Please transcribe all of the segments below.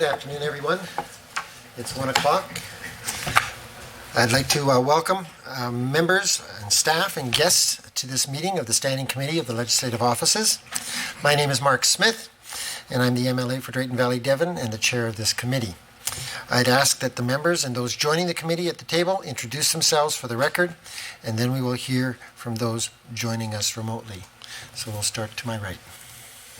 Good afternoon, everyone. It's 1 o'clock. I'd like to welcome members and staff and guests to this meeting of the Standing Committee of the Legislative Offices. My name is Mark Smith, and I'm the MLA for Drayton Valley Devon and the chair of this committee. I'd ask that the members and those joining the committee at the table introduce themselves for the record, and then we will hear from those joining us remotely. So we'll start to my right.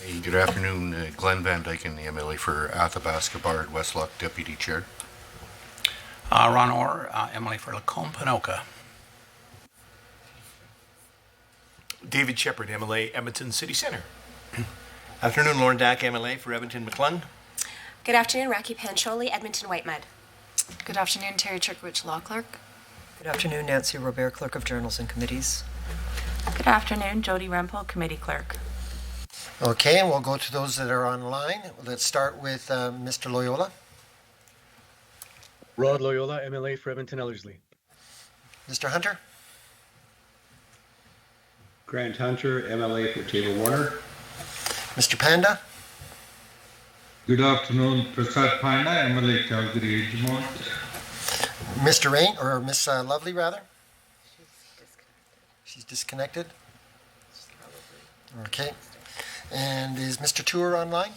Hey, good afternoon. Glenn Van Dyken, the MLA for Athabasca Bard Westlock, Deputy Chair. Ron Orr, MLA for Lacombe Panoka. David Shepard, MLA, Edmonton City Centre. Afternoon, Lauren Dack, MLA for Edmonton McClung. Good afternoon, Raki Pancholi, Edmonton Whitemud. Good afternoon, Terry Churkwich, Law Clerk. Good afternoon, Nancy Robert, Clerk of Journals and Committees. Good afternoon, Jody Rempel, Committee Clerk. Okay, and we'll go to those that are online. Let's start with Mr. Loyola. Rod Loyola, MLA for Edmonton Ellerslie. Mr. Hunter. Grant Hunter, MLA for Taylor Warner. Mr. Panda. Good afternoon, Prasad Panda, MLA Calgary Edgemont. Mr. Rain, or Miss Lovely rather. She's disconnected. Okay. And is Mr. Tour online?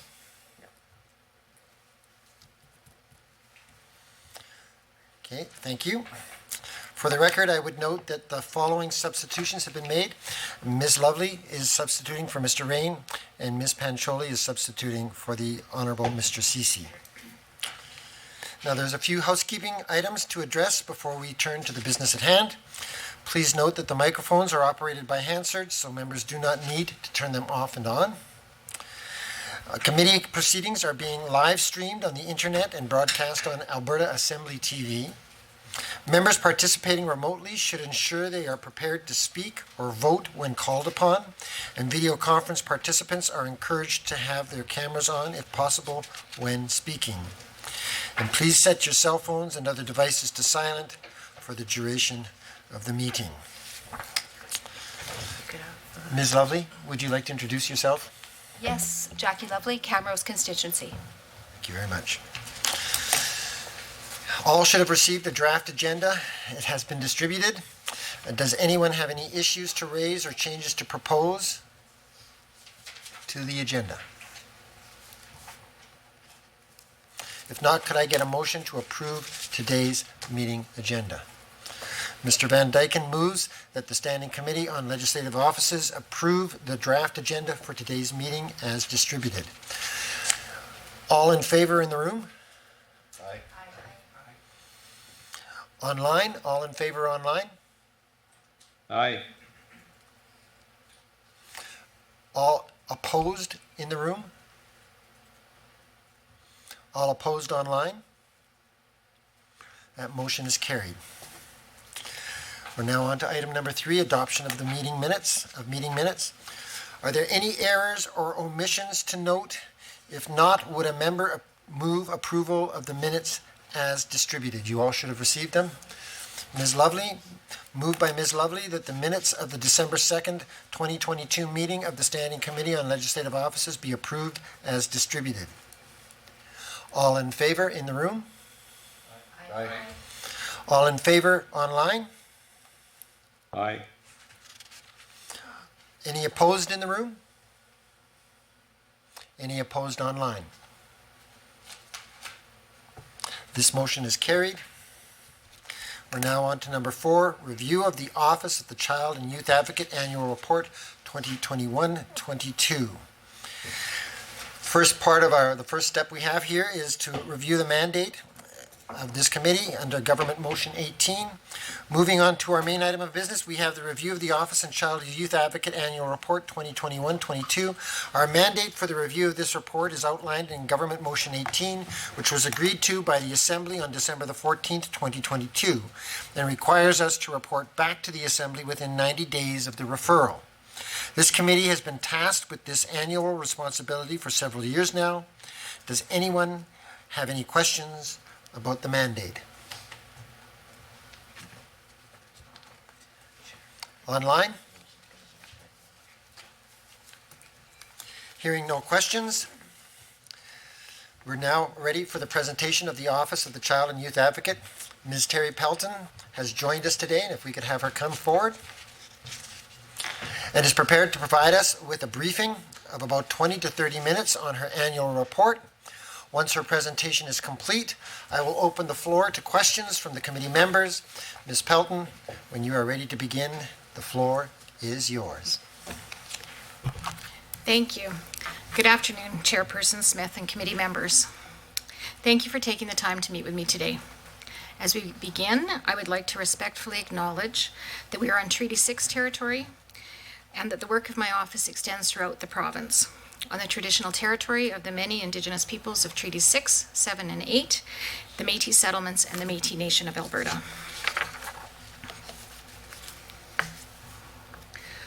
Okay, thank you. For the record, I would note that the following substitutions have been made. Ms. Lovely is substituting for Mr. Rain, and Ms. Pancholi is substituting for the Honorable Mr. Ceci. Now, there's a few housekeeping items to address before we turn to the business at hand. Please note that the microphones are operated by Hansard, so members do not need to turn them off and on. Committee proceedings are being live streamed on the internet and broadcast on Alberta Assembly TV. Members participating remotely should ensure they are prepared to speak or vote when called upon, and video conference participants are encouraged to have their cameras on, if possible, when speaking. And please set your cell phones and other devices to silent for the duration of the meeting. Ms. Lovely, would you like to introduce yourself? Yes, Jackie Lovely, Camrose constituency. Thank you very much. All should have received a draft agenda. It has been distributed. Does anyone have any issues to raise or changes to propose to the agenda? If not, could I get a motion to approve today's meeting agenda? Mr. Van Dyken moves that the Standing Committee on Legislative Offices approve the draft agenda for today's meeting as distributed. All in favor in the room? Aye. Online? All in favor online? Aye. All opposed in the room? All opposed online? That motion is carried. We're now on to item number 3, adoption of the meeting minutes. Are there any errors or omissions to note? If not, would a member move approval of the minutes as distributed? You all should have received them. Ms. Lovely, moved by Ms. Lovely that the minutes of the December 2nd, 2022 meeting of the Standing Committee on Legislative Offices be approved as distributed. All in favor in the room? Aye. All in favor online? Aye. Any opposed in the room? Any opposed online? This motion is carried. We're now on to number 4, review of the Office of the Child and Youth Advocate Annual Report 2021-22. The first step we have here is to review the mandate of this committee under Government Motion 18. Moving on to our main item of business, we have the review of the Office and Child and Youth Advocate Annual Report 2021-22. Our mandate for the review of this report is outlined in Government Motion 18, which was agreed to by the Assembly on December the 14th, 2022, and requires us to report back to the Assembly within 90 days of the referral. This committee has been tasked with this annual responsibility for several years now. Does anyone have any questions about the mandate? Online? Hearing no questions, We're now ready for the presentation of the Office of the Child and Youth Advocate. Ms. Terry Pelton has joined us today, and if we could have her come forward, and is prepared to provide us with a briefing of about 20 to 30 minutes on her annual report. Once her presentation is complete, I will open the floor to questions from the committee members. Ms. Pelton, when you are ready to begin, the floor is yours. Thank you. Good afternoon, Chairperson Smith and committee members. Thank you for taking the time to meet with me today. As we begin, I would like to respectfully acknowledge that we are on Treaty 6 territory and that the work of my office extends throughout the province, on the traditional territory of the many Indigenous peoples of Treaties 6, 7, and 8, the Métis settlements, and the Métis Nation of Alberta.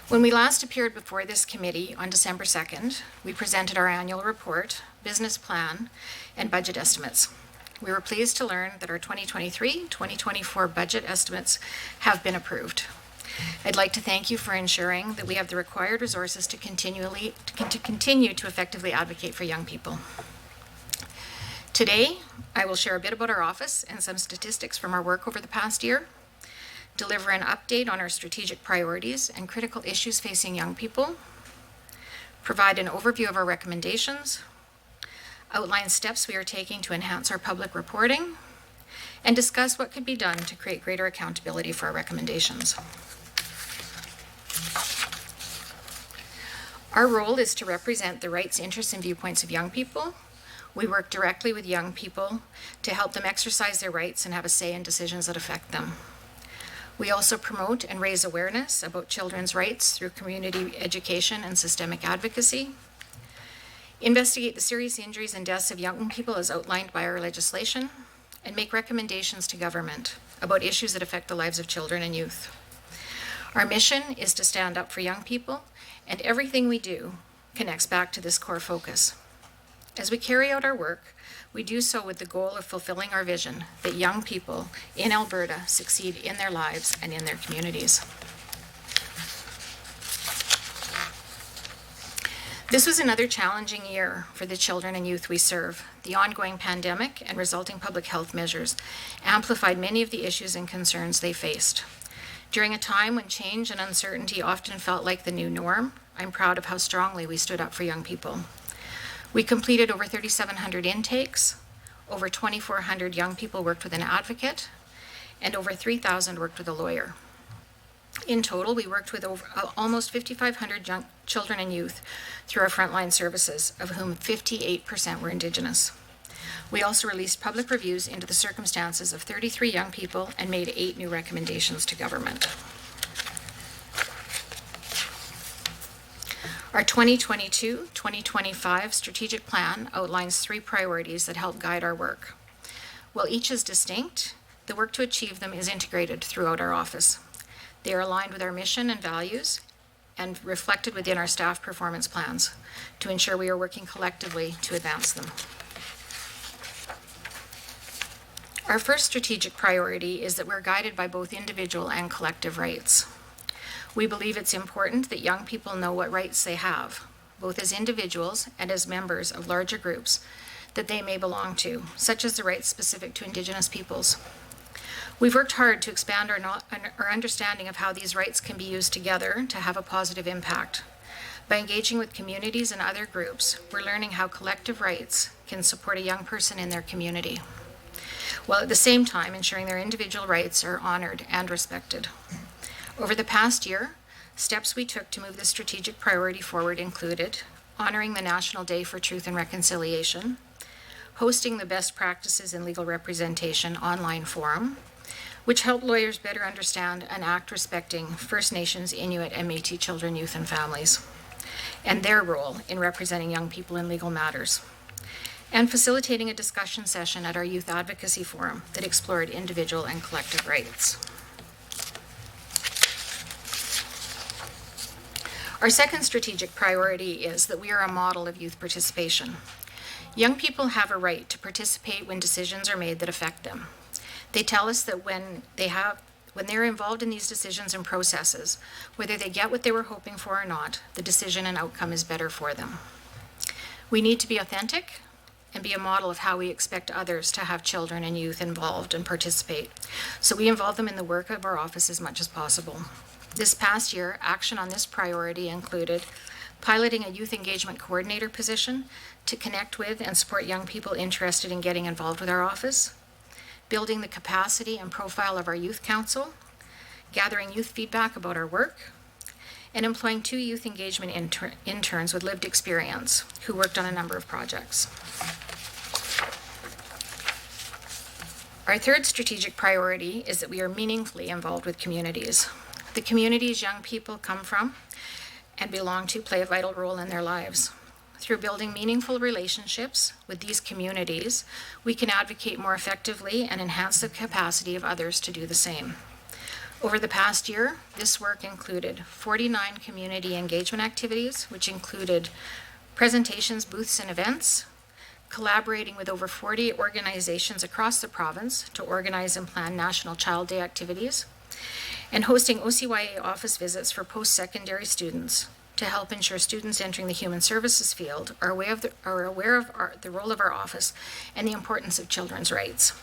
When we last appeared before this committee on December 2nd, we presented our annual report, business plan, and budget estimates. We were pleased to learn that our 2023-2024 budget estimates have been approved. I'd like to thank you for ensuring that we have the required resources to continue to effectively advocate for young people. Today, I will share a bit about our office and some statistics from our work over the past year, deliver an update on our strategic priorities and critical issues facing young people, provide an overview of our recommendations, outline steps we are taking to enhance our public reporting, and discuss what could be done to create greater accountability for our recommendations. Our role is to represent the rights, interests, and viewpoints of young people. We work directly with young people to help them exercise their rights and have a say in decisions that affect them. We also promote and raise awareness about children's rights through community education and systemic advocacy, investigate the serious injuries and deaths of young people as outlined by our legislation, and make recommendations to government about issues that affect the lives of children and youth. Our mission is to stand up for young people, and everything we do connects back to this core focus. As we carry out our work, we do so with the goal of fulfilling our vision that young people in Alberta succeed in their lives and in their communities. This was another challenging year for the children and youth we serve. The ongoing pandemic and resulting public health measures amplified many of the issues and concerns they faced. During a time when change and uncertainty often felt like the new norm, I'm proud of how strongly we stood up for young people. We completed over 3,700 intakes, over 2,400 young people worked with an advocate, and over 3,000 worked with a lawyer. In total, we worked with almost 5,500 young children and youth through our frontline services, of whom 58% were Indigenous. We also released public reviews into the circumstances of 33 young people and made 8 new recommendations to government. Our 2022-2025 strategic plan outlines 3 priorities that help guide our work. While each is distinct, the work to achieve them is integrated throughout our office. They are aligned with our mission and values and reflected within our staff performance plans to ensure we are working collectively to advance them. Our first strategic priority is that we're guided by both individual and collective rights. We believe it's important that young people know what rights they have, both as individuals and as members of larger groups that they may belong to, such as the rights specific to Indigenous peoples. We've worked hard to expand our understanding of how these rights can be used together to have a positive impact. By engaging with communities and other groups, we're learning how collective rights can support a young person in their community, while at the same time ensuring their individual rights are honored and respected. Over the past year, steps we took to move this strategic priority forward included honoring the National Day for Truth and Reconciliation, hosting the Best Practices in Legal Representation online forum, which helped lawyers better understand and act respecting First Nations, Inuit, and Métis children, youth, and families, and their role in representing young people in legal matters, and facilitating a discussion session at our Youth Advocacy Forum that explored individual and collective rights. Our second strategic priority is that we are a model of youth participation. Young people have a right to participate when decisions are made that affect them. They tell us that when they're involved in these decisions and processes, whether they get what they were hoping for or not, the decision and outcome is better for them. We need to be authentic and be a model of how we expect others to have children and youth involved and participate. So we involve them in the work of our office as much as possible. This past year, action on this priority included piloting a youth engagement coordinator position to connect with and support young people interested in getting involved with our office, building the capacity and profile of our youth council, gathering youth feedback about our work, and employing 2 youth engagement interns with lived experience who worked on a number of projects. Our third strategic priority is that we are meaningfully involved with communities. The communities young people come from and belong to play a vital role in their lives. Through building meaningful relationships with these communities, we can advocate more effectively and enhance the capacity of others to do the same. Over the past year, this work included 49 community engagement activities, which included presentations, booths, and events, collaborating with over 40 organizations across the province to organize and plan National Child Day activities, and hosting OCYA office visits for post-secondary students to help ensure students entering the human services field are aware of the role of our office and the importance of children's rights.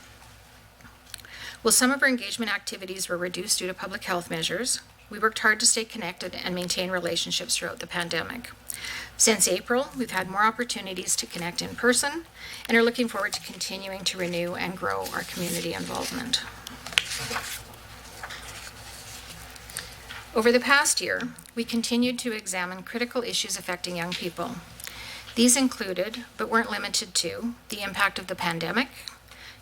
While some of our engagement activities were reduced due to public health measures, we worked hard to stay connected and maintain relationships throughout the pandemic. Since April, we've had more opportunities to connect in person and are looking forward to continuing to renew and grow our community involvement. Over the past year, we continued to examine critical issues affecting young people. These included, but weren't limited to, the impact of the pandemic,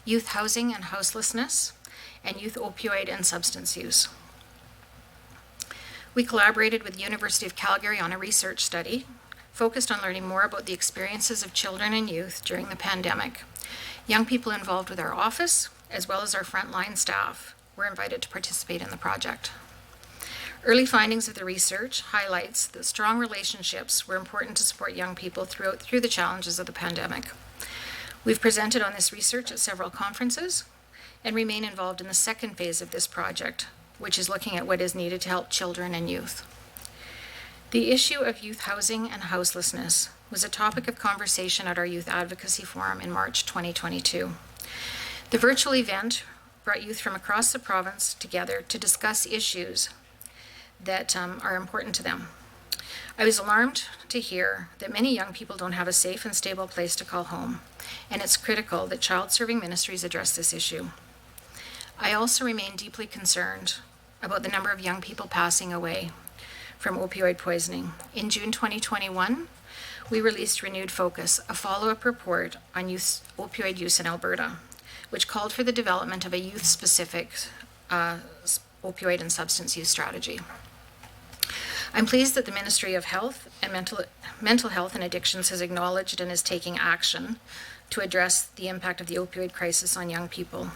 youth housing and houselessness, and youth opioid and substance use. We collaborated with the University of Calgary on a research study focused on learning more about the experiences of children and youth during the pandemic. Young people involved with our office, as well as our frontline staff, were invited to participate in the project. Early findings of the research highlights that strong relationships were important to support young people through the challenges of the pandemic. We've presented on this research at several conferences and remain involved in the second phase of this project, which is looking at what is needed to help children and youth. The issue of youth housing and houselessness was a topic of conversation at our Youth Advocacy Forum in March 2022. The virtual event brought youth from across the province together to discuss issues that are important to them. I was alarmed to hear that many young people don't have a safe and stable place to call home, and it's critical that child-serving ministries address this issue. I also remain deeply concerned about the number of young people passing away from opioid poisoning. In June 2021, we released Renewed Focus, a follow-up report on youth opioid use in Alberta, which called for the development of a youth-specific opioid and substance use strategy. I'm pleased that the Ministry of Health and Mental Health and Addictions has acknowledged and is taking action to address the impact of the opioid crisis on young people.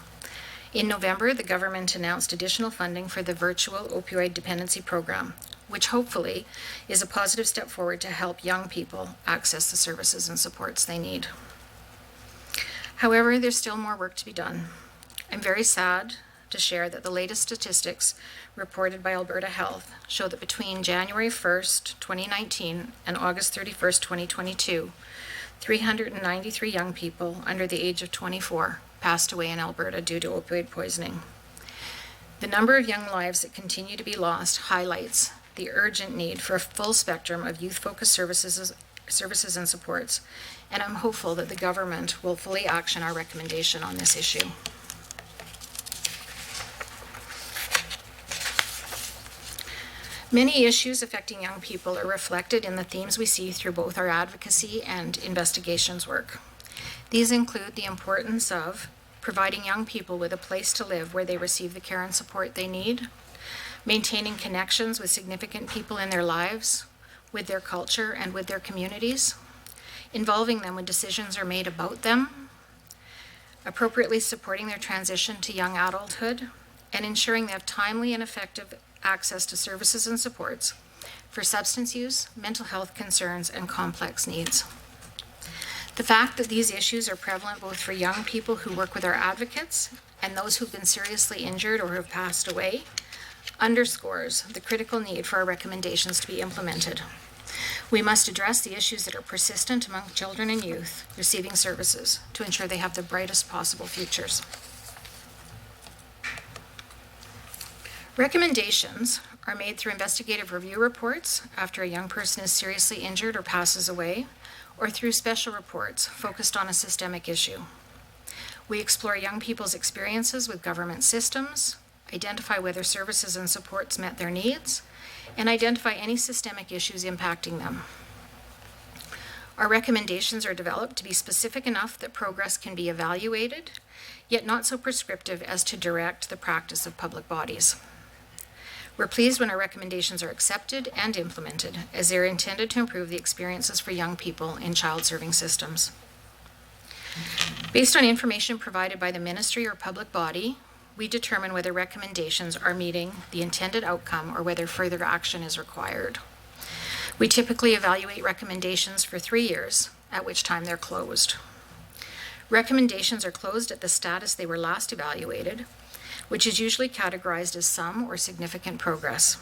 In November, the government announced additional funding for the virtual opioid dependency program, which hopefully is a positive step forward to help young people access the services and supports they need. However, there's still more work to be done. I'm very sad to share that the latest statistics reported by Alberta Health show that between January 1st, 2019 and August 31st, 2022, 393 young people under the age of 24 passed away in Alberta due to opioid poisoning. The number of young lives that continue to be lost highlights the urgent need for a full spectrum of youth-focused services and supports, and I'm hopeful that the government will fully action our recommendation on this issue. Many issues affecting young people are reflected in the themes we see through both our advocacy and investigations work. These include the importance of providing young people with a place to live where they receive the care and support they need, maintaining connections with significant people in their lives, with their culture and with their communities, involving them when decisions are made about them, appropriately supporting their transition to young adulthood, and ensuring they have timely and effective access to services and supports for substance use, mental health concerns, and complex needs. The fact that these issues are prevalent both for young people who work with our advocates and those who've been seriously injured or who have passed away underscores the critical need for our recommendations to be implemented. We must address the issues that are persistent among children and youth receiving services to ensure they have the brightest possible futures. Recommendations are made through investigative review reports after a young person is seriously injured or passes away, or through special reports focused on a systemic issue. We explore young people's experiences with government systems, identify whether services and supports met their needs, and identify any systemic issues impacting them. Our recommendations are developed to be specific enough that progress can be evaluated, yet not so prescriptive as to direct the practice of public bodies. We're pleased when our recommendations are accepted and implemented, as they're intended to improve the experiences for young people in child-serving systems. Based on information provided by the ministry or public body, we determine whether recommendations are meeting the intended outcome or whether further action is required. We typically evaluate recommendations for 3 years, at which time they're closed. Recommendations are closed at the status they were last evaluated, which is usually categorized as some or significant progress.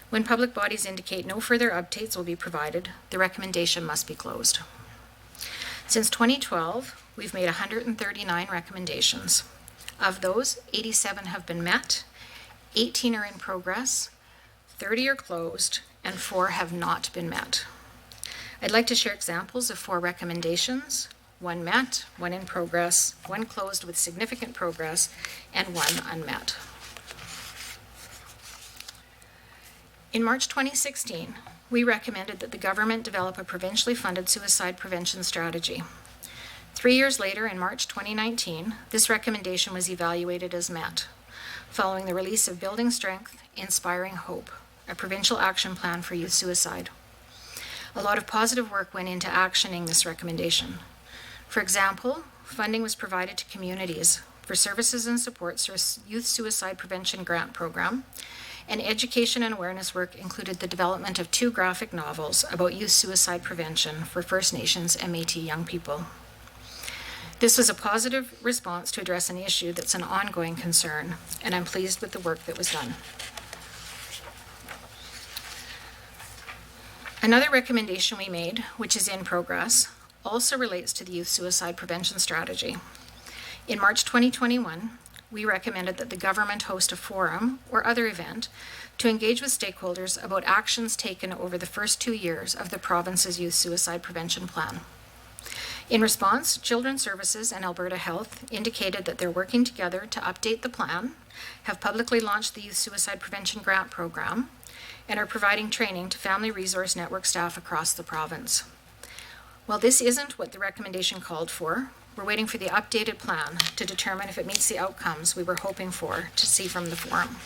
When public bodies indicate no further updates will be provided, the recommendation must be closed. Since 2012, we've made 139 recommendations. Of those, 87 have been met, 18 are in progress, 30 are closed, and 4 have not been met. I'd like to share examples of 4 recommendations: 1 met, 1 in progress, 1 closed with significant progress, and 1 unmet. In March 2016, we recommended that the government develop a provincially funded suicide prevention strategy. 3 years later, in March 2019, this recommendation was evaluated as met, following the release of Building Strength, Inspiring Hope, a provincial action plan for youth suicide. A lot of positive work went into actioning this recommendation. For example, funding was provided to communities for services and supports for Youth Suicide Prevention Grant Program, and education and awareness work included the development of 2 graphic novels about youth suicide prevention for First Nations and Métis young people. This was a positive response to address an issue that's an ongoing concern, and I'm pleased with the work that was done. Another recommendation we made, which is in progress, also relates to the youth suicide prevention strategy. In March 2021, we recommended that the government host a forum or other event to engage with stakeholders about actions taken over the first 2 years of the province's youth suicide prevention plan. In response, Children's Services and Alberta Health indicated that they're working together to update the plan, have publicly launched the Youth Suicide Prevention Grant Program, and are providing training to Family Resource Network staff across the province. While this isn't what the recommendation called for, we're waiting for the updated plan to determine if it meets the outcomes we were hoping for to see from the forum.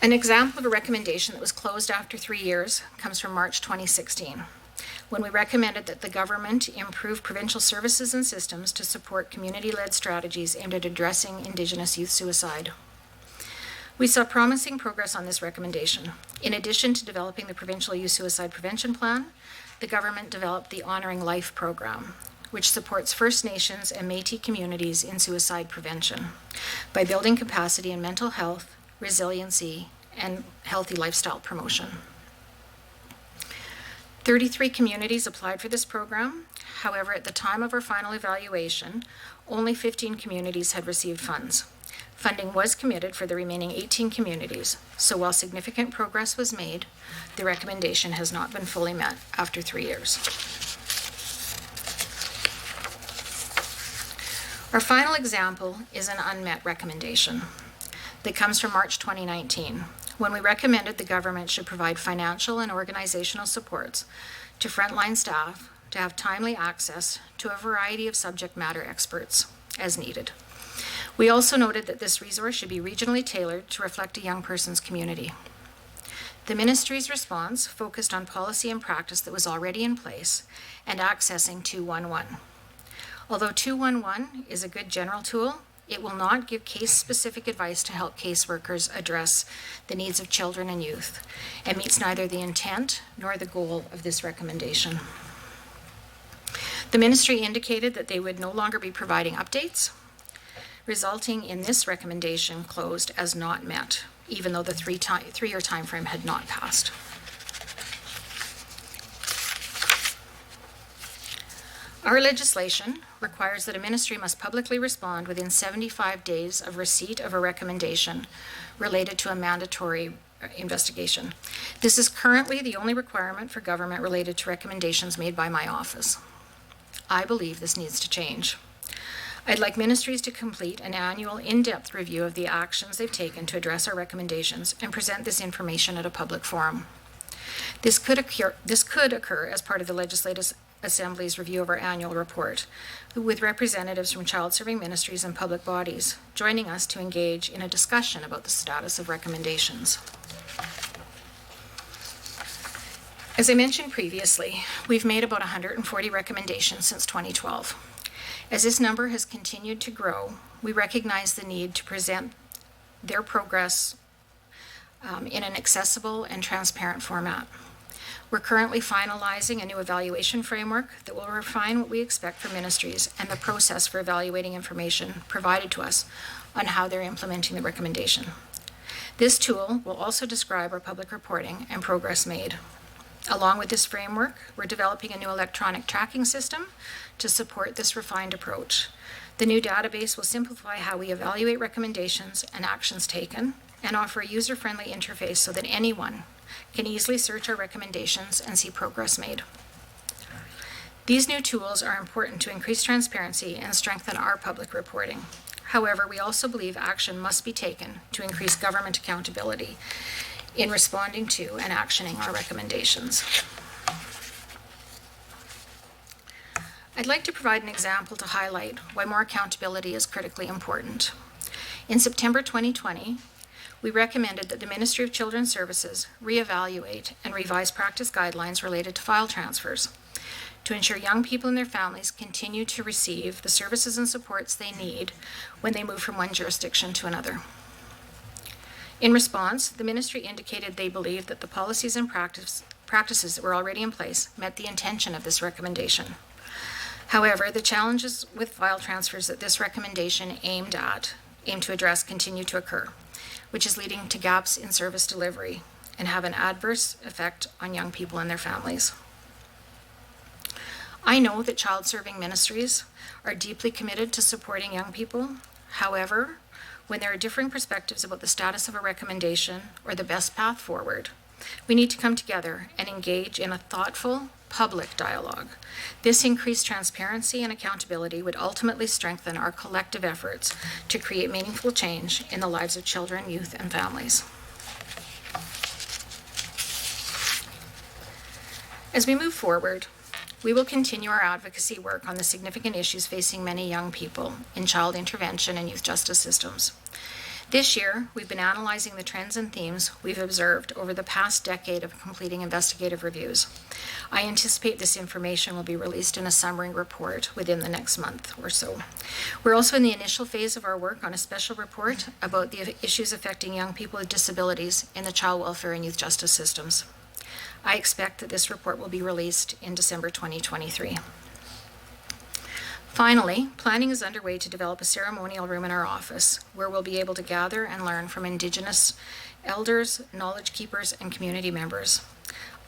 An example of a recommendation that was closed after 3 years comes from March 2016, when we recommended that the government improve provincial services and systems to support community-led strategies aimed at addressing Indigenous youth suicide. We saw promising progress on this recommendation. In addition to developing the provincial youth suicide prevention plan, the government developed the Honoring Life program, which supports First Nations and Métis communities in suicide prevention by building capacity in mental health, resiliency, and healthy lifestyle promotion. 33 communities applied for this program. However, at the time of our final evaluation, only 15 communities had received funds. Funding was committed for the remaining 18 communities, so while significant progress was made, the recommendation has not been fully met after 3 years. Our final example is an unmet recommendation that comes from March 2019, when we recommended the government should provide financial and organizational supports to frontline staff to have timely access to a variety of subject matter experts as needed. We also noted that this resource should be regionally tailored to reflect a young person's community. The ministry's response focused on policy and practice that was already in place and accessing 211. Although 211 is a good general tool, it will not give case-specific advice to help caseworkers address the needs of children and youth, and meets neither the intent nor the goal of this recommendation. The ministry indicated that they would no longer be providing updates, resulting in this recommendation closed as not met, even though the three-year timeframe had not passed. Our legislation requires that a ministry must publicly respond within 75 days of receipt of a recommendation related to a mandatory investigation. This is currently the only requirement for government related to recommendations made by my office. I believe this needs to change. I'd like ministries to complete an annual in-depth review of the actions they've taken to address our recommendations and present this information at a public forum. This could occur as part of the Legislative Assembly's review of our annual report, with representatives from child-serving ministries and public bodies joining us to engage in a discussion about the status of recommendations. As I mentioned previously, we've made about 140 recommendations since 2012. As this number has continued to grow, we recognize the need to present their progress in an accessible and transparent format. We're currently finalizing a new evaluation framework that will refine what we expect from ministries and the process for evaluating information provided to us on how they're implementing the recommendation. This tool will also describe our public reporting and progress made. Along with this framework, we're developing a new electronic tracking system to support this refined approach. The new database will simplify how we evaluate recommendations and actions taken and offer a user-friendly interface so that anyone can easily search our recommendations and see progress made. These new tools are important to increase transparency and strengthen our public reporting. However, we also believe action must be taken to increase government accountability in responding to and actioning our recommendations. I'd like to provide an example to highlight why more accountability is critically important. In September 2020, we recommended that the Ministry of Children's Services reevaluate and revise practice guidelines related to file transfers to ensure young people and their families continue to receive the services and supports they need when they move from one jurisdiction to another. In response, the ministry indicated they believed that the policies and practices that were already in place met the intention of this recommendation. However, the challenges with file transfers that this recommendation aimed to address continue to occur, which is leading to gaps in service delivery and have an adverse effect on young people and their families. I know that child-serving ministries are deeply committed to supporting young people. However, when there are differing perspectives about the status of a recommendation or the best path forward, we need to come together and engage in a thoughtful, public dialogue. This increased transparency and accountability would ultimately strengthen our collective efforts to create meaningful change in the lives of children, youth, and families. As we move forward, we will continue our advocacy work on the significant issues facing many young people in child intervention and youth justice systems. This year, we've been analyzing the trends and themes we've observed over the past decade of completing investigative reviews. I anticipate this information will be released in a summary report within the next month or so. We're also in the initial phase of our work on a special report about the issues affecting young people with disabilities in the child welfare and youth justice systems. I expect that this report will be released in December 2023. Finally, planning is underway to develop a ceremonial room in our office where we'll be able to gather and learn from Indigenous elders, knowledge keepers, and community members.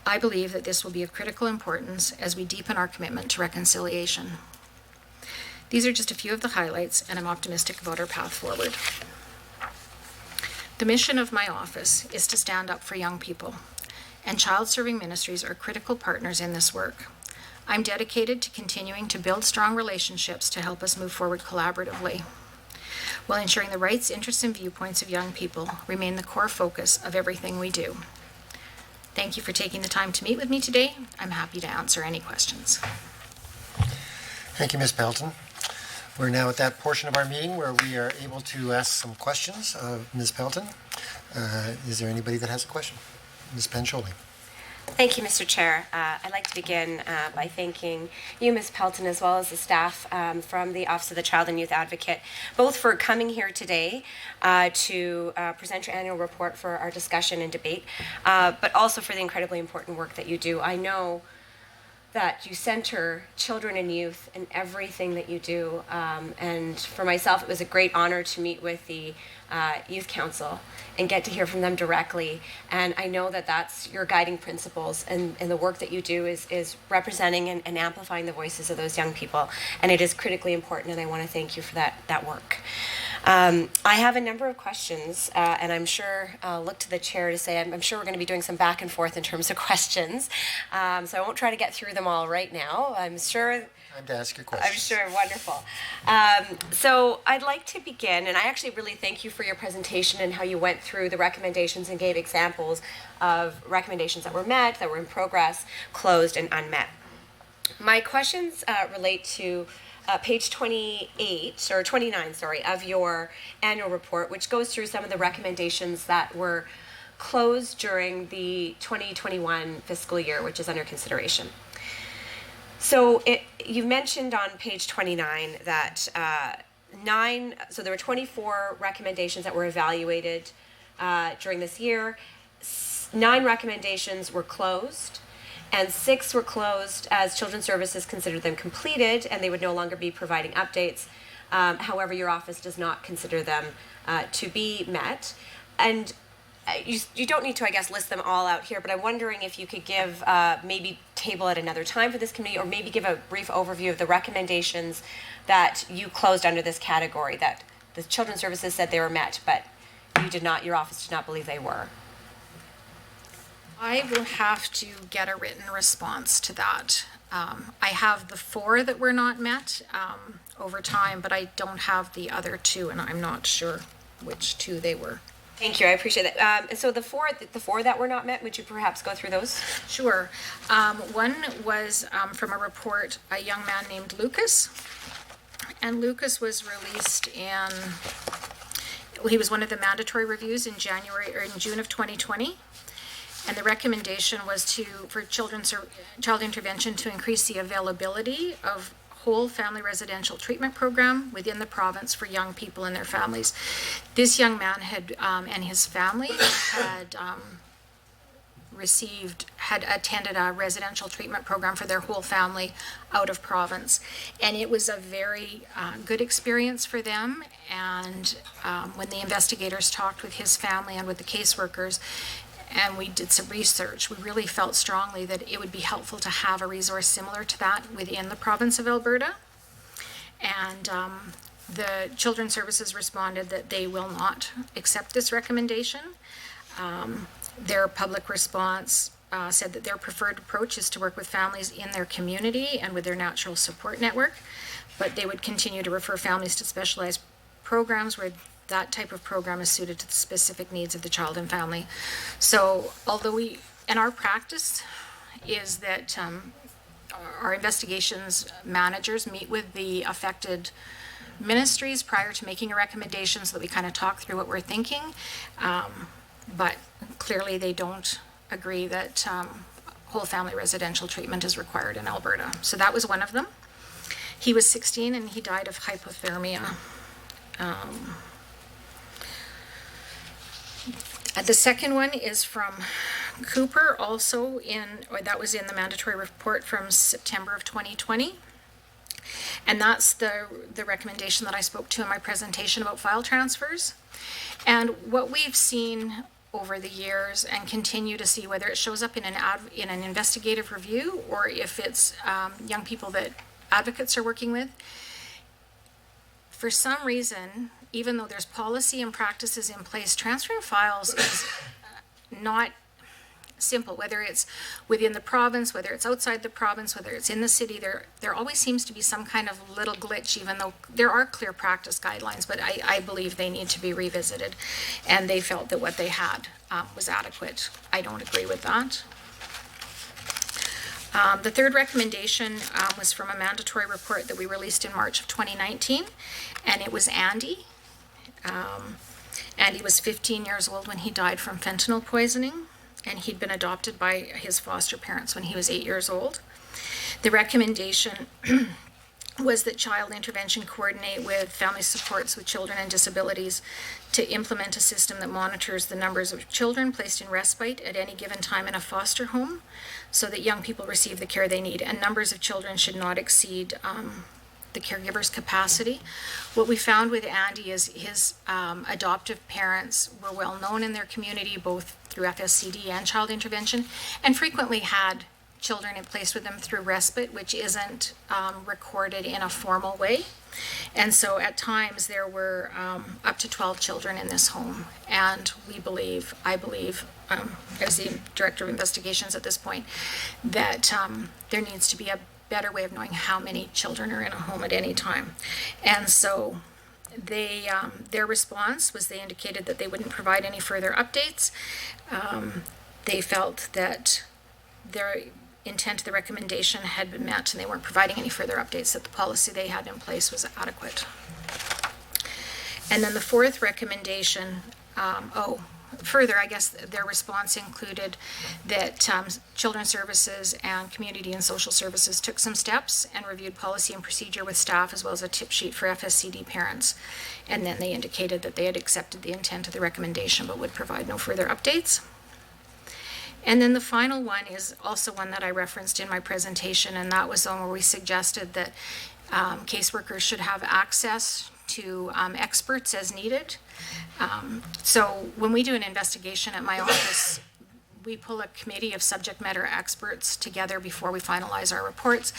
I believe that this will be of critical importance as we deepen our commitment to reconciliation. These are just a few of the highlights, and I'm optimistic about our path forward. The mission of my office is to stand up for young people, and child-serving ministries are critical partners in this work. I'm dedicated to continuing to build strong relationships to help us move forward collaboratively, while ensuring the rights, interests, and viewpoints of young people remain the core focus of everything we do. Thank you for taking the time to meet with me today. I'm happy to answer any questions. Thank you, Ms. Pelton. We're now at that portion of our meeting where we are able to ask some questions of Ms. Pelton. Is there anybody that has a question? Ms. Pancholi. Thank you, Mr. Chair. I'd like to begin by thanking you, Ms. Pelton, as well as the staff from the Office of the Child and Youth Advocate, both for coming here today to present your annual report for our discussion and debate, but also for the incredibly important work that you do. I know that you center children and youth in everything that you do. And for myself, it was a great honor to meet with the Youth Council and get to hear from them directly. And I know that that's your guiding principles, and the work that you do is representing and amplifying the voices of those young people. And it is critically important, and I want to thank you for that work. I have a number of questions, and I'm sure I'll look to the chair to say I'm sure we're going to be doing some back and forth in terms of questions. So I won't try to get through them all right now. I'm sure. Time to ask your questions. I'm sure. Wonderful. So I'd like to begin, and I actually really thank you for your presentation and how you went through the recommendations and gave examples of recommendations that were met, that were in progress, closed, and unmet. My questions relate to page 28 or 29, of your annual report, which goes through some of the recommendations that were closed during the 2021 fiscal year, which is under consideration. So you mentioned on page 29 that there were 24 recommendations that were evaluated during this year. 9 recommendations were closed, and 6 were closed as Children's Services considered them completed and they would no longer be providing updates. However, your office does not consider them to be met. And you don't need to, I guess, list them all out here, but I'm wondering if you could give, maybe table at another time for this committee, or maybe give a brief overview of the recommendations that you closed under this category, that the Children's Services said they were met, but your office did not believe they were. I will have to get a written response to that. I have the 4 that were not met over time, but I don't have the other 2, and I'm not sure which 2 they were. Thank you, I appreciate that. And so the four that were not met, would you perhaps go through those? Sure. One was from a report, a young man named Lucas. And Lucas was released he was one of the mandatory reviews in June of 2020. And the recommendation was for child intervention to increase the availability of whole family residential treatment program within the province for young people and their families. This young man and his family had attended a residential treatment program for their whole family out of province. And it was a very good experience for them. And when the investigators talked with his family and with the caseworkers, and we did some research, we really felt strongly that it would be helpful to have a resource similar to that within the province of Alberta. And the Children's Services responded that they will not accept this recommendation. Their public response said that their preferred approach is to work with families in their community and with their natural support network, but they would continue to refer families to specialized programs where that type of program is suited to the specific needs of the child and family. So although our practice is that our investigations managers meet with the affected ministries prior to making a recommendation so that we kind of talk through what we're thinking, but clearly they don't agree that whole family residential treatment is required in Alberta. So that was one of them. He was 16 and he died of hypothermia. The second one is from Cooper, also that was in the mandatory report from September of 2020. And that's the recommendation that I spoke to in my presentation about file transfers. And what we've seen over the years and continue to see, whether it shows up in an investigative review or if it's young people that advocates are working with, for some reason, even though there's policy and practices in place, transferring files is not simple, whether it's within the province, whether it's outside the province, whether it's in the city. There always seems to be some kind of little glitch, even though there are clear practice guidelines, but I believe they need to be revisited. And they felt that what they had was adequate. I don't agree with that. The third recommendation was from a mandatory report that we released in March of 2019, and it was Andy. Andy was 15 years old when he died from fentanyl poisoning, and he'd been adopted by his foster parents when he was 8 years old. The recommendation was that child intervention coordinate with family supports with children and disabilities to implement a system that monitors the numbers of children placed in respite at any given time in a foster home so that young people receive the care they need. And numbers of children should not exceed the caregiver's capacity. What we found with Andy is his adoptive parents were well known in their community, both through FSCD and child intervention, and frequently had children placed with them through respite, which isn't recorded in a formal way. And so at times there were up to 12 children in this home. And I believe, as the Director of Investigations at this point, that there needs to be a better way of knowing how many children are in a home at any time. And so their response was they indicated that they wouldn't provide any further updates. They felt that their intent of the recommendation had been met and they weren't providing any further updates, that the policy they had in place was adequate. And then the fourth recommendation, further, I guess their response included that Children's Services and Community and Social Services took some steps and reviewed policy and procedure with staff as well as a tip sheet for FSCD parents. And then they indicated that they had accepted the intent of the recommendation but would provide no further updates. And then the final one is also one that I referenced in my presentation, and that was the one where we suggested that caseworkers should have access to experts as needed. So when we do an investigation at my office, we pull a committee of subject matter experts together before we finalize our reports.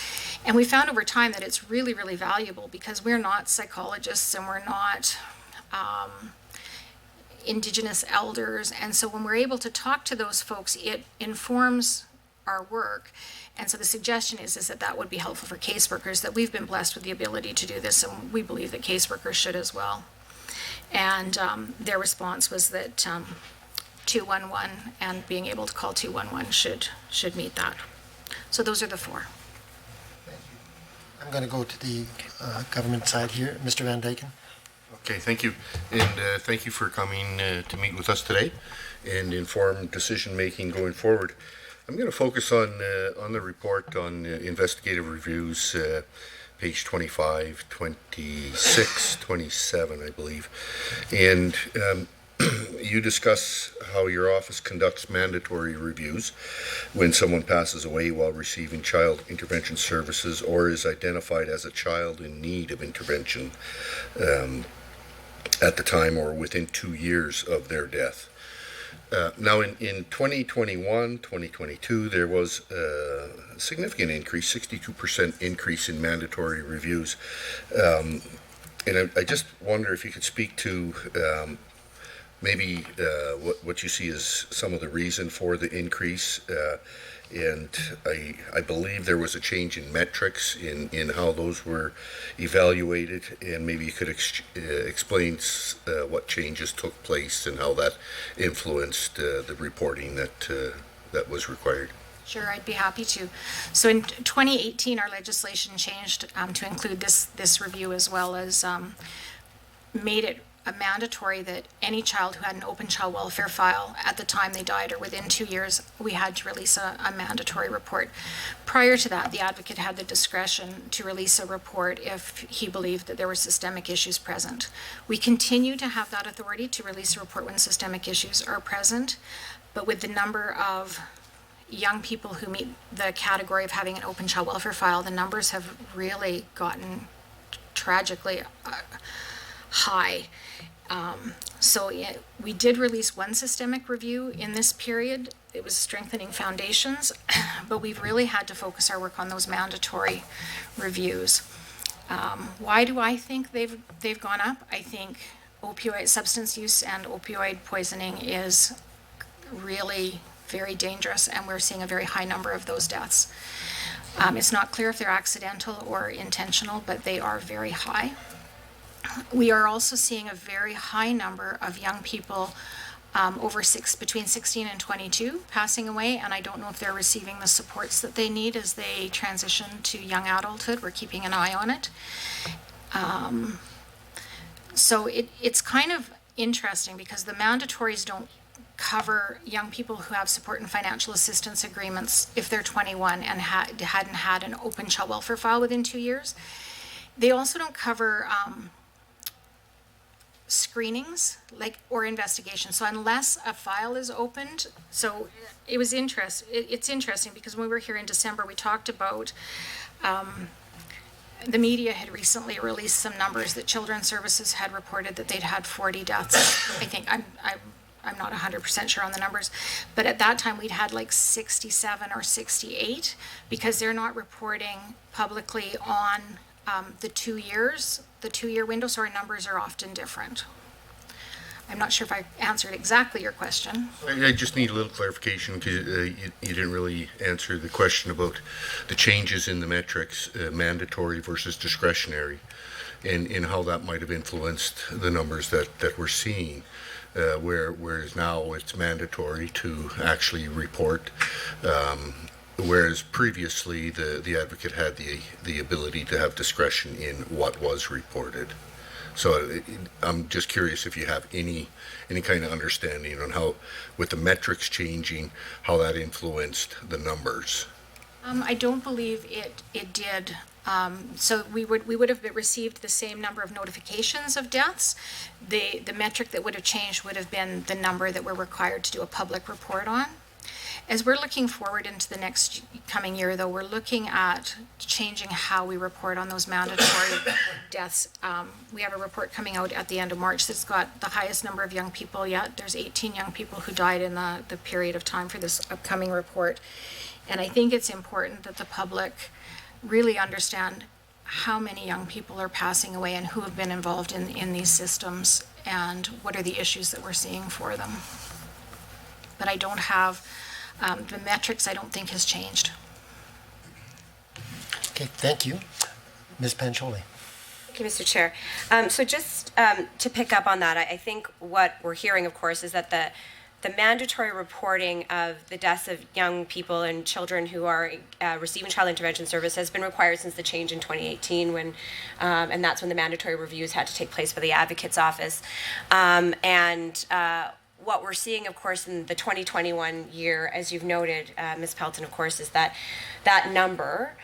And we found over time that it's really, really valuable because we're not psychologists and we're not Indigenous elders. And so when we're able to talk to those folks, it informs our work. And so the suggestion is that would be helpful for caseworkers, that we've been blessed with the ability to do this, and we believe that caseworkers should as well. And their response was that 211 and being able to call 211 should meet that. So those are the four. I'm going to go to the government side here. Mr. Van Dyken. Okay, thank you. And thank you for coming to meet with us today and inform decision-making going forward. I'm going to focus on the report on investigative reviews, page 25, 26, 27, I believe. And you discuss how your office conducts mandatory reviews when someone passes away while receiving child intervention services or is identified as a child in need of intervention at the time or within 2 years of their death. Now in 2021, 2022, there was a significant increase, 62% increase in mandatory reviews. And I just wonder if you could speak to maybe what you see as some of the reason for the increase. And I believe there was a change in metrics in how those were evaluated, and maybe you could explain what changes took place and how that influenced the reporting that was required. Sure, I'd be happy to. So in 2018, our legislation changed to include this review, as well as made it mandatory that any child who had an open child welfare file at the time they died or within 2 years, we had to release a mandatory report. Prior to that, the advocate had the discretion to release a report if he believed that there were systemic issues present. We continue to have that authority to release a report when systemic issues are present, but with the number of young people who meet the category of having an open child welfare file, the numbers have really gotten tragically high. We did release one systemic review in this period. It was strengthening foundations, but we've really had to focus our work on those mandatory reviews. Why do I think they've gone up? I think opioid substance use and opioid poisoning is really very dangerous, and we're seeing a very high number of those deaths. It's not clear if they're accidental or intentional, but they are very high. We are also seeing a very high number of young people between 16 and 22 passing away, and I don't know if they're receiving the supports that they need as they transition to young adulthood. We're keeping an eye on it. So it's kind of interesting because the mandatories don't cover young people who have support and financial assistance agreements if they're 21 and hadn't had an open child welfare file within 2 years. They also don't cover screenings or investigations. So unless a file is opened, so it's interesting because when we were here in December, we talked about the media had recently released some numbers that Children's Services had reported that they'd had 40 deaths. I think I'm not 100% sure on the numbers, but at that time we'd had like 67 or 68 because they're not reporting publicly on the 2 years, the 2-year window, so our numbers are often different. I'm not sure if I answered exactly your question. I just need a little clarification because you didn't really answer the question about the changes in the metrics, mandatory versus discretionary, and how that might have influenced the numbers that we're seeing. Whereas now it's mandatory to actually report, whereas previously the advocate had the ability to have discretion in what was reported. So I'm just curious if you have any kind of understanding on how, with the metrics changing, how that influenced the numbers. I don't believe it did. So we would have received the same number of notifications of deaths. The metric that would have changed would have been the number that we're required to do a public report on. As we're looking forward into the next coming year, though, we're looking at changing how we report on those mandatory deaths. We have a report coming out at the end of March that's got the highest number of young people yet. There's 18 young people who died in the period of time for this upcoming report. And I think it's important that the public really understand how many young people are passing away and who have been involved in these systems and what are the issues that we're seeing for them. But I don't have, the metrics I don't think has changed. Okay, thank you. Ms. Pancholi. Thank you, Mr. Chair. So just to pick up on that, I think what we're hearing, of course, is that the mandatory reporting of the deaths of young people and children who are receiving child intervention service has been required since the change in 2018 when, and that's when the mandatory reviews had to take place for the Advocate's Office. What we're seeing, of course, in the 2021 year, as you've noted, Ms. Pelton, of course, is that number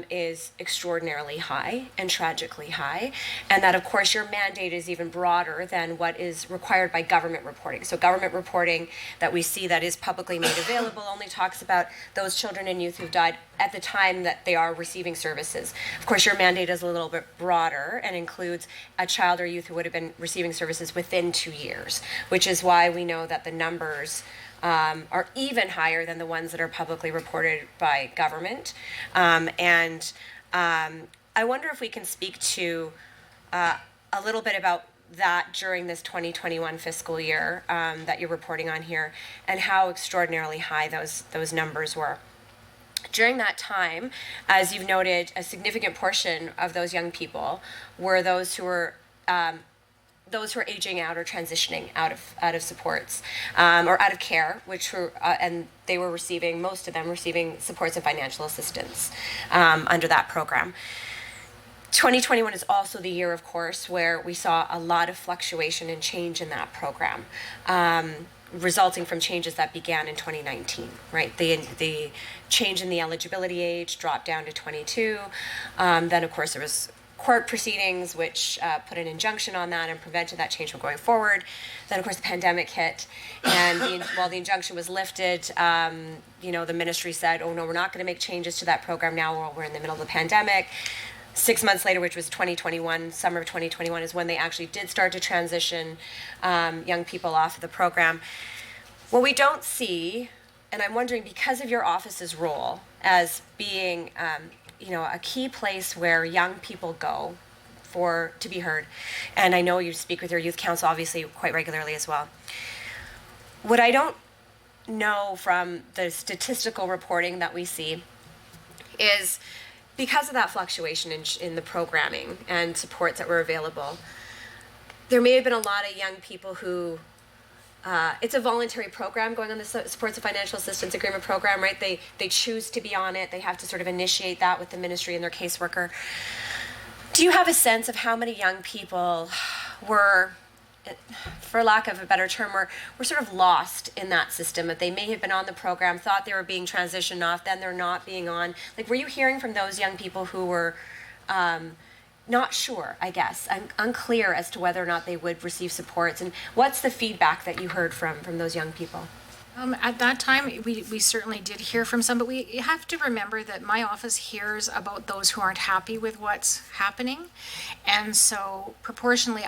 is extraordinarily high and tragically high, and that, of course, your mandate is even broader than what is required by government reporting. So government reporting that we see that is publicly made available only talks about those children and youth who've died at the time that they are receiving services. Of course, your mandate is a little bit broader and includes a child or youth who would have been receiving services within 2 years, which is why we know that the numbers are even higher than the ones that are publicly reported by government. I wonder if we can speak to a little bit about that during this 2021 fiscal year that you're reporting on here and how extraordinarily high those numbers were. During that time, as you've noted, a significant portion of those young people were those who were aging out or transitioning out of supports or out of care, which were and they were receiving, most of them receiving supports and financial assistance under that program. 2021 is also the year, of course, where we saw a lot of fluctuation and change in that program, resulting from changes that began in 2019, right? The change in the eligibility age dropped down to 22. Then, of course, there was court proceedings which put an injunction on that and prevented that change from going forward. Then, of course, the pandemic hit, and while the injunction was lifted, the ministry said, "Oh no, we're not going to make changes to that program now while we're in the middle of the pandemic." 6 months later, which was 2021, summer of 2021, is when they actually did start to transition young people off of the program. What we don't see, and I'm wondering, because of your office's role as being a key place where young people go to be heard, and I know you speak with your youth council obviously quite regularly as well. What I don't know from the statistical reporting that we see is, because of that fluctuation in the programming and supports that were available, there may have been a lot of young people who, it's a voluntary program going on the Supports and Financial Assistance Agreement program, right? They choose to be on it. They have to sort of initiate that with the ministry and their caseworker. Do you have a sense of how many young people were, for lack of a better term, were sort of lost in that system? That they may have been on the program, thought they were being transitioned off, then they're not being on. Like, were you hearing from those young people who were not sure, I guess. I'm unclear as to whether or not they would receive supports. And what's the feedback that you heard from those young people? At that time, we certainly did hear from some, but we have to remember that my office hears about those who aren't happy with what's happening. And so proportionally,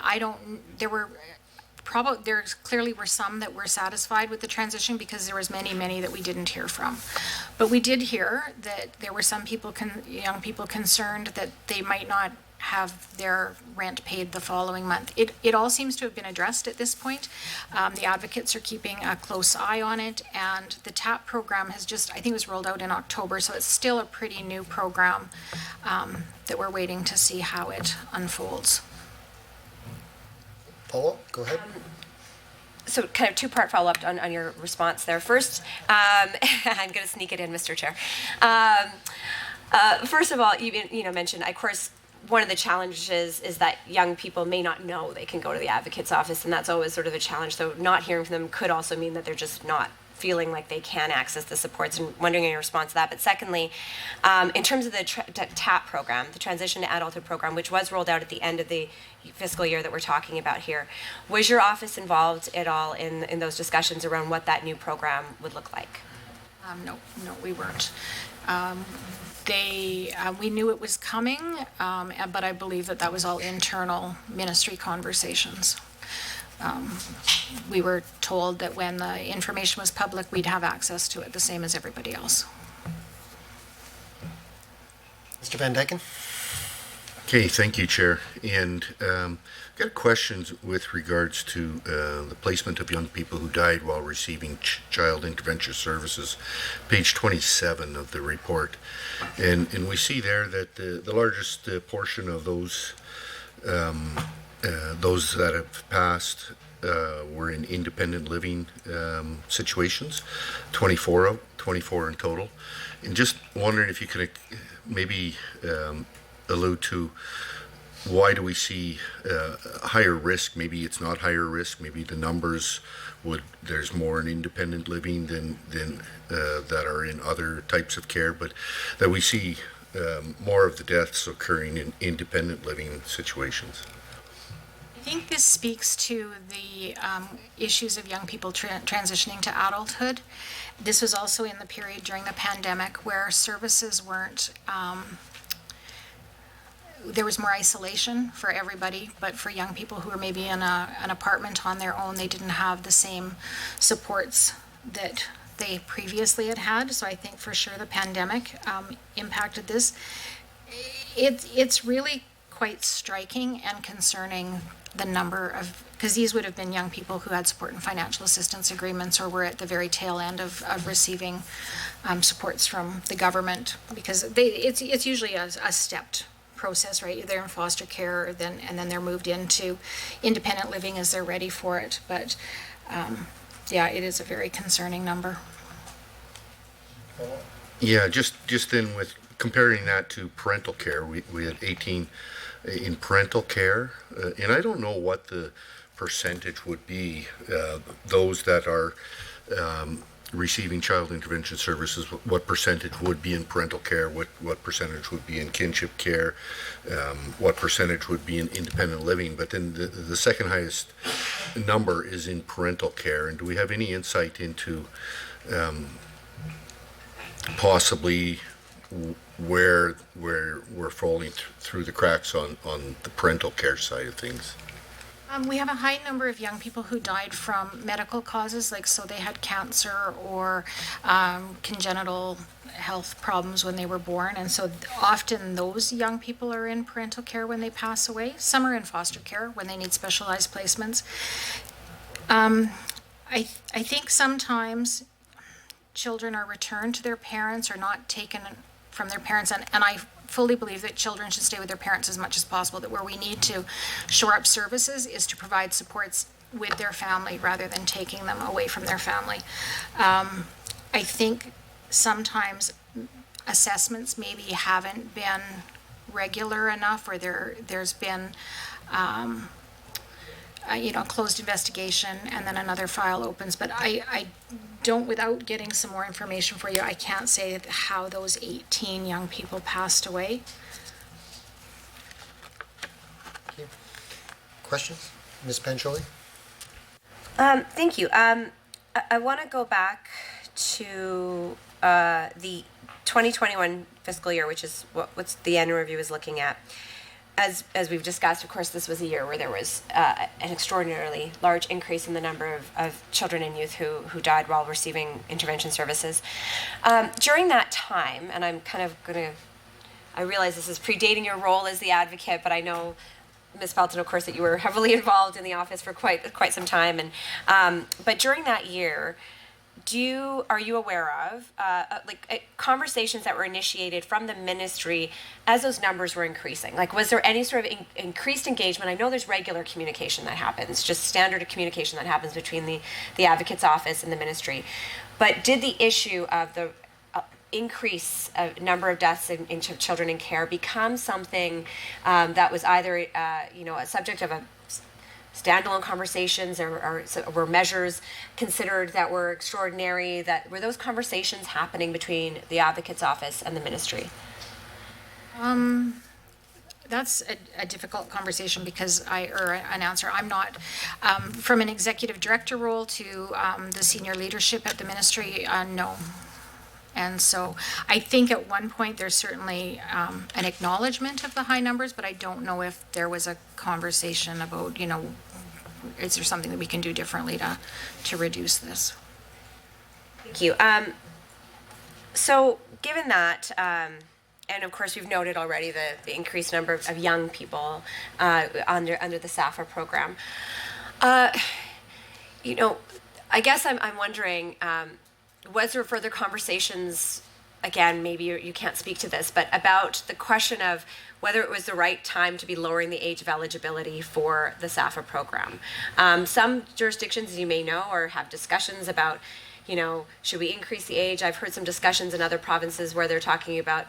there clearly were some that were satisfied with the transition because there was many that we didn't hear from. But we did hear that there were some people, young people concerned that they might not have their rent paid the following month. It all seems to have been addressed at this point. The advocates are keeping a close eye on it, and the TAP program has I think it was rolled out in October, so it's still a pretty new program that we're waiting to see how it unfolds. Follow-up, go ahead. So kind of two-part follow-up on your response there. First, I'm going to sneak it in, Mr. Chair. First of all, you mentioned, of course, one of the challenges is that young people may not know they can go to the advocate's office, and that's always sort of a challenge. So not hearing from them could also mean that they're just not feeling like they can access the supports, and wondering in your response to that. But secondly, in terms of the TAP program, the Transition to Adulthood program, which was rolled out at the end of the fiscal year that we're talking about here, was your office involved at all in those discussions around what that new program would look like? No, we weren't. We knew it was coming, but I believe that was all internal ministry conversations. We were told that when the information was public, we'd have access to it, the same as everybody else. Mr. Van Dyken? Okay, thank you, Chair. And got questions with regards to the placement of young people who died while receiving child intervention services, page 27 of the report. And we see there that the largest portion of those that have passed were in independent living situations, 24 in total. And just wondering if you could maybe allude to why do we see higher risk? Maybe it's not higher risk. Maybe the numbers there's more in independent living than that are in other types of care, but that we see more of the deaths occurring in independent living situations. I think this speaks to the issues of young people transitioning to adulthood. This was also in the period during the pandemic where services weren't, there was more isolation for everybody, but for young people who were maybe in an apartment on their own, they didn't have the same supports that they previously had. So I think for sure the pandemic impacted this. It's really quite striking and concerning the number of, because these would have been young people who had support and financial assistance agreements or were at the very tail end of receiving supports from the government, because it's usually a stepped process, right? They're in foster care and then they're moved into independent living as they're ready for it. But yeah, it is a very concerning number. Yeah, just then with comparing that to parental care, we had 18 in parental care, and I don't know what the percentage would be, those that are receiving child intervention services, what percentage would be in parental care, what percentage would be in kinship care, what percentage would be in independent living, but then the second highest number is in parental care. And do we have any insight into possibly where we're falling through the cracks on the parental care side of things? We have a high number of young people who died from medical causes, like so they had cancer or congenital health problems when they were born, and so often those young people are in parental care when they pass away. Some are in foster care when they need specialized placements. I think sometimes children are returned to their parents or not taken from their parents, and I fully believe that children should stay with their parents as much as possible, that where we need to shore up services is to provide supports with their family rather than taking them away from their family. I think sometimes assessments maybe haven't been regular enough, or there's been closed investigation and then another file opens. But I don't, without getting some more information for you, I can't say how those 18 young people passed away. Questions? Ms. Pancholi? Thank you. I want to go back to the 2021 fiscal year, which is what's the annual review is looking at. As we've discussed, of course, this was a year where there was an extraordinarily large increase in the number of children and youth who died while receiving intervention services. During that time, and I'm kind of going to, I realize this is predating your role as the advocate, but I know, Ms. Pelton, of course, that you were heavily involved in the office for quite some time. And but during that year, are you aware of conversations that were initiated from the ministry as those numbers were increasing? Like, was there any sort of increased engagement? I know there's regular communication that happens, just standard communication that happens between the advocate's office and the ministry. But did the issue of the increase of number of deaths in children in care become something that was either a subject of a standalone conversations or were measures considered that were extraordinary? That were those conversations happening between the advocate's office and the ministry? That's a difficult conversation because an answer. I'm not from an executive director role to the senior leadership at the ministry. No. And so I think at one point there's certainly an acknowledgement of the high numbers, but I don't know if there was a conversation about, is there something that we can do differently to reduce this? Thank you. So given that, and of course we've noted already the increased number of young people under the SAFA program, I guess I'm wondering, was there further conversations, again, maybe you can't speak to this, but about the question of whether it was the right time to be lowering the age of eligibility for the SAFA program? Some jurisdictions, as you may know, or have discussions about, should we increase the age? I've heard some discussions in other provinces where they're talking about,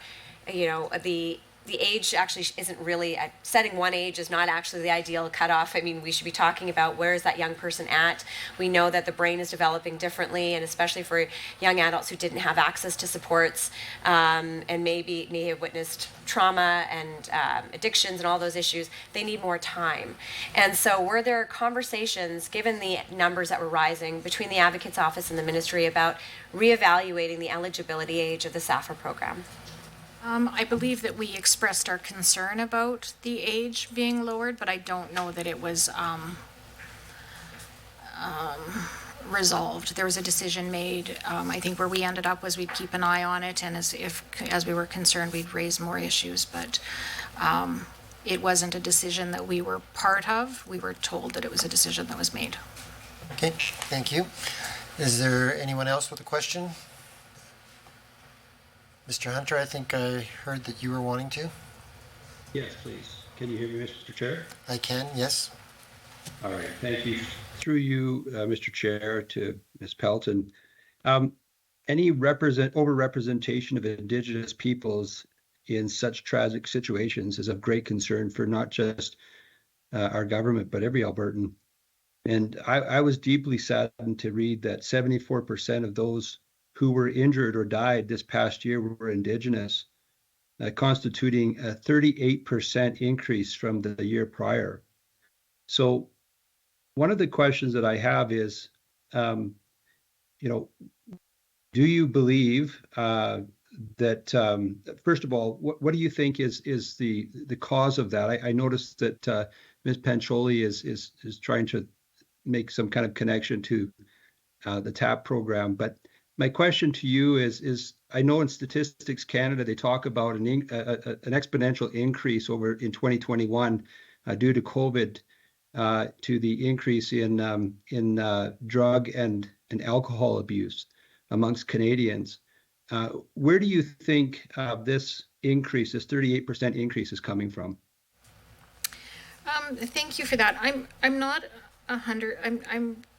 the age actually isn't really, setting one age is not actually the ideal cutoff. I mean, we should be talking about where is that young person at. We know that the brain is developing differently, and especially for young adults who didn't have access to supports and may have witnessed trauma and addictions and all those issues, they need more time. And so were there conversations, given the numbers that were rising, between the Advocate's Office and the Ministry about reevaluating the eligibility age of the SAFA program? I believe that we expressed our concern about the age being lowered, but I don't know that it was resolved. There was a decision made, I think where we ended up was we'd keep an eye on it, and as we were concerned, we'd raise more issues, but it wasn't a decision that we were part of. We were told that it was a decision that was made. Okay, thank you. Is there anyone else with a question? Mr. Hunter, I think I heard that you were wanting to. Yes, please. Can you hear me, Mr. Chair? I can, yes. All right, thank you. Through you, Mr. Chair, to Ms. Pelton. Any over-representation of Indigenous peoples in such tragic situations is of great concern for not just our government, but every Albertan. And I was deeply saddened to read that 74% of those who were injured or died this past year were Indigenous, constituting a 38% increase from the year prior. So one of the questions that I have is, do you believe that, first of all, what do you think is the cause of that? I noticed that Ms. Pancholi is trying to make some kind of connection to the TAP program, but my question to you is I know in Statistics Canada, they talk about an exponential increase in 2021 due to COVID to the increase in drug and alcohol abuse amongst Canadians. Where do you think this 38% increase is coming from? Thank you for that. I'm not 100.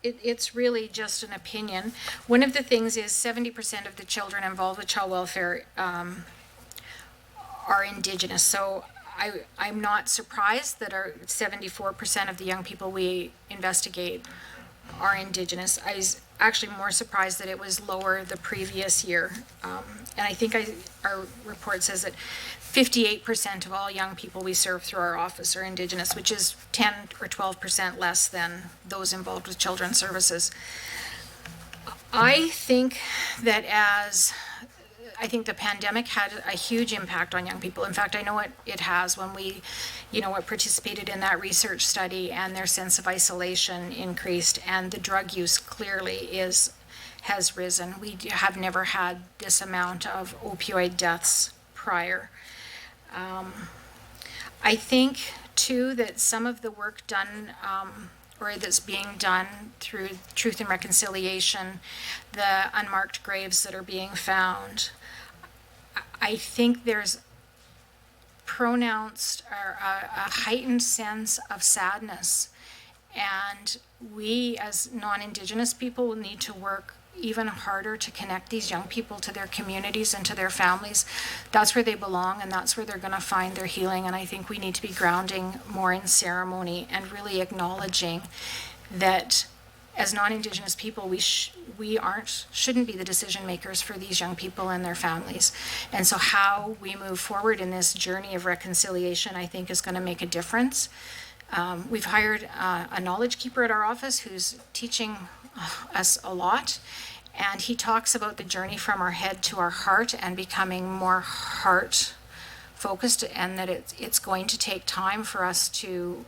It's really just an opinion. One of the things is 70% of the children involved with child welfare are Indigenous. So I'm not surprised that our 74% of the young people we investigate are Indigenous. I was actually more surprised that it was lower the previous year. And I think our report says that 58% of all young people we serve through our office are Indigenous, which is 10 or 12% less than those involved with children's services. I think that I think the pandemic had a huge impact on young people. In fact, I know it has when we, participated in that research study, and their sense of isolation increased, and the drug use clearly has risen. We have never had this amount of opioid deaths prior. I think too that some of the work done or that's being done through Truth and Reconciliation, the unmarked graves that are being found, I think there's pronounced or a heightened sense of sadness. And we as non-Indigenous people will need to work even harder to connect these young people to their communities and to their families. That's where they belong, and that's where they're going to find their healing. And I think we need to be grounding more in ceremony and really acknowledging that as non-Indigenous people, we shouldn't be the decision makers for these young people and their families. And so how we move forward in this journey of reconciliation, I think, is going to make a difference. We've hired a knowledge keeper at our office who's teaching us a lot, and he talks about the journey from our head to our heart and becoming more heart focused, and that it's going to take time for us to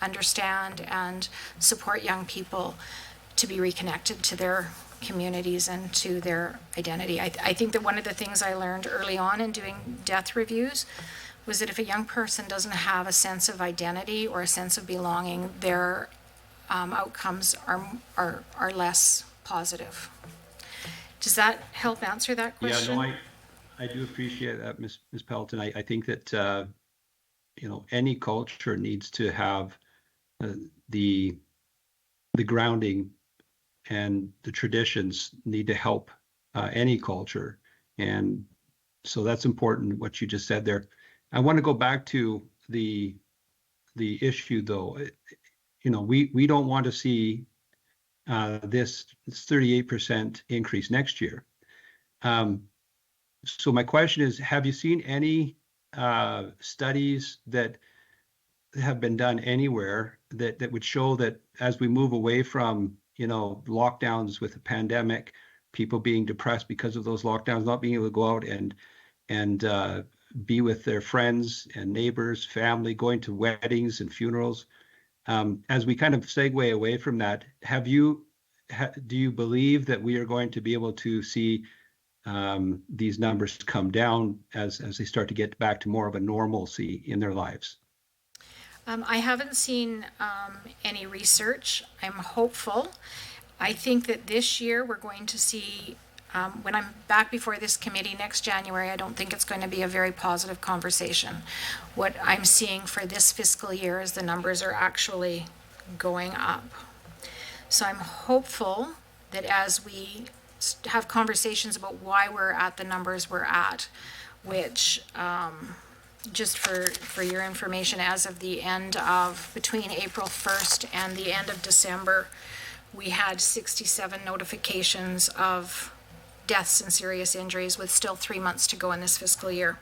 understand and support young people to be reconnected to their communities and to their identity. I think that one of the things I learned early on in doing death reviews was that if a young person doesn't have a sense of identity or a sense of belonging, their outcomes are less positive. Does that help answer that question? Yeah, no, I do appreciate that, Ms. Pelton. I think that any culture needs to have the grounding, and the traditions need to help any culture, and so that's important what you just said there. I want to go back to the issue, though. We don't want to see this 38% increase next year. So my question is, have you seen any studies that have been done anywhere that would show that as we move away from lockdowns with the pandemic, people being depressed because of those lockdowns, not being able to go out and be with their friends and neighbors, family, going to weddings and funerals. As we kind of segue away from that, do you believe that we are going to be able to see these numbers come down as they start to get back to more of a normalcy in their lives? I haven't seen any research. I'm hopeful. I think that this year we're going to see, when I'm back before this committee next January, I don't think it's going to be a very positive conversation. What I'm seeing for this fiscal year is the numbers are actually going up. So I'm hopeful that as we have conversations about why we're at the numbers we're at, which just for your information, as of the end of between April 1st and the end of December, we had 67 notifications of deaths and serious injuries, with still 3 months to go in this fiscal year.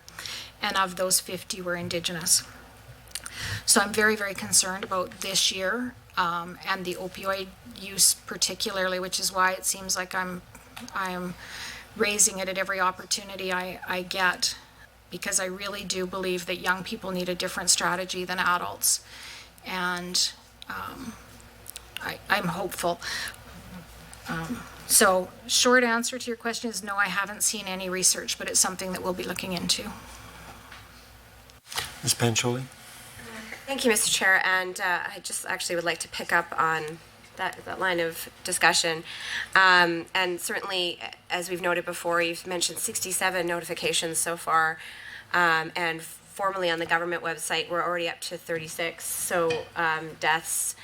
And of those, 50 were Indigenous. So I'm very, very concerned about this year and the opioid use particularly, which is why it seems like I'm raising it at every opportunity I get, because I really do believe that young people need a different strategy than adults. And I'm hopeful. So short answer to your question is no, I haven't seen any research, but it's something that we'll be looking into. Ms. Pancholi? Thank you, Mr. Chair. And I just actually would like to pick up on that line of discussion. And certainly, as we've noted before, you've mentioned 67 notifications so far. And formally on the government website, we're already up to 36 deaths.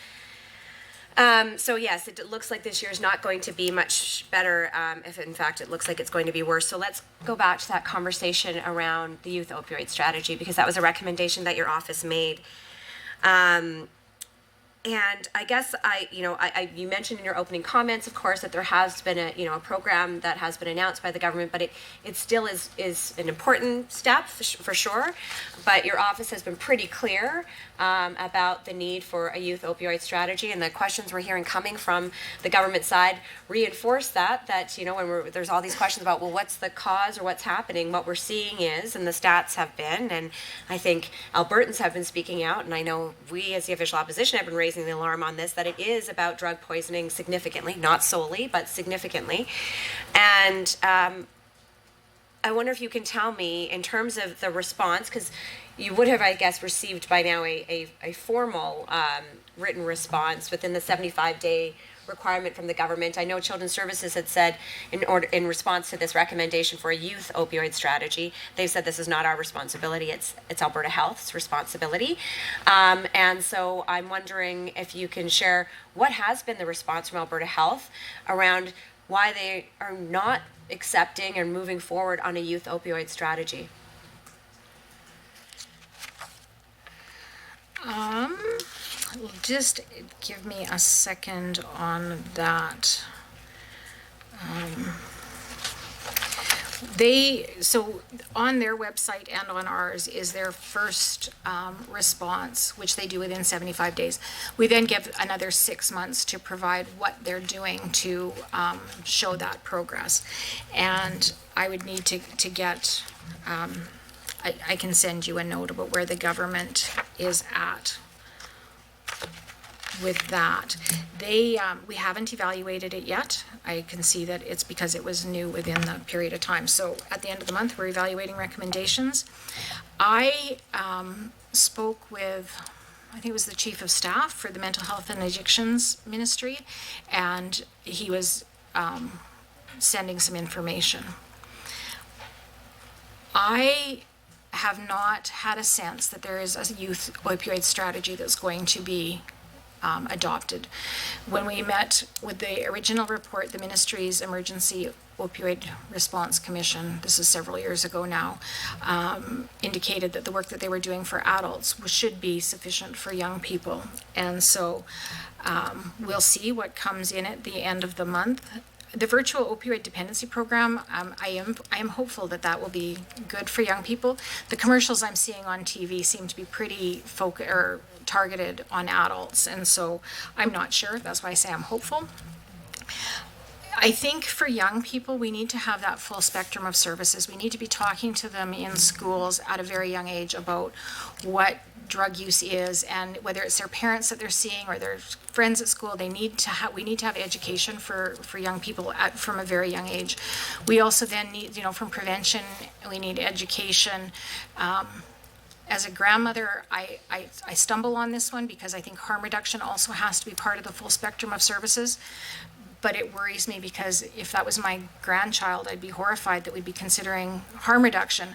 So yes, it looks like this year is not going to be much better, if in fact it looks like it's going to be worse. So let's go back to that conversation around the youth opioid strategy, because that was a recommendation that your office made. And I guess you mentioned in your opening comments, of course, that there has been a program that has been announced by the government, but it still is an important step for sure. But your office has been pretty clear about the need for a youth opioid strategy, and the questions we're hearing coming from the government side reinforce that when there's all these questions about, well, what's the cause or what's happening, what we're seeing is, and the stats have been, and I think Albertans have been speaking out, and I know we as the official opposition have been raising the alarm on this, that it is about drug poisoning significantly, not solely, but significantly. And I wonder if you can tell me, in terms of the response, because you would have, I guess, received by now a formal written response within the 75-day requirement from the government. I know Children's Services had said, in response to this recommendation for a youth opioid strategy, they've said this is not our responsibility, it's Alberta Health's responsibility. And so I'm wondering if you can share what has been the response from Alberta Health around why they are not accepting and moving forward on a youth opioid strategy. Just give me a second on that. So on their website and on ours is their first response, which they do within 75 days. We then give another 6 months to provide what they're doing to show that progress. And I would need to get, I can send you a note about where the government is at with that. We haven't evaluated it yet. I can see that it's because it was new within the period of time. So at the end of the month, we're evaluating recommendations. I spoke with, I think it was the Chief of Staff for the Mental Health and Addictions Ministry, and he was sending some information. I have not had a sense that there is a youth opioid strategy that's going to be adopted. When we met with the original report, the ministry's Emergency Opioid Response Commission, this is several years ago now, indicated that the work that they were doing for adults should be sufficient for young people. And so we'll see what comes in at the end of the month. The virtual opioid dependency program, I am hopeful that will be good for young people. The commercials I'm seeing on TV seem to be pretty targeted on adults, and so I'm not sure. That's why I say I'm hopeful. I think for young people, we need to have that full spectrum of services. We need to be talking to them in schools at a very young age about what drug use is, and whether it's their parents that they're seeing or their friends at school, we need to have education for young people from a very young age. We also then need, from prevention, we need education. As a grandmother, I stumble on this one because I think harm reduction also has to be part of the full spectrum of services. But it worries me because if that was my grandchild, I'd be horrified that we'd be considering harm reduction.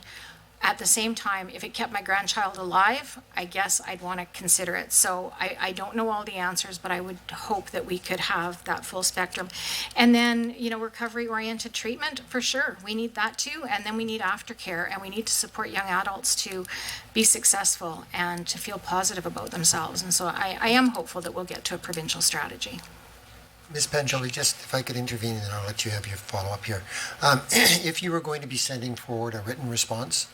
At the same time, if it kept my grandchild alive, I guess I'd want to consider it. So I don't know all the answers, but I would hope that we could have that full spectrum. And then, recovery-oriented treatment, for sure. We need that too. And then we need aftercare, and we need to support young adults to be successful and to feel positive about themselves. And so I am hopeful that we'll get to a provincial strategy. Ms. Panjoli, just if I could intervene, and then I'll let you have your follow-up here. If you were going to be sending forward a written response,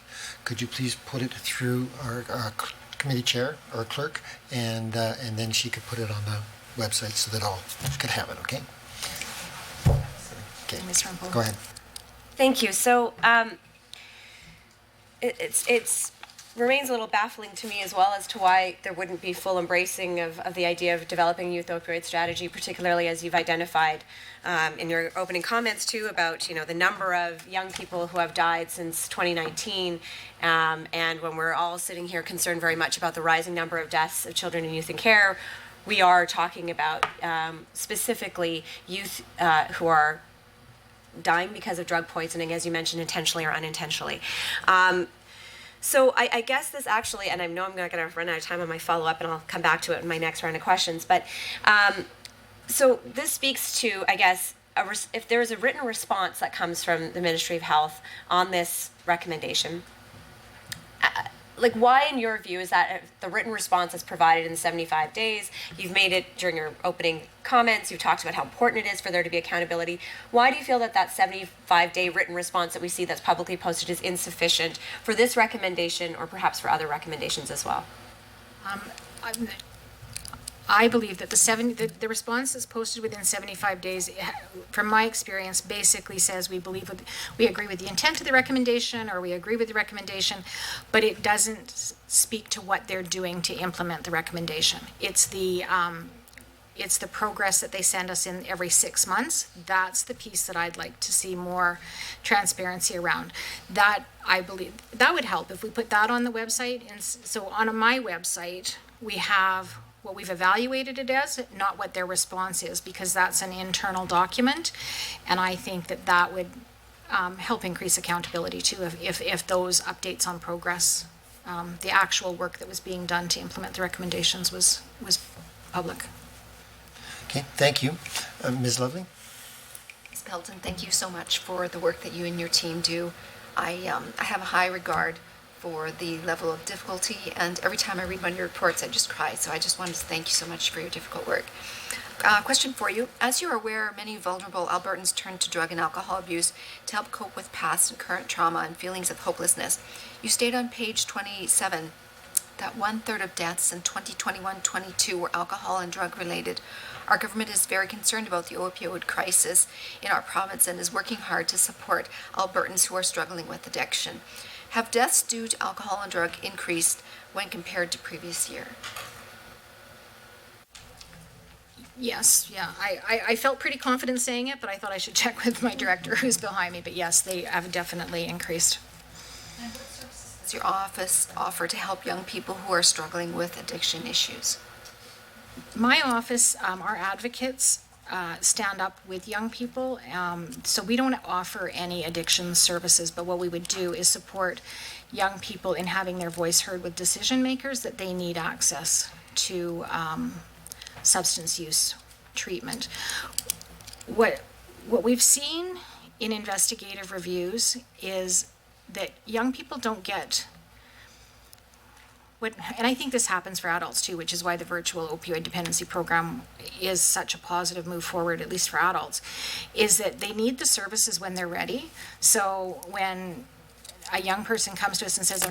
could you please put it through our committee chair or clerk, and then she could put it on the website so that all could have it, okay? Okay, Ms. Rempel. Go ahead. Thank you. So it's remains a little baffling to me as well as to why there wouldn't be full embracing of the idea of developing youth opioid strategy, particularly as you've identified in your opening comments too about the number of young people who have died since 2019, and when we're all sitting here concerned very much about the rising number of deaths of children and youth in care, we are talking about specifically youth who are dying because of drug poisoning, as you mentioned, intentionally or unintentionally. So I guess this actually, and I know I'm going to run out of time on my follow-up, and I'll come back to it in my next round of questions, but so this speaks to, I guess, if there is a written response that comes from the Ministry of Health on this recommendation, like, why, in your view, is that the written response is provided in 75 days? You've made it during your opening comments. You've talked about how important it is for there to be accountability. Why do you feel that that 75-day written response that we see that's publicly posted is insufficient for this recommendation, or perhaps for other recommendations as well? I believe that the response that's posted within 75 days, from my experience, basically says we agree with the intent of the recommendation, or we agree with the recommendation, but it doesn't speak to what they're doing to implement the recommendation. It's the progress that they send us in every 6 months. That's the piece that I'd like to see more transparency around. That, I believe, that would help if we put that on the website. And so on my website, we have what we've evaluated it as, not what their response is, because that's an internal document. And I think that that would help increase accountability too, if those updates on progress, the actual work that was being done to implement the recommendations was public. Okay, thank you. Ms. Lovely? Ms. Pelton, thank you so much for the work that you and your team do. I have a high regard for the level of difficulty, and every time I read one of your reports, I just cry. So I just wanted to thank you so much for your difficult work. Question for you. As you're aware, many vulnerable Albertans turn to drug and alcohol abuse to help cope with past and current trauma and feelings of hopelessness. You state on page 27 that 1/3 of deaths in 2021-22 were alcohol and drug related. Our government is very concerned about the opioid crisis in our province and is working hard to support Albertans who are struggling with addiction. Have deaths due to alcohol and drug increased when compared to previous year? Yes, yeah. I felt pretty confident saying it, but I thought I should check with my director who's behind me. But yes, they have definitely increased. And what services does your office offer to help young people who are struggling with addiction issues? My office, our advocates stand up with young people. So we don't offer any addiction services, but what we would do is support young people in having their voice heard with decision makers that they need access to substance use treatment. What we've seen in investigative reviews is that young people don't get and I think this happens for adults too, which is why the virtual opioid dependency program is such a positive move forward, at least for adults, is that they need the services when they're ready. So when a young person comes to us and says,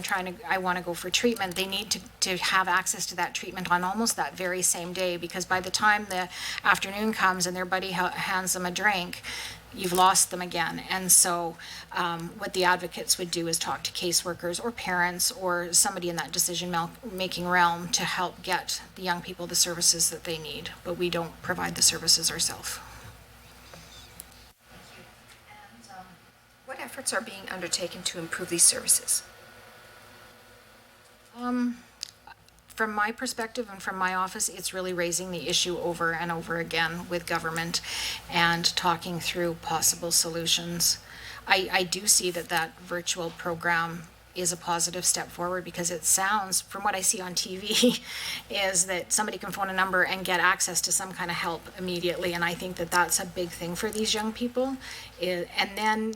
I want to go for treatment, they need to have access to that treatment on almost that very same day, because by the time the afternoon comes and their buddy hands them a drink, you've lost them again. And so what the advocates would do is talk to caseworkers or parents or somebody in that decision-making realm to help get the young people the services that they need. But we don't provide the services ourselves. Thank you. And what efforts are being undertaken to improve these services? From my perspective and from my office, it's really raising the issue over and over again with government and talking through possible solutions. I do see that virtual program is a positive step forward, because it sounds, from what I see on TV, is that somebody can phone a number and get access to some kind of help immediately. And I think that that's a big thing for these young people. And then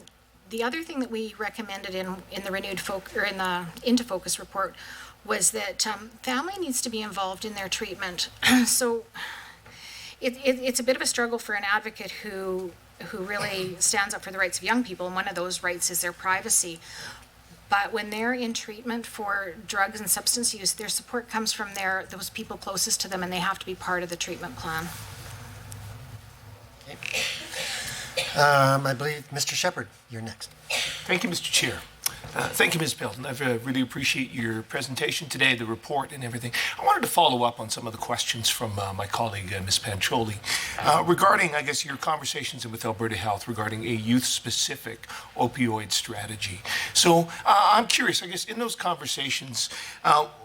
the other thing that we recommended in the renewed in the Into Focus report was that family needs to be involved in their treatment. So it's a bit of a struggle for an advocate who really stands up for the rights of young people, and one of those rights is their privacy. But when they're in treatment for drugs and substance use, their support comes from those people closest to them, and they have to be part of the treatment plan. I believe Mr. Shepherd, you're next. Thank you, Mr. Chair. Thank you, Ms. Pelton. I really appreciate your presentation today, the report and everything. I wanted to follow up on some of the questions from my colleague, Ms. Pancholi, regarding, I guess, your conversations with Alberta Health regarding a youth-specific opioid strategy. So I'm curious, I guess, in those conversations,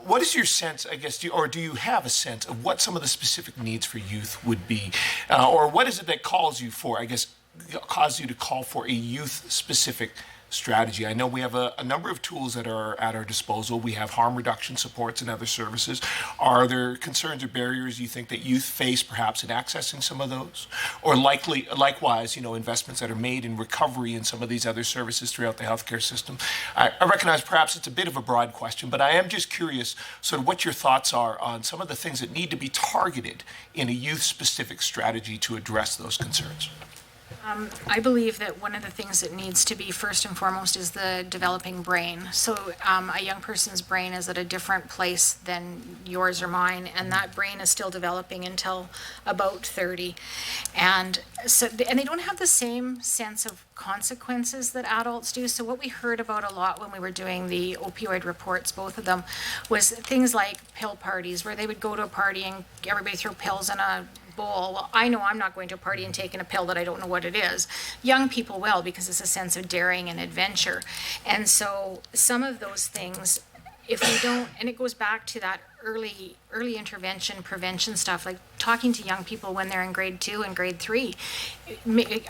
what is your sense, I guess, do you have a sense of what some of the specific needs for youth would be? Or what is it that calls you to call for a youth-specific strategy? I know we have a number of tools that are at our disposal. We have harm reduction supports and other services. Are there concerns or barriers you think that youth face perhaps in accessing some of those? Or likewise, investments that are made in recovery in some of these other services throughout the healthcare system? I recognize perhaps it's a bit of a broad question, but I am just curious sort of what your thoughts are on some of the things that need to be targeted in a youth-specific strategy to address those concerns. I believe that one of the things that needs to be first and foremost is the developing brain. So a young person's brain is at a different place than yours or mine, and that brain is still developing until about 30. And they don't have the same sense of consequences that adults do. So what we heard about a lot when we were doing the opioid reports, both of them, was things like pill parties, where they would go to a party and everybody throw pills in a bowl. Well, I know I'm not going to a party and taking a pill that I don't know what it is. Young people will, because it's a sense of daring and adventure. And so some of those things, if we don't, and it goes back to that early intervention, prevention stuff, like talking to young people when they're in grade 2 and grade 3.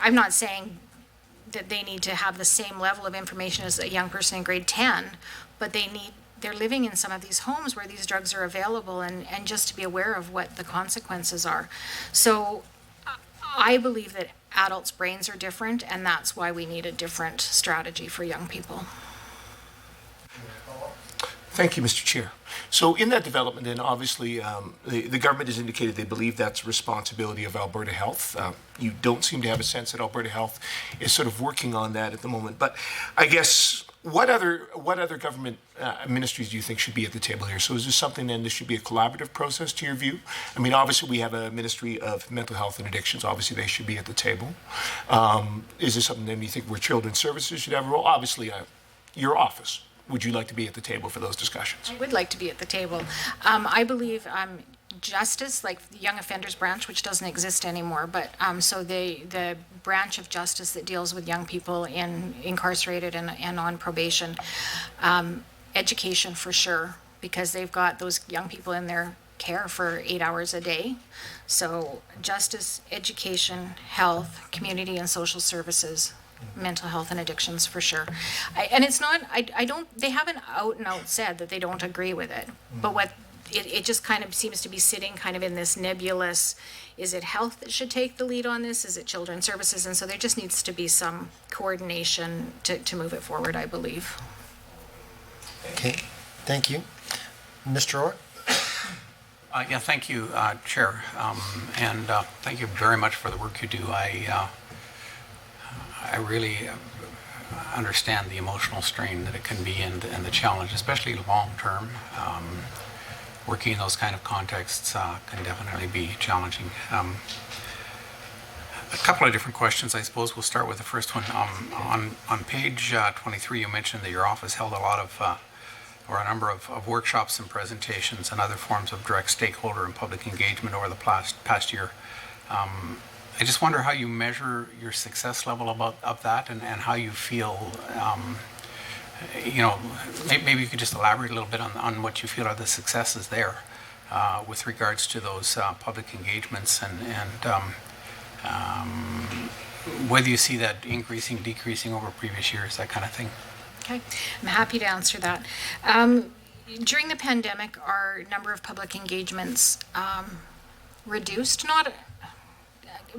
I'm not saying that they need to have the same level of information as a young person in grade 10, but they're living in some of these homes where these drugs are available, and just to be aware of what the consequences are. So I believe that adults' brains are different, and that's why we need a different strategy for young people. Thank you, Mr. Chair. So in that development, then obviously the government has indicated they believe that's responsibility of Alberta Health. You don't seem to have a sense that Alberta Health is sort of working on that at the moment. But I guess what other government ministries do you think should be at the table here? So is this something then this should be a collaborative process to your view? I mean, obviously we have a Ministry of Mental Health and Addictions. Obviously they should be at the table. Is this something then you think where Children's Services should have a role? Obviously your office. Would you like to be at the table for those discussions? I would like to be at the table. I believe justice, like the Young Offenders Branch, which doesn't exist anymore, but so the branch of justice that deals with young people incarcerated and on probation, education for sure, because they've got those young people in their care for 8 hours a day. So justice, education, health, community and social services, mental health and addictions for sure. And it's not, they haven't out and out said that they don't agree with it, but what it just kind of seems to be sitting kind of in this nebulous, is it health that should take the lead on this? Is it children's services? And so there just needs to be some coordination to move it forward, I believe. Okay, thank you. Mr. Orr? Yeah, thank you, Chair. And thank you very much for the work you do. I really understand the emotional strain that it can be and the challenge, especially long term. Working in those kind of contexts can definitely be challenging. A couple of different questions. I suppose we'll start with the first one. On page 23, you mentioned that your office held a number of workshops and presentations and other forms of direct stakeholder and public engagement over the past year. I just wonder how you measure your success level of that and how you feel, maybe you could just elaborate a little bit on what you feel are the successes there with regards to those public engagements and whether you see that increasing, decreasing over previous years, that kind of thing. Okay, I'm happy to answer that. During the pandemic, our number of public engagements reduced, not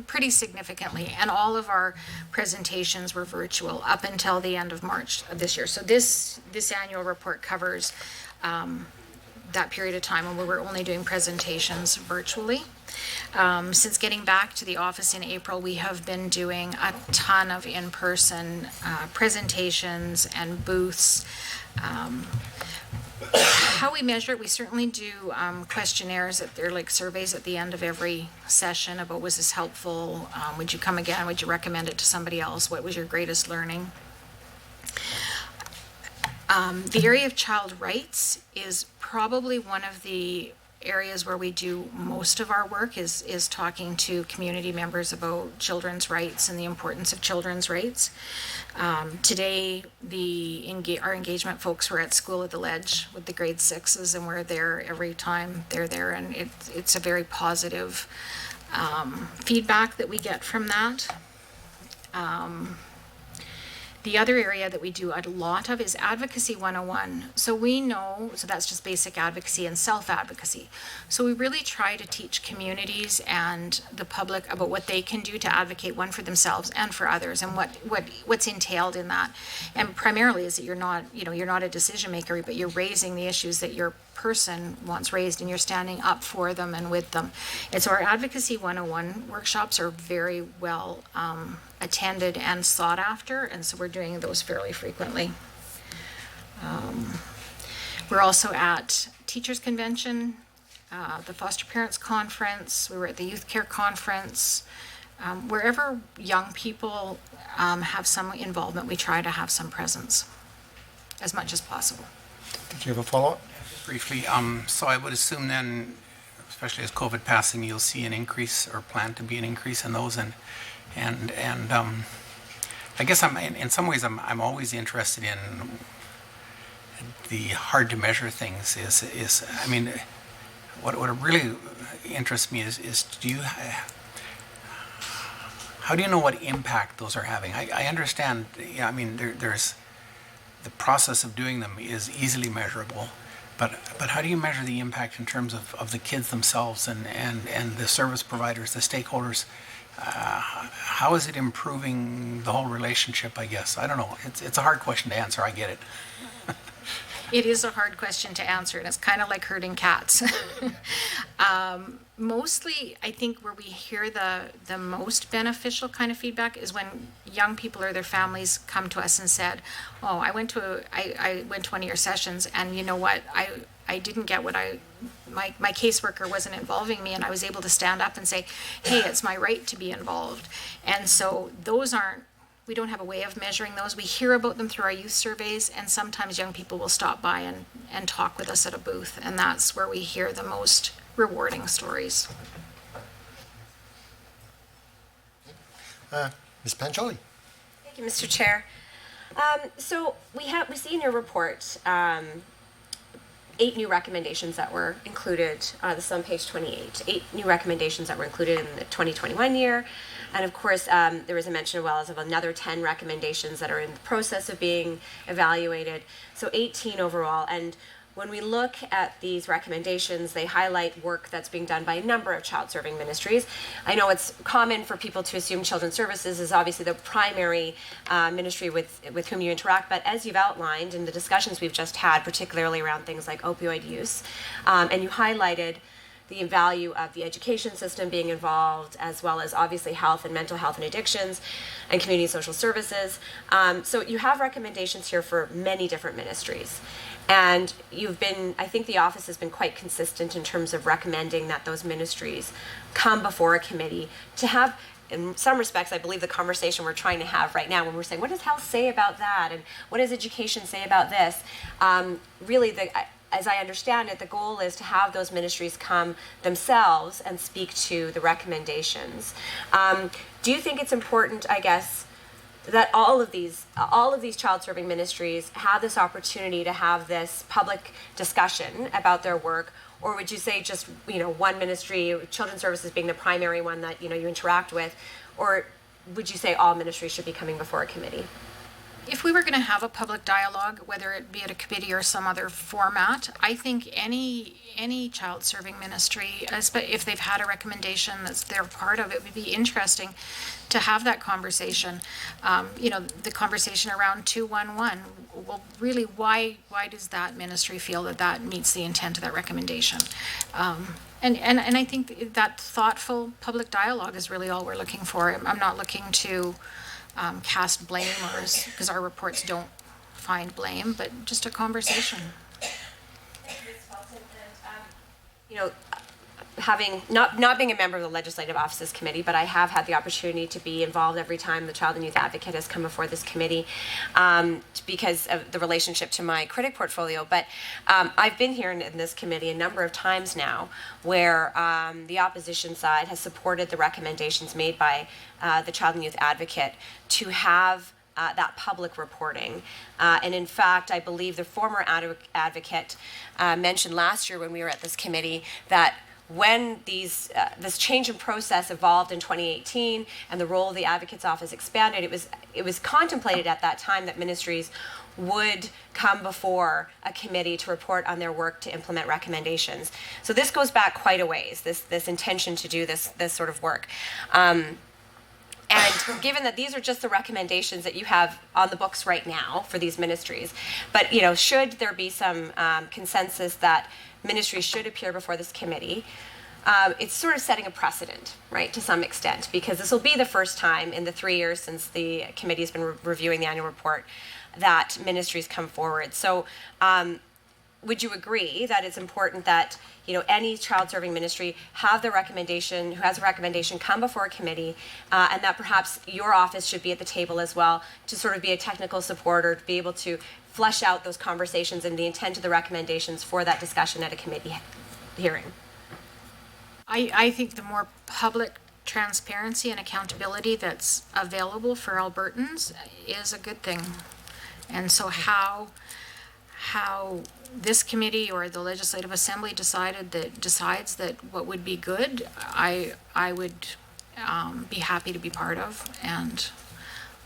pretty significantly, and all of our presentations were virtual up until the end of March of this year. So this annual report covers that period of time when we were only doing presentations virtually. Since getting back to the office in April, we have been doing a ton of in-person presentations and booths. How we measure it, we certainly do questionnaires, they're like surveys at the end of every session about, was this helpful? Would you come again? Would you recommend it to somebody else? What was your greatest learning? The area of child rights is probably one of the areas where we do most of our work is talking to community members about children's rights and the importance of children's rights. Today, our engagement folks were at school at the Ledge with the grade 6s, and we're there every time they're there, and it's a very positive feedback that we get from that. The other area that we do a lot of is Advocacy 101. So we know, so that's just basic advocacy and self-advocacy. So we really try to teach communities and the public about what they can do to advocate, one for themselves and for others, and what's entailed in that. And primarily is that you're not a decision maker, but you're raising the issues that your person wants raised, and you're standing up for them and with them. And so our Advocacy 101 workshops are very well attended and sought after, and so we're doing those fairly frequently. We're also at Teachers Convention, the Foster Parents Conference, we were at the Youth Care Conference. Wherever young people have some involvement, we try to have some presence as much as possible. Did you have a follow-up? Briefly, so I would assume then, especially as COVID passing, you'll see an increase or plan to be an increase in those, and I guess in some ways I'm always interested in the hard to measure things. Is I mean, what really interests me is how do you know what impact those are having? I understand. Yeah, I mean, there's the process of doing them is easily measurable. But how do you measure the impact in terms of the kids themselves and the service providers, the stakeholders? How is it improving the whole relationship, I guess? I don't know. It's a hard question to answer. I get it. It is a hard question to answer, and it's kind of like herding cats. Mostly, I think where we hear the most beneficial kind of feedback is when young people or their families come to us and said, "Oh, I went to one of your sessions, and you know what? I didn't get what my caseworker wasn't involving me, and I was able to stand up and say, hey, it's my right to be involved." And so those aren't. We don't have a way of measuring those. We hear about them through our youth surveys, and sometimes young people will stop by and talk with us at a booth, and that's where we hear the most rewarding stories. Ms. Pancholi. Thank you, Mr. Chair. So we see in your report 8 new recommendations that were included. This is on page 28. 8 new recommendations that were included in the 2021 year. And of course, there was a mention as well as of another 10 recommendations that are in the process of being evaluated. So 18 overall. And when we look at these recommendations, they highlight work that's being done by a number of child-serving ministries. I know it's common for people to assume Children's Services is obviously the primary ministry with whom you interact, but as you've outlined in the discussions we've just had, particularly around things like opioid use, and you highlighted the value of the education system being involved, as well as obviously health and mental health and addictions and community social services. So you have recommendations here for many different ministries. And I think the office has been quite consistent in terms of recommending that those ministries come before a committee to have, in some respects, I believe the conversation we're trying to have right now when we're saying, what does health say about that? And what does education say about this? Really, as I understand it, the goal is to have those ministries come themselves and speak to the recommendations. Do you think it's important, I guess, that all of these child-serving ministries have this opportunity to have this public discussion about their work, or would you say just one ministry, Children's Services being the primary one that you interact with, or would you say all ministries should be coming before a committee? If we were going to have a public dialogue, whether it be at a committee or some other format, I think any child-serving ministry, if they've had a recommendation that's they're part of, it would be interesting to have that conversation. The conversation around 211. Well, really, why does that ministry feel that meets the intent of that recommendation? And I think that thoughtful public dialogue is really all we're looking for. I'm not looking to cast blame, because our reports don't find blame, but just a conversation. Having not being a member of the Legislative Offices Committee, but I have had the opportunity to be involved every time the Child and Youth Advocate has come before this committee because of the relationship to my critic portfolio. But I've been here in this committee a number of times now where the opposition side has supported the recommendations made by the Child and Youth Advocate to have that public reporting. And in fact, I believe the former advocate mentioned last year when we were at this committee that when this change in process evolved in 2018 and the role of the Advocate's Office expanded, it was contemplated at that time that ministries would come before a committee to report on their work to implement recommendations. So this goes back quite a ways, this intention to do this sort of work. And given that these are just the recommendations that you have on the books right now for these ministries, but should there be some consensus that ministries should appear before this committee, it's sort of setting a precedent, right, to some extent, because this will be the first time in the 3 years since the committee has been reviewing the annual report that ministries come forward. So would you agree that it's important that any child-serving ministry who has a recommendation come before a committee, and that perhaps your office should be at the table as well to sort of be a technical supporter, to be able to flesh out those conversations and the intent of the recommendations for that discussion at a committee hearing? I think the more public transparency and accountability that's available for Albertans is a good thing. And so how this committee or the Legislative Assembly decides that what would be good, I would be happy to be part of. And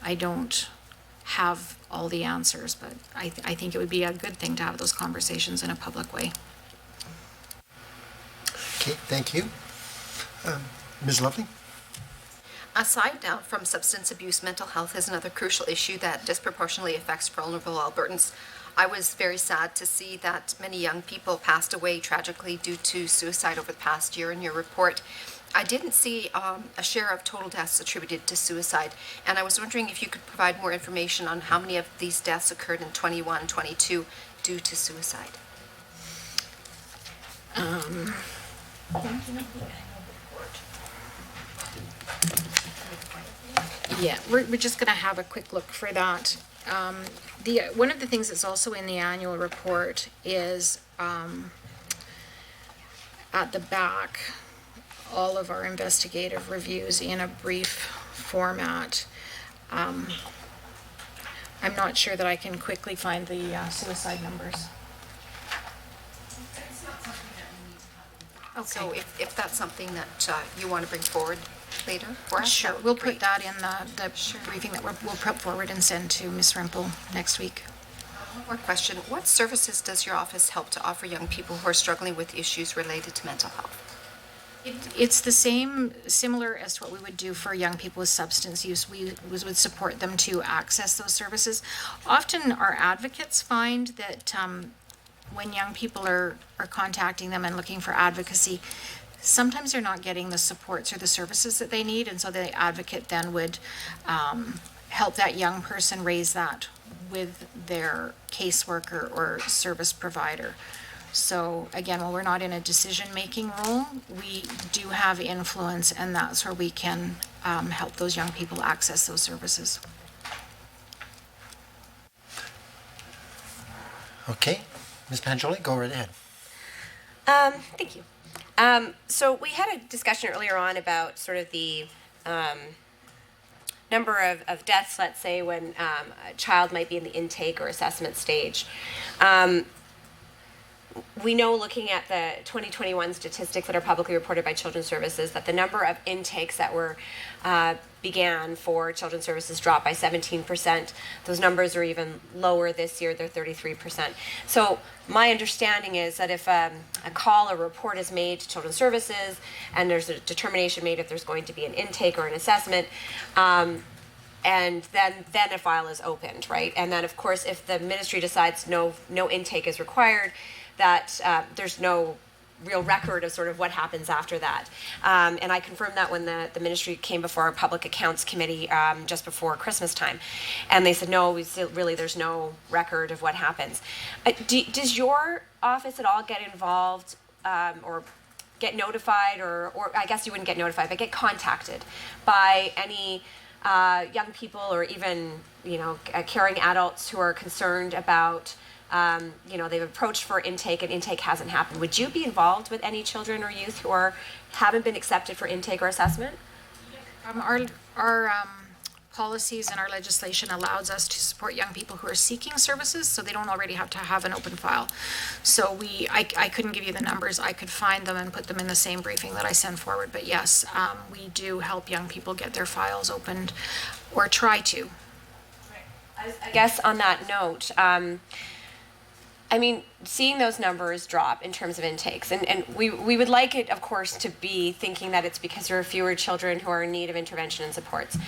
I don't have all the answers, but I think it would be a good thing to have those conversations in a public way. Okay, thank you. Ms. Lovely? Aside from substance abuse, mental health is another crucial issue that disproportionately affects vulnerable Albertans. I was very sad to see that many young people passed away tragically due to suicide over the past year in your report. I didn't see a share of total deaths attributed to suicide, and I was wondering if you could provide more information on how many of these deaths occurred in 21, 22 due to suicide. Yeah, we're just going to have a quick look for that. One of the things that's also in the annual report is at the back, all of our investigative reviews in a brief format. I'm not sure that I can quickly find the suicide numbers. Okay. So if that's something that you want to bring forward later for us, Sure, that would we'll be put great. that in the briefing that we'll put forward and send to Ms. Rimple next week. One more question. What services does your office help to offer young people who are struggling with issues related to mental health? It's the similar as to what we would do for young people with substance use. We would support them to access those services. Often our advocates find that when young people are contacting them and looking for advocacy, sometimes they're not getting the supports or the services that they need, and so the advocate then would help that young person raise that with their caseworker or service provider. So again, while we're not in a decision-making role, we do have influence, and that's where we can help those young people access those services. Okay, Ms. Panjoli, go right ahead. Thank you. So we had a discussion earlier on about sort of the number of deaths, let's say, when a child might be in the intake or assessment stage. We know, looking at the 2021 statistics that are publicly reported by Children's Services, that the number of intakes that were began for Children's Services dropped by 17%. Those numbers are even lower this year, they're 33%. So my understanding is that if a call or report is made to Children's Services and there's a determination made if there's going to be an intake or an assessment, and then a file is opened, right? And then, of course, if the ministry decides no intake is required, that there's no real record of sort of what happens after that. And I confirmed that when the ministry came before our Public Accounts Committee just before Christmas time. And they said, no, there's no record of what happens. Does your office at all get involved or get notified, or I guess you wouldn't get notified, but get contacted by any young people or even, caring adults who are concerned about they've approached for intake and intake hasn't happened? Would you be involved with any children or youth who haven't been accepted for intake or assessment? Our policies and our legislation allows us to support young people who are seeking services, so they don't already have to have an open file. So I couldn't give you the numbers. I could find them and put them in the same briefing that I send forward. But yes, we do help young people get their files opened, or try to. I guess on that note, I mean, seeing those numbers drop in terms of intakes, and we would like it, of course, to be thinking that it's because there are fewer children who are in need of intervention and supports.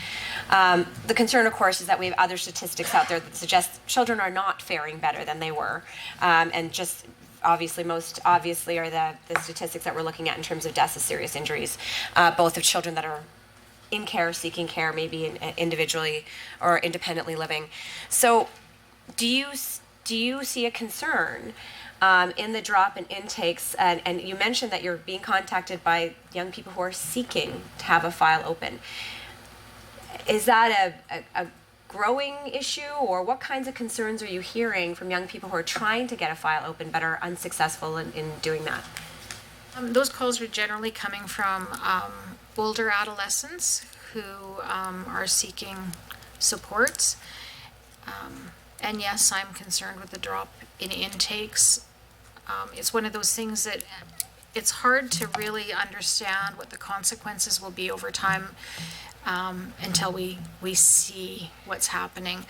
The concern, of course, is that we have other statistics out there that suggest children are not faring better than they were, and just obviously, most obviously, are the statistics that we're looking at in terms of deaths of serious injuries, both of children that are in care, seeking care, maybe individually or independently living. So, do you see a concern in the drop in intakes? And you mentioned that you're being contacted by young people who are seeking to have a file open. Is that a growing issue, or what kinds of concerns are you hearing from young people who are trying to get a file open but are unsuccessful in doing that? Those calls are generally coming from older adolescents who are seeking supports. And yes, I'm concerned with the drop in intakes. It's one of those things that it's hard to really understand what the consequences will be over time until we see what's happening.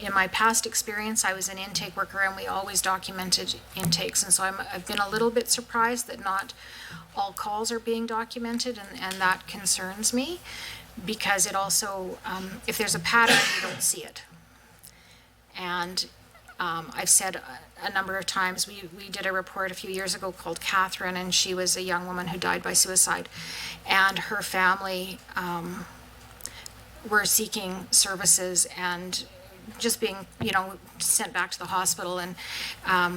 In my past experience, I was an intake worker, and we always documented intakes, and so I've been a little bit surprised that not all calls are being documented, and that concerns me, because it also, if there's a pattern, you don't see it. And I've said a number of times, we did a report a few years ago called Catherine, and she was a young woman who died by suicide, and her family were seeking services and just being, sent back to the hospital. And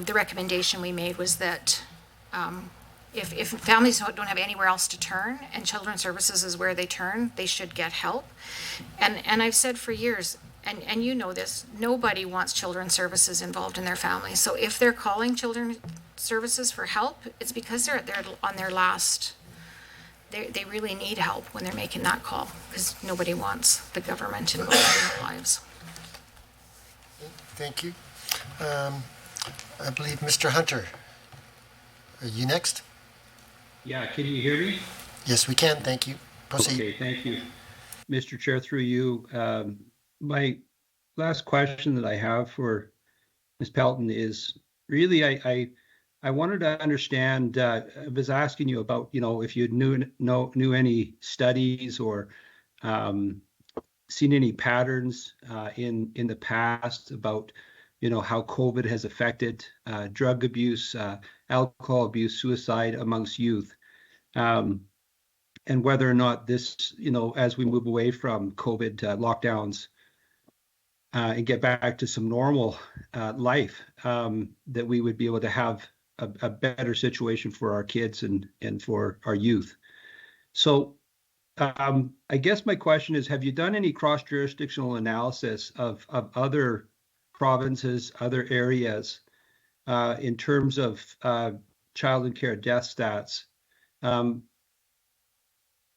the recommendation we made was that if families don't have anywhere else to turn, and Children's Services is where they turn, they should get help. And I've said for years, and you know this, nobody wants Children's Services involved in their family. So if they're calling Children's Services for help, it's because they're on their last. They really need help when they're making that call, because nobody wants the government involved in their lives. Thank you. I believe Mr. Hunter, are you next? Yeah, can you hear me? Yes, we can. Thank you. Proceed. Okay, thank you. Mr. Chair, through you, my last question that I have for Ms. Pelton is really, I wanted to understand, I was asking you about, if you knew any studies or seen any patterns in the past about, how COVID has affected drug abuse, alcohol abuse, suicide amongst youth, and whether or not this, as we move away from COVID lockdowns and get back to some normal life, that we would be able to have a better situation for our kids and for our youth. So I guess my question is, have you done any cross-jurisdictional analysis of other provinces, other areas, in terms of child and care death stats?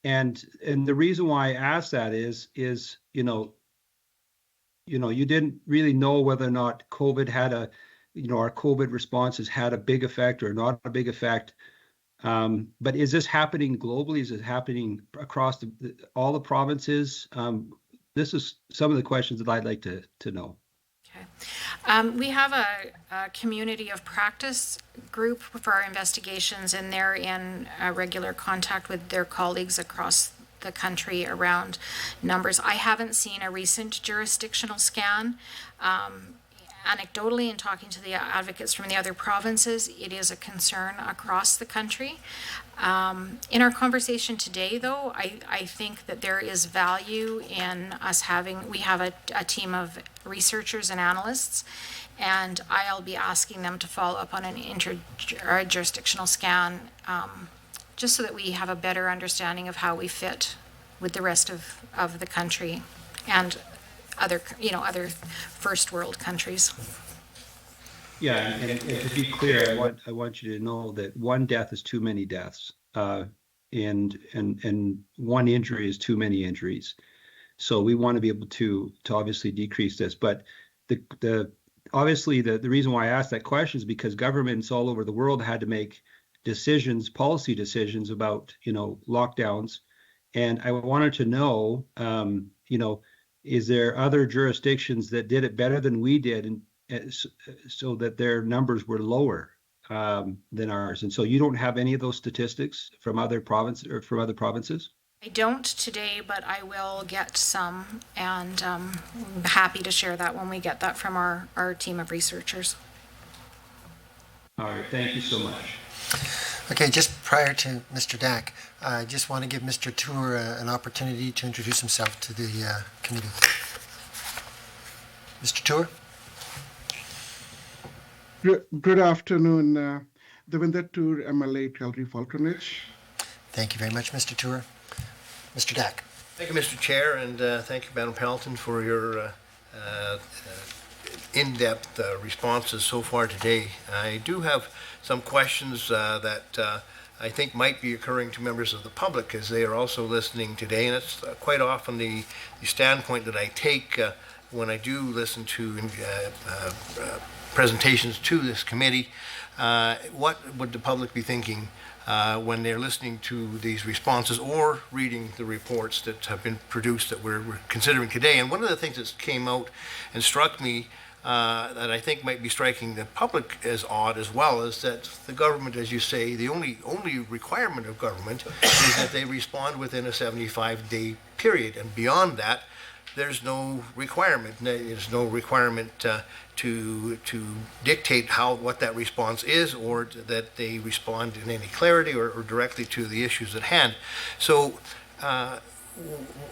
And the reason why I ask that is you didn't really know whether or not COVID had our COVID responses had a big effect or not a big effect. But is this happening globally? Is it happening across all the provinces? This is some of the questions that I'd like to know. Okay. We have a community of practice group for our investigations, and they're in regular contact with their colleagues across the country around numbers. I haven't seen a recent jurisdictional scan. Anecdotally, in talking to the advocates from the other provinces, it is a concern across the country. In our conversation today, though, I think that there is value in us we have a team of researchers and analysts, and I'll be asking them to follow up on an interjurisdictional scan, just so that we have a better understanding of how we fit with the rest of the country and other first world countries. Yeah, and to be clear, I want you to know that one death is too many deaths. and one injury is too many injuries. So we want to be able to obviously decrease this. But the obviously the reason why I asked that question is because governments all over the world had to make decisions, policy decisions about, lockdowns. And I wanted to know, is there other jurisdictions that did it better than we did, and so that their numbers were lower than ours? And so you don't have any of those statistics from other provinces? I don't today, but I will get some, and I'm happy to share that when we get that from our team of researchers. All right, thank you so much. Okay, just prior to Mr. Dack, I just want to give Mr. Tour an opportunity to introduce himself to the committee. Mr. Tour? Good afternoon, Devinder Tour, MLA Calgary Falconage. Thank you very much, Mr. Tour. Mr. Dack. Thank you, Mr. Chair, and thank you, Madam Pelton, for your in-depth responses so far today. I do have some questions that I think might be occurring to members of the public as they are also listening today, and it's quite often the standpoint that I take when I do listen to presentations to this committee. What would the public be thinking when they're listening to these responses or reading the reports that have been produced that we're considering today? And one of the things that came out and struck me that I think might be striking the public as odd as well is that the government, as you say, the only requirement of government is that they respond within a 75-day period. And beyond that, there's no requirement. There's no requirement to dictate what that response is, or that they respond in any clarity or directly to the issues at hand. So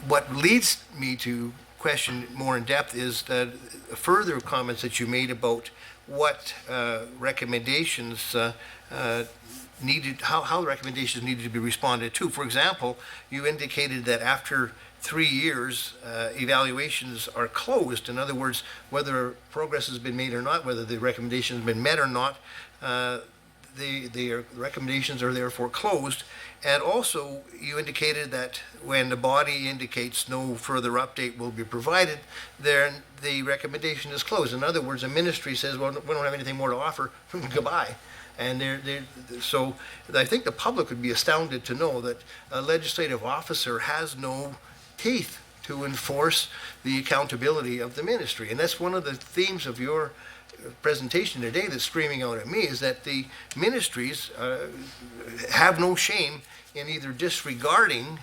what leads me to question more in depth is the further comments that you made about what recommendations needed, how the recommendations needed to be responded to. For example, you indicated that after 3 years, evaluations are closed. In other words, whether progress has been made or not, whether the recommendation has been met or not, the recommendations are therefore closed. And also, you indicated that when the body indicates no further update will be provided, then the recommendation is closed. In other words, a ministry says, well, we don't have anything more to offer, goodbye. And so I think the public would be astounded to know that a legislative officer has no teeth to enforce the accountability of the ministry. And that's one of the themes of your presentation today that's screaming out at me, is that the ministries have no shame in either disregarding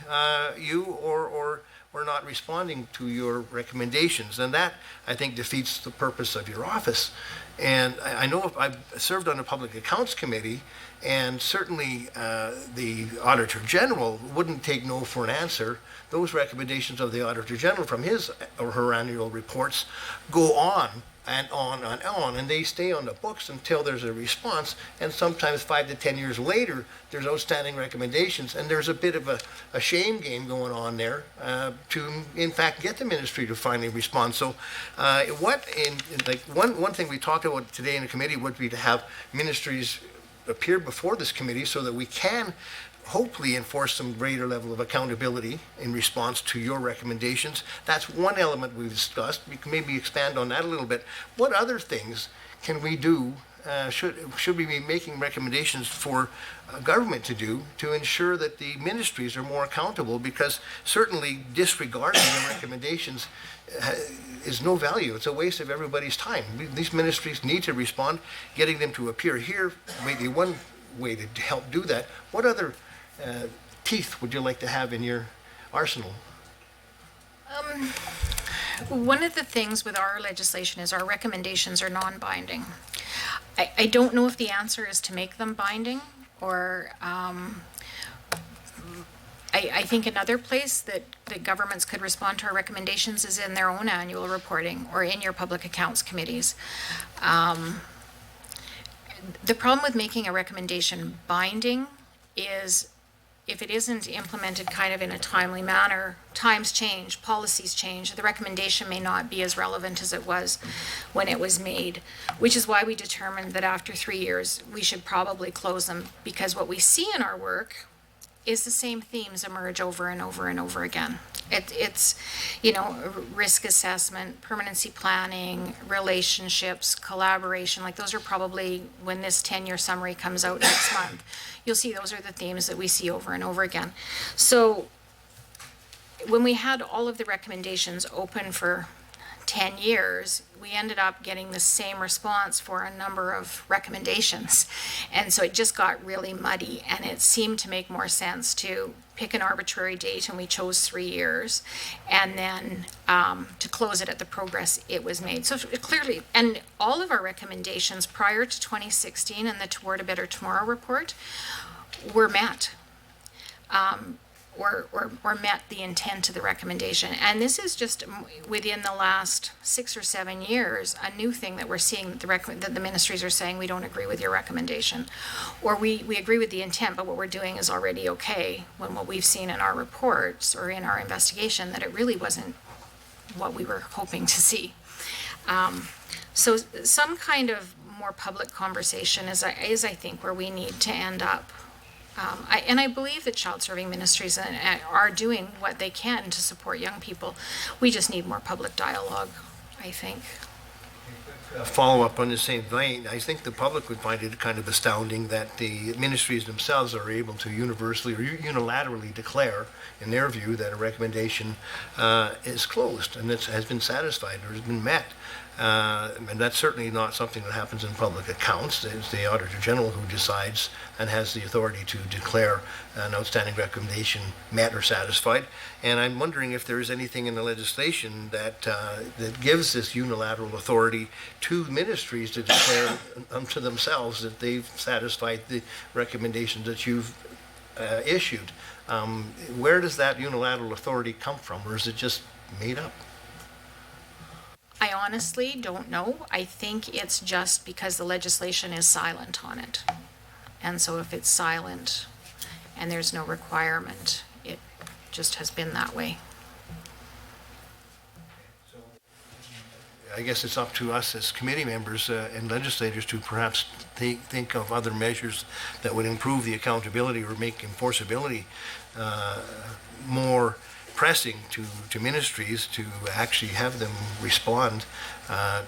you or not responding to your recommendations. And that, I think, defeats the purpose of your office. And I know I've served on the Public Accounts Committee, and certainly the Auditor General wouldn't take no for an answer. Those recommendations of the Auditor General from his or her annual reports go on and on and on, and they stay on the books until there's a response, and sometimes 5 to 10 years later there's outstanding recommendations, and there's a bit of a shame game going on there to in fact get the ministry to finally respond. So one thing we talked about today in the committee would be to have ministries appear before this committee so that we can hopefully enforce some greater level of accountability in response to your recommendations. That's one element we've discussed. We can maybe expand on that a little bit. What other things can we do, should we be making recommendations for government to do to ensure that the ministries are more accountable? Because certainly disregarding the recommendations is no value. It's a waste of everybody's time. These ministries need to respond. Getting them to appear here may be one way to help do that. What other teeth would you like to have in your arsenal? One of the things with our legislation is our recommendations are non-binding. I don't know if the answer is to make them binding, or I think another place that governments could respond to our recommendations is in their own annual reporting or in your public accounts committees. The problem with making a recommendation binding is if it isn't implemented kind of in a timely manner, times change, policies change, the recommendation may not be as relevant as it was when it was made, which is why we determined that after 3 years, we should probably close them, because what we see in our work is the same themes emerge over and over and over again. It's, risk assessment, permanency planning, relationships, collaboration, like those are probably, when this 10-year summary comes out next month, you'll see those are the themes that we see over and over again. So when we had all of the recommendations open for 10 years, we ended up getting the same response for a number of recommendations. And so it just got really muddy, and it seemed to make more sense to pick an arbitrary date, and we chose 3 years, and then to close it at the progress it was made. So clearly, and all of our recommendations prior to 2016 and the Toward a Better Tomorrow report were met. Or met the intent of the recommendation. And this is just within the last 6 or 7 years, a new thing that we're seeing, that the ministries are saying, we don't agree with your recommendation. Or we agree with the intent, but what we're doing is already okay, when what we've seen in our reports or in our investigation, that it really wasn't what we were hoping to see. So some kind of more public conversation is I think, where we need to end up. I believe that child serving ministries are doing what they can to support young people. We just need more public dialogue, I think. Follow up on the same vein, I think the public would find it kind of astounding that the ministries themselves are able to universally or unilaterally declare, in their view, that a recommendation is closed and it has been satisfied or has been met. And that's certainly not something that happens in public accounts. It's the Auditor General who decides and has the authority to declare an outstanding recommendation met or satisfied. And I'm wondering if there is anything in the legislation that gives this unilateral authority to ministries to declare unto themselves that they've satisfied the recommendations that you've issued. Where does that unilateral authority come from, or is it just made up? I honestly don't know. I think it's just because the legislation is silent on it. And so if it's silent and there's no requirement, it just has been that way. I guess it's up to us as committee members and legislators to perhaps think of other measures that would improve the accountability or make enforceability more pressing to ministries, to actually have them respond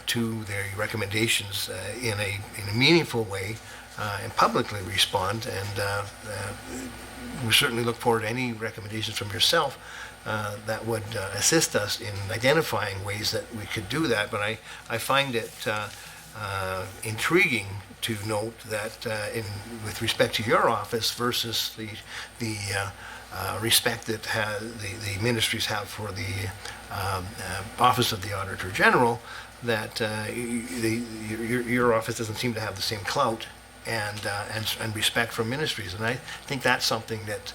to their recommendations in a meaningful way and publicly respond. And we certainly look forward to any recommendations from yourself that would assist us in identifying ways that we could do that. But I find it intriguing to note that with respect to your office versus the respect that the ministries have for the Office of the Auditor General, that your office doesn't seem to have the same clout and respect from ministries. And I think that's something that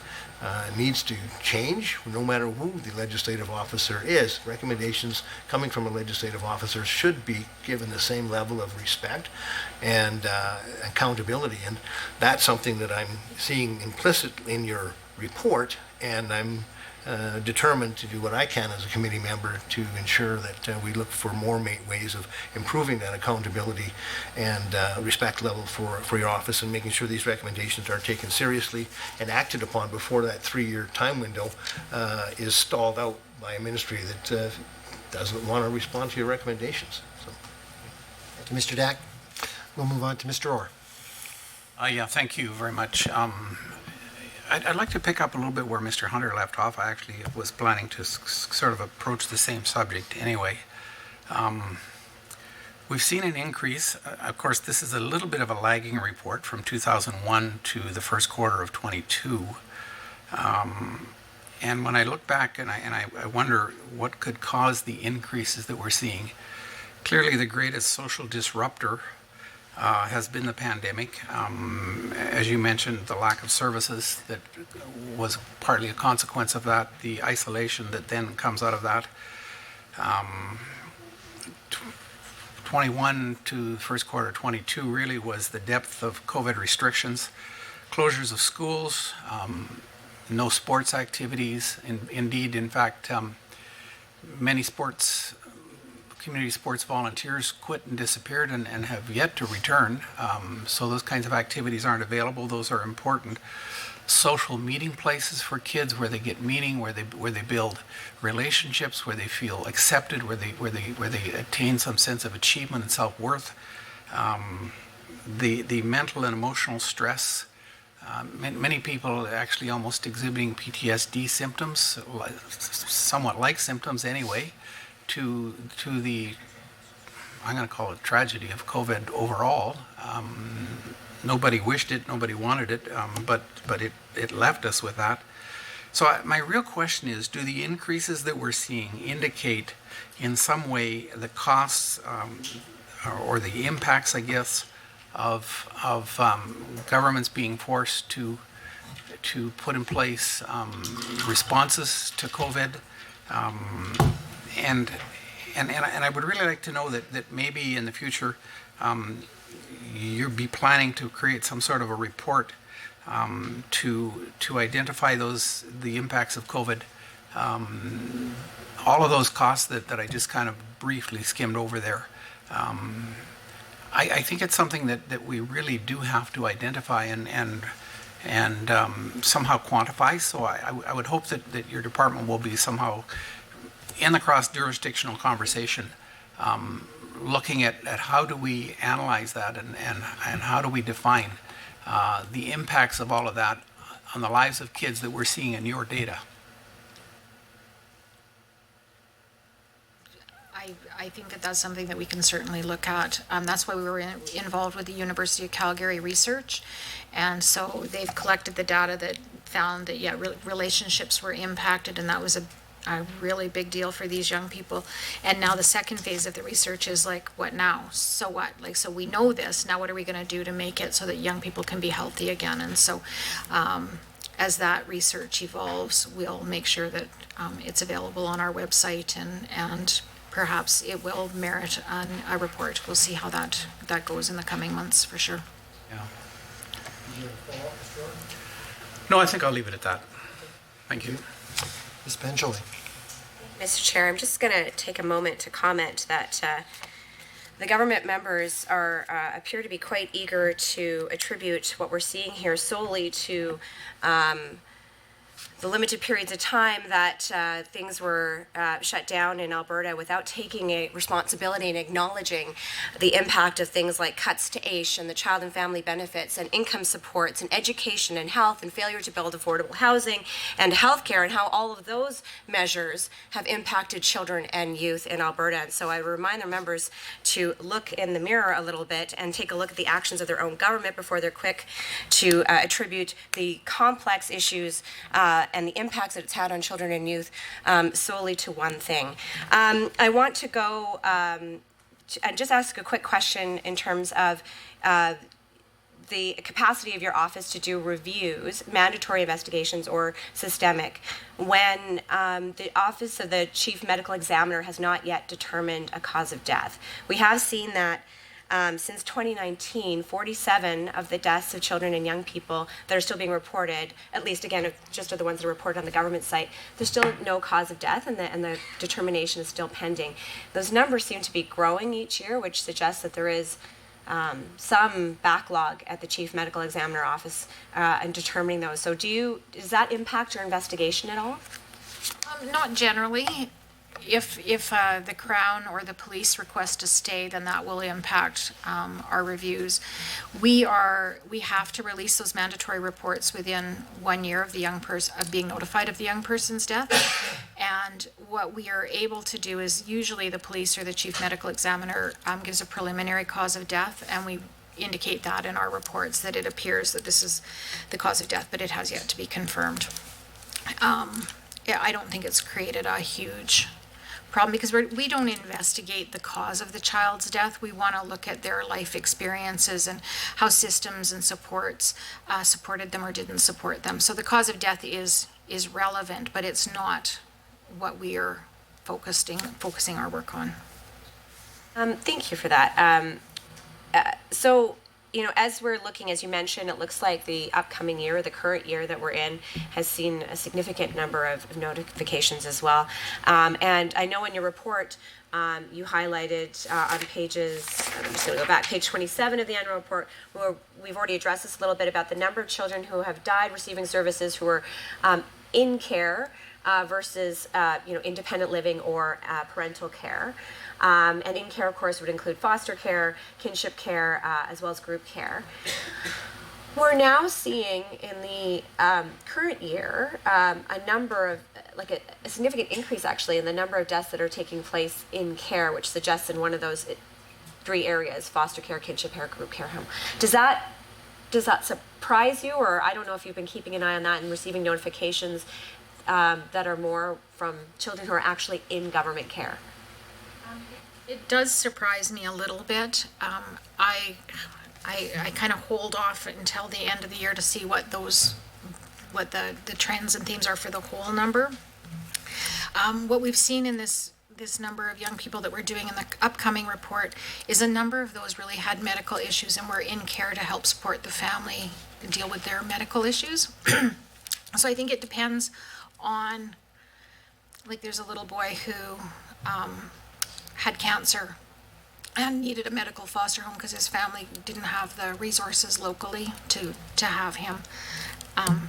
needs to change, no matter who the legislative officer is. Recommendations coming from a legislative officer should be given the same level of respect and accountability. And that's something that I'm seeing implicit in your report, and I'm determined to do what I can as a committee member to ensure that we look for more ways of improving that accountability and respect level for your office, and making sure these recommendations are taken seriously and acted upon before that 3-year time window is stalled out by a ministry that doesn't want to respond to your recommendations. So. Thank you, Mr. Dack. We'll move on to Mr. Orr. Yeah, thank you very much. I'd like to pick up a little bit where Mr. Hunter left off. I actually was planning to sort of approach the same subject anyway. We've seen an increase. Of course, this is a little bit of a lagging report from 2001 to the first quarter of 22. And when I look back and I wonder what could cause the increases that we're seeing, clearly the greatest social disruptor has been the pandemic. As you mentioned, the lack of services that was partly a consequence of that, the isolation that then comes out of that. 21 to first quarter 22 really was the depth of COVID restrictions, closures of schools, no sports activities. Indeed, in fact, many community sports volunteers quit and disappeared and have yet to return. So those kinds of activities aren't available. Those are important. social meeting places for kids where they get meaning, where they build relationships, where they feel accepted, where they attain some sense of achievement and self-worth. The mental and emotional stress. Many people actually almost exhibiting PTSD symptoms, somewhat like symptoms anyway, to the, I'm going to call it tragedy of COVID overall. Nobody wished it, nobody wanted it, but it left us with that. So my real question is, do the increases that we're seeing indicate in some way the costs or the impacts, I guess, of governments being forced to put in place responses to COVID, and I would really like to know that maybe in the future you'll be planning to create some sort of a report to identify the impacts of COVID, all of those costs that I just kind of briefly skimmed over there. I think it's something that we really do have to identify and somehow quantify. So I would hope that your department will be somehow in the cross-jurisdictional conversation, looking at how do we analyze that and how do we define the impacts of all of that on the lives of kids that we're seeing in your data. I think that that's something that we can certainly look at. That's why we were involved with the University of Calgary research. And so they've collected the data that found that, yeah, relationships were impacted, and that was a really big deal for these young people. And now the second phase of the research is like, what now? So what? Like, so we know this, now what are we going to do to make it so that young people can be healthy again? And so as that research evolves, we'll make sure that it's available on our website, and perhaps it will merit a report. We'll see how that goes in the coming months, for sure. Yeah. No, I think I'll leave it at that. Thank you. Ms. Pancholi. Mr. Chair, I'm just going to take a moment to comment that the government members appear to be quite eager to attribute what we're seeing here solely to the limited periods of time that things were shut down in Alberta without taking a responsibility and acknowledging the impact of things like cuts to AISH and the child and family benefits and income supports and education and health and failure to build affordable housing and healthcare, and how all of those measures have impacted children and youth in Alberta. And so I remind the members to look in the mirror a little bit and take a look at the actions of their own government before they're quick to attribute the complex issues and the impacts that it's had on children and youth solely to one thing. I want to go and just ask a quick question in terms of the capacity of your office to do reviews, mandatory investigations or systemic, when the Office of the Chief Medical Examiner has not yet determined a cause of death. We have seen that since 2019, 47 of the deaths of children and young people that are still being reported, at least again, just are the ones that are reported on the government site, there's still no cause of death, and the determination is still pending. Those numbers seem to be growing each year, which suggests that there is some backlog at the Chief Medical Examiner office in determining those. So does that impact your investigation at all? Not generally. If the Crown or the police request a stay, then that will impact our reviews. We have to release those mandatory reports within 1 year of the young person of being notified of the young person's death. And what we are able to do is usually the police or the Chief Medical Examiner gives a preliminary cause of death, and we indicate that in our reports that it appears that this is the cause of death, but it has yet to be confirmed. I don't think it's created a huge problem because we don't investigate the cause of the child's death. We want to look at their life experiences and how systems and supports supported them or didn't support them. So the cause of death is relevant, but it's not what we are focusing our work on. Thank you for that. So as we're looking, as you mentioned, it looks like the upcoming year, the current year that we're in, has seen a significant number of notifications as well. And I know in your report, you highlighted on pages, I'm just going to go back, page 27 of the annual report, where we've already addressed this a little bit about the number of children who have died receiving services who are in care versus, independent living or parental care. And in care, of course, would include foster care, kinship care, as well as group care. We're now seeing in the current year a number of, a significant increase actually in the number of deaths that are taking place in care, which suggests in one of those three areas, foster care, kinship care, group care home. Does that surprise you, or I don't know if you've been keeping an eye on that and receiving notifications that are more from children who are actually in government care? It does surprise me a little bit. I kind of hold off until the end of the year to see what the trends and themes are for the whole number. What we've seen in this number of young people that we're doing in the upcoming report is a number of those really had medical issues and were in care to help support the family deal with their medical issues. So I think it depends on, there's a little boy who had cancer and needed a medical foster home because his family didn't have the resources locally to have him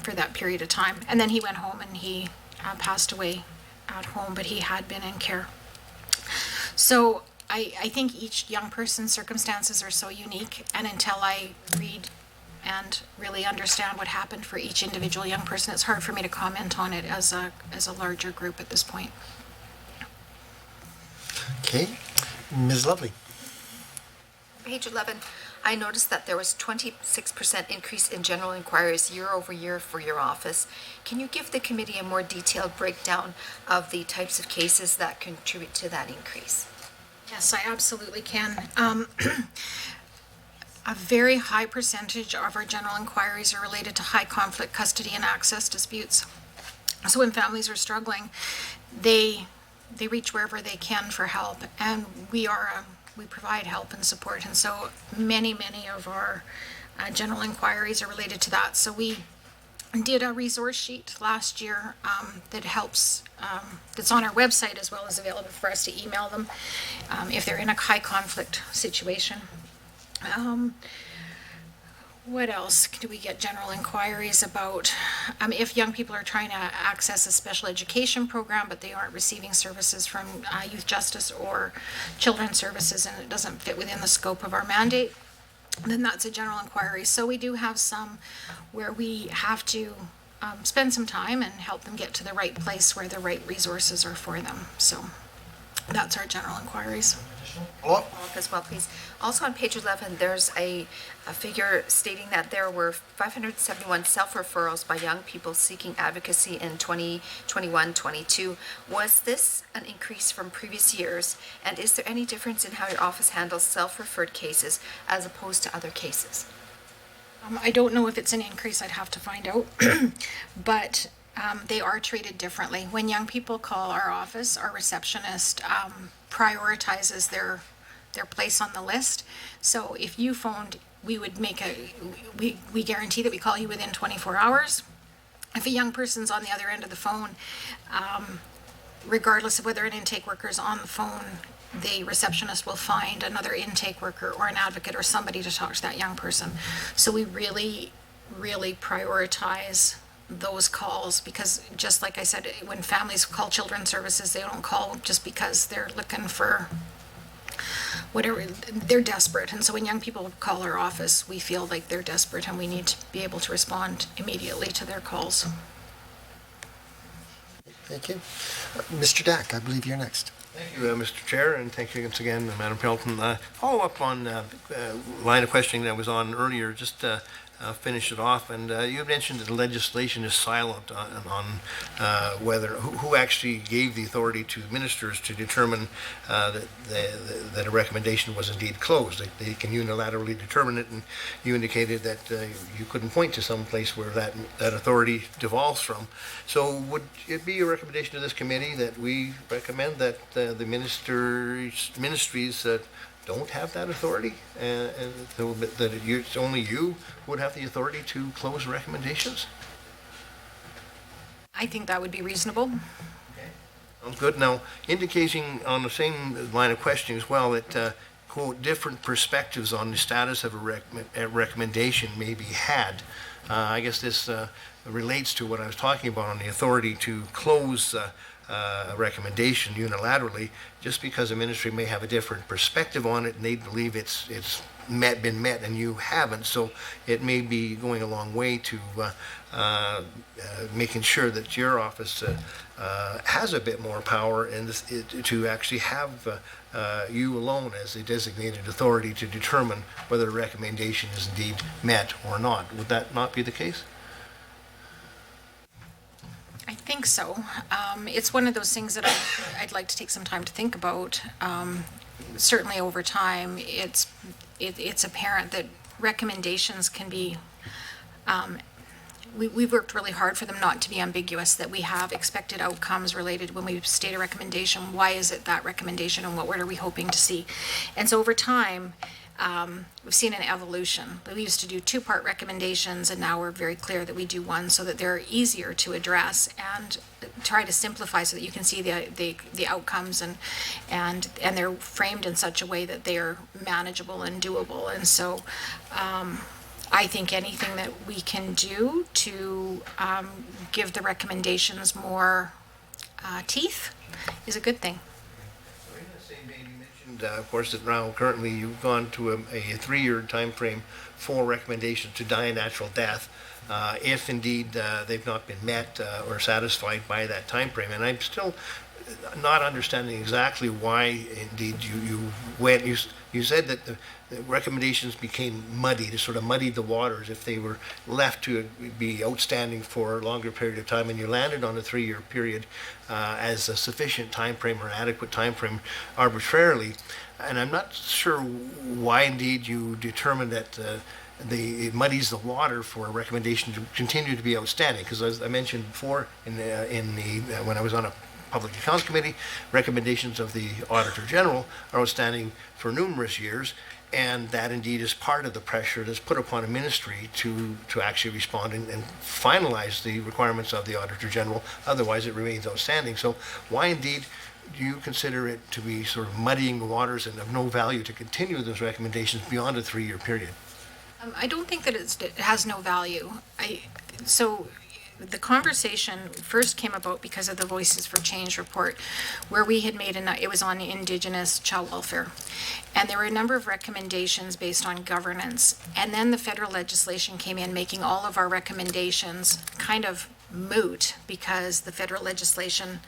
for that period of time. And then he went home and he passed away at home, but he had been in care. So I think each young person's circumstances are so unique, and until I read and really understand what happened for each individual young person, it's hard for me to comment on it as a larger group at this point. Okay, Ms. Lovely. Page 11, I noticed that there was 26% increase in general inquiries year over year for your office. Can you give the committee a more detailed breakdown of the types of cases that contribute to that increase? Yes, I absolutely can. A very high percentage of our general inquiries are related to high conflict custody and access disputes. So when families are struggling, they reach wherever they can for help, and we provide help and support, and so many of our general inquiries are related to that. So we did a resource sheet last year that helps, that's on our website as well as available for us to email them if they're in a high conflict situation. What else do we get general inquiries about? If young people are trying to access a special education program, but they aren't receiving services from Youth Justice or Children's Services, and it doesn't fit within the scope of our mandate, then that's a general inquiry. So we do have some where we have to spend some time and help them get to the right place where the right resources are for them. So that's our general inquiries. Follow-up as well, please. Also on page 11, there's a figure stating that there were 571 self-referrals by young people seeking advocacy in 2021-22. Was this an increase from previous years? And is there any difference in how your office handles self-referred cases as opposed to other cases? I don't know if it's an increase. I'd have to find out. But they are treated differently. When young people call our office, our receptionist prioritizes their place on the list. So if you phoned, we would we guarantee that we call you within 24 hours. If a young person's on the other end of the phone, regardless of whether an intake worker is on the phone, the receptionist will find another intake worker or an advocate or somebody to talk to that young person. So we really prioritize those calls, because just like I said, when families call Children's Services, they don't call just because they're looking for whatever, they're desperate. And so when young people call our office, we feel like they're desperate and we need to be able to respond immediately to their calls. Thank you. Mr. Dack, I believe you're next. Thank you, Mr. Chair, and thank you once again, Madam Pelton. Follow up on line of questioning that was on earlier, just finish it off. And you mentioned that the legislation is silent on whether who actually gave the authority to ministers to determine that a recommendation was indeed closed. They can unilaterally determine it, and you indicated that you couldn't point to some place where that authority devolves from. So would it be a recommendation to this committee that we recommend that the ministries don't have that authority, and so that it's only you would have the authority to close recommendations? I think that would be reasonable. Sounds good. Now, indicating on the same line of questioning as well that, quote, different perspectives on the status of a recommendation may be had. I guess this relates to what I was talking about on the authority to close a recommendation unilaterally, just because a ministry may have a different perspective on it and they believe it's been met and you haven't. So it may be going a long way to making sure that your office has a bit more power and to actually have you alone as a designated authority to determine whether a recommendation is indeed met or not. Would that not be the case? I think so. It's one of those things that I'd like to take some time to think about. Certainly over time, it's apparent that recommendations can be, we've worked really hard for them not to be ambiguous, that we have expected outcomes related when we state a recommendation. Why is it that recommendation and what are we hoping to see? And so over time, we've seen an evolution. We used to do two-part recommendations, and now we're very clear that we do one so that they're easier to address and try to simplify so that you can see the outcomes and they're framed in such a way that they are manageable and doable. And so I think anything that we can do to give the recommendations more teeth is a good thing. Of course, that now currently you've gone to a 3-year time frame for recommendations to die a natural death, if indeed they've not been met or satisfied by that time frame. And I'm still not understanding exactly why indeed you went. You said that the recommendations became muddy, to sort of muddied the waters if they were left to be outstanding for a longer period of time, and you landed on a 3-year period as a sufficient time frame or an adequate time frame arbitrarily. And I'm not sure why indeed you determined that it muddies the water for a recommendation to continue to be outstanding, because as I mentioned before when I was on a Public Accounts Committee, recommendations of the Auditor General are outstanding for numerous years, and that indeed is part of the pressure that's put upon a ministry to actually respond and finalize the requirements of the Auditor General. Otherwise, it remains outstanding. So why indeed do you consider it to be sort of muddying the waters and of no value to continue those recommendations beyond a 3-year period? I don't think that it has no value. So the conversation first came about because of the Voices for Change report, where we had made it was on Indigenous child welfare. And there were a number of recommendations based on governance. And then the federal legislation came in, making all of our recommendations kind of moot because the federal legislation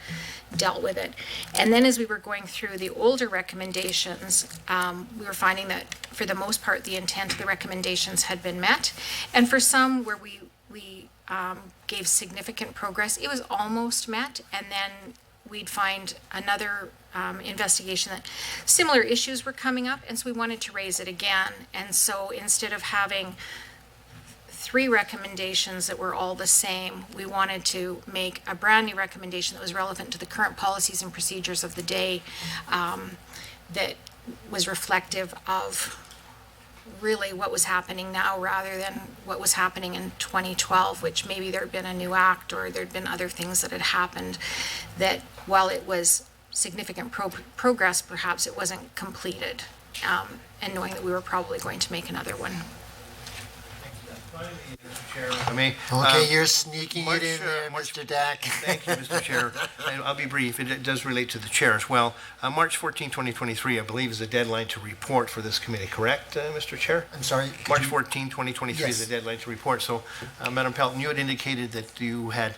dealt with it. And then as we were going through the older recommendations, we were finding that for the most part, the intent of the recommendations had been met. And for some where we gave significant progress, it was almost met, and then we'd find another investigation that similar issues were coming up, and so we wanted to raise it again. And so instead of having 3 recommendations that were all the same, we wanted to make a brand new recommendation that was relevant to the current policies and procedures of the day, that was reflective of really what was happening now rather than what was happening in 2012, which maybe there had been a new act or there'd been other things that had happened that while it was significant progress, perhaps it wasn't completed, and knowing that we were probably going to make another one. I mean, okay, you're sneaking it in there, Mr. Dack. Thank you, Mr. Chair. And I'll be brief. It does relate to the chair as well. March 14, 2023, I believe, is the deadline to report for this committee, correct, Mr. Chair? I'm sorry? March 14, 2023 is Yes. the deadline to report. So, Madam Pelton, you had indicated that you had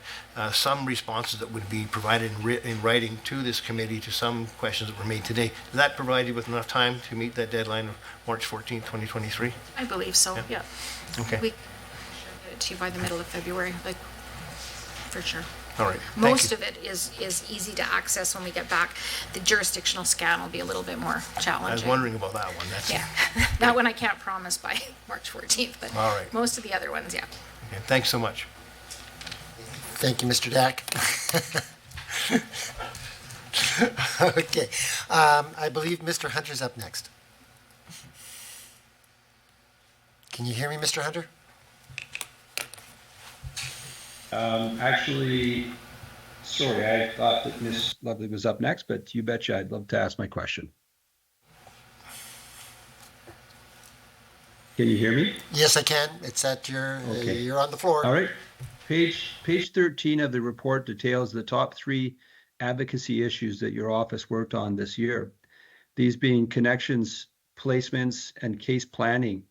some responses that would be provided in writing to this committee to some questions that were made today. Did that provide you with enough time to meet that deadline of March 14, 2023? I believe so, yeah. Okay. We should get it to you by the middle of February, like, for sure. All right. Most of it is easy to access when we get back. The jurisdictional scan will be a little bit more challenging. I was wondering about that one. That's Yeah, that one I can't promise by March 14th, but All right. most of the other ones, yeah. Okay. Thanks so much. Thank you, Mr. Dack. Okay. I believe Mr. Hunter's up next. Can you hear me, Mr. Hunter? Actually, sorry, I thought that Ms. Lovely was up next, but you betcha I'd love to ask my question. Can you hear me? Yes, I can. It's at your, Okay. you're on the floor. All right. Page 13 of the report details the top 3 advocacy issues that your office worked on this year. These being connections, placements, and case planning.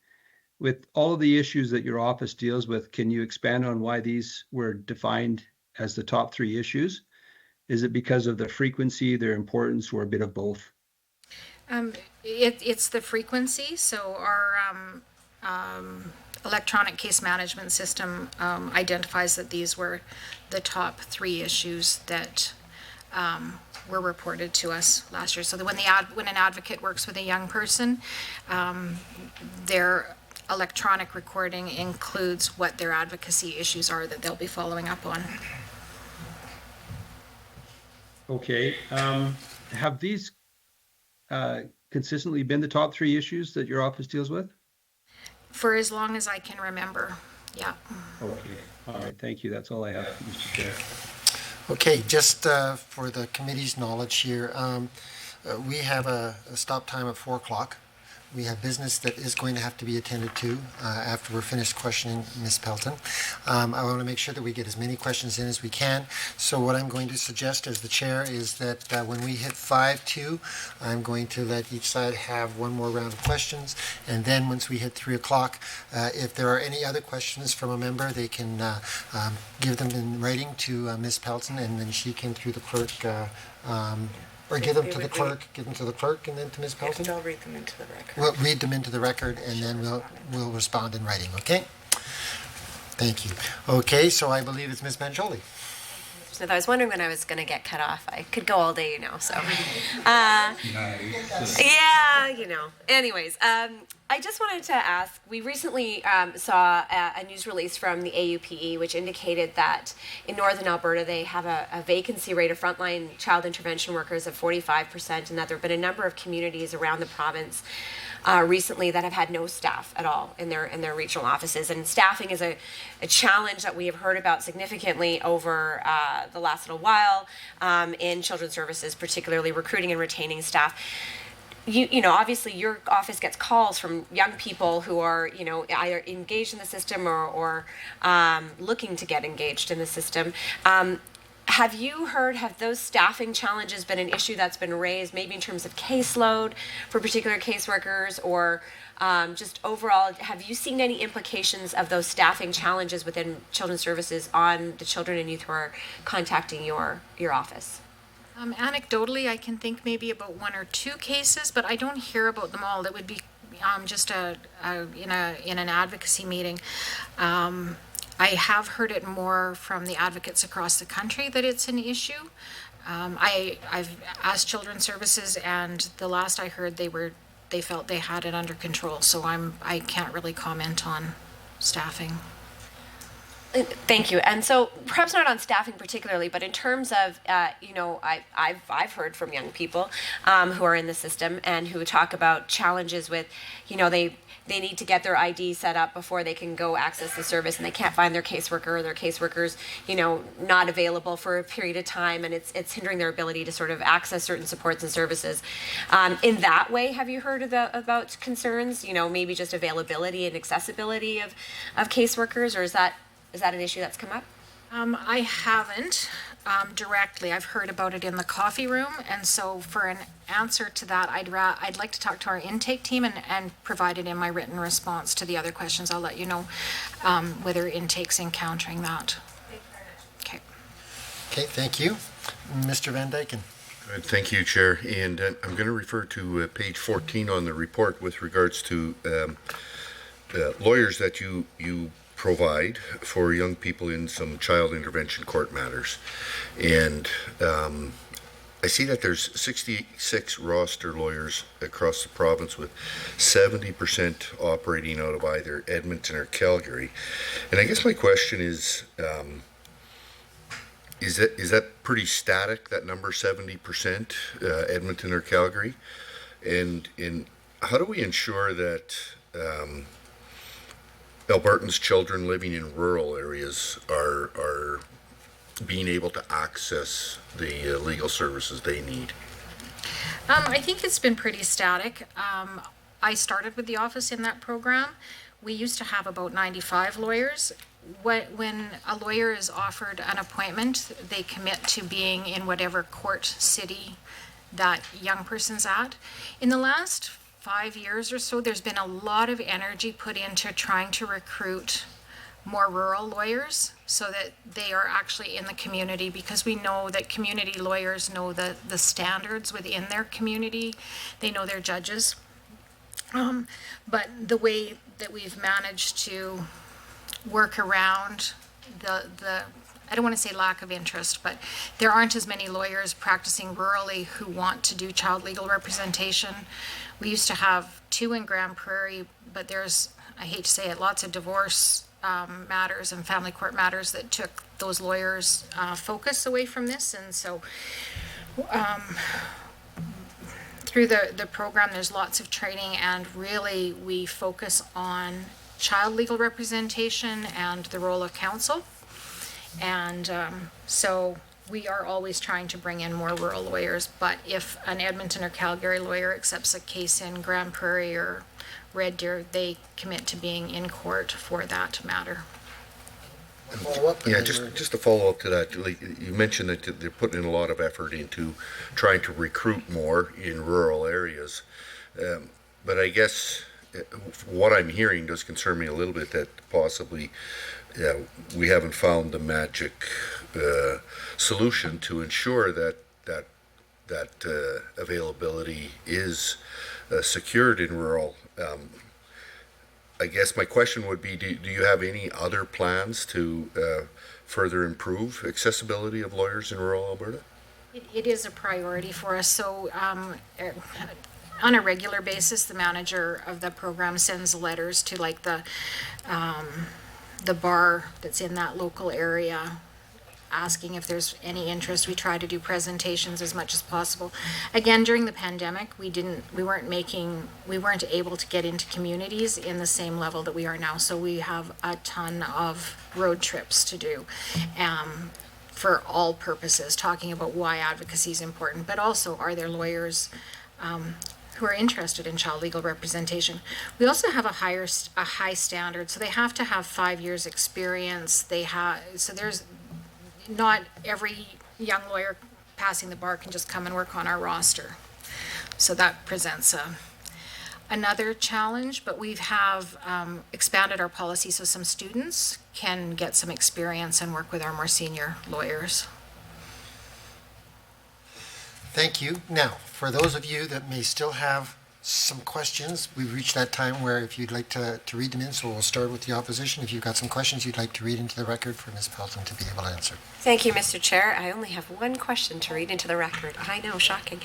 With all of the issues that your office deals with, can you expand on why these were defined as the top 3 issues? Is it because of the frequency, their importance, or a bit of both? It's the frequency. So our electronic case management system identifies that these were the top 3 issues that were reported to us last year. So that when an advocate works with a young person, their electronic recording includes what their advocacy issues are that they'll be following up on. Okay. Have these consistently been the top 3 issues that your office deals with? For as long as I can remember, yeah. Okay. All right. Thank you. That's all I have, Mr. Chair. Okay, just for the committee's knowledge here, we have a stop time of 4 o'clock. We have business that is going to have to be attended to after we're finished questioning Ms. Pelton. I want to make sure that we get as many questions in as we can. So what I'm going to suggest as the chair is that when we hit 5-2, I'm going to let each side have one more round of questions. And then once we hit 3 o'clock, if there are any other questions from a member, they can give them in writing to Ms. Pelton, and then she can, through the clerk, or give them to the clerk, and then to Ms. Pelton? I'll read them into the record. We'll read them into the record, and then we'll respond in writing, okay? Thank you. Okay, so I believe it's Ms. Manjoli. Smith, I was wondering when I was going to get cut off. I could go all day, you know, so. Yeah, you know. Anyways, I just wanted to ask, we recently saw a news release from the AUPE, which indicated that in Northern Alberta, they have a vacancy rate of frontline child intervention workers of 45%, and that there have been a number of communities around the province recently that have had no staff at all in their regional offices. And staffing is a challenge that we have heard about significantly over the last little while in children's services, particularly recruiting and retaining staff. You know, obviously your office gets calls from young people who are, you know, either engaged in the system or looking to get engaged in the system. Have you heard, have those staffing challenges been an issue that's been raised, maybe in terms of caseload for particular caseworkers, or just overall, have you seen any implications of those staffing challenges within children's services on the children and youth who are contacting your office? Anecdotally, I can think maybe about 1 or 2 cases, but I don't hear about them all. That would be just in an advocacy meeting. I have heard it more from the advocates across the country that it's an issue. I've asked Children's Services, and the last I heard, they felt they had it under control. So I can't really comment on staffing. Thank you. And so perhaps not on staffing particularly, but in terms of, you know, I've heard from young people who are in the system and who talk about challenges with, you know, they need to get their ID set up before they can go access the service, and they can't find their caseworker, or their caseworker's, you know, not available for a period of time, and it's hindering their ability to sort of access certain supports and services. In that way, have you heard about concerns, you know, maybe just availability and accessibility of caseworkers, or is that an issue that's come up? I haven't directly. I've heard about it in the coffee room, and so for an answer to that, I'd like to talk to our intake team and provide it in my written response to the other questions. I'll let you know whether intake's encountering that. Okay. Okay, thank you. Mr. Van Dyken. Good, thank you, Chair. And I'm going to refer to page 14 on the report with regards to lawyers that you provide for young people in some child intervention court matters. And I see that there's 66 roster lawyers across the province, with 70% operating out of either Edmonton or Calgary. And I guess my question is that pretty static, that number, 70%, Edmonton or Calgary? And how do we ensure that Albertans' children living in rural areas are being able to access the legal services they need? I think it's been pretty static. I started with the office in that program. We used to have about 95 lawyers. When a lawyer is offered an appointment, they commit to being in whatever court city that young person's at. In the last 5 years or so, there's been a lot of energy put into trying to recruit more rural lawyers so that they are actually in the community, because we know that community lawyers know the standards within their community. They know their judges. But the way that we've managed to work around the I don't want to say lack of interest, but there aren't as many lawyers practicing rurally who want to do child legal representation. We used to have 2 in Grand Prairie, but there's, I hate to say it, lots of divorce matters and family court matters that took those lawyers' focus away from this. And so through the program, there's lots of training, and really we focus on child legal representation and the role of counsel. And so we are always trying to bring in more rural lawyers, but if an Edmonton or Calgary lawyer accepts a case in Grand Prairie or Red Deer, they commit to being in court for that matter. Yeah, just to follow up to that, like, you mentioned that they're putting in a lot of effort into trying to recruit more in rural areas. But I guess what I'm hearing does concern me a little bit, that possibly we haven't found the magic solution to ensure that availability is secured in rural. I guess my question would be, do you have any other plans to further improve accessibility of lawyers in rural Alberta? It is a priority for us. So on a regular basis, the manager of the program sends letters to like the bar that's in that local area, asking if there's any interest. We try to do presentations as much as possible. Again, during the pandemic, we weren't able to get into communities in the same level that we are now. So we have a ton of road trips to do for all purposes, talking about why advocacy is important, but also are there lawyers who are interested in child legal representation. We also have a high standard, so they have to have 5 years experience. So there's not every young lawyer passing the bar can just come and work on our roster. So that presents another challenge, but we have expanded our policy so some students can get some experience and work with our more senior lawyers. Thank you. Now, for those of you that may still have some questions, we've reached that time where if you'd like to read them in, so we'll start with the opposition. If you've got some questions you'd like to read into the record for Ms. Pelton to be able to answer. Thank you, Mr. Chair. I only have one question to read into the record. I know, shocking.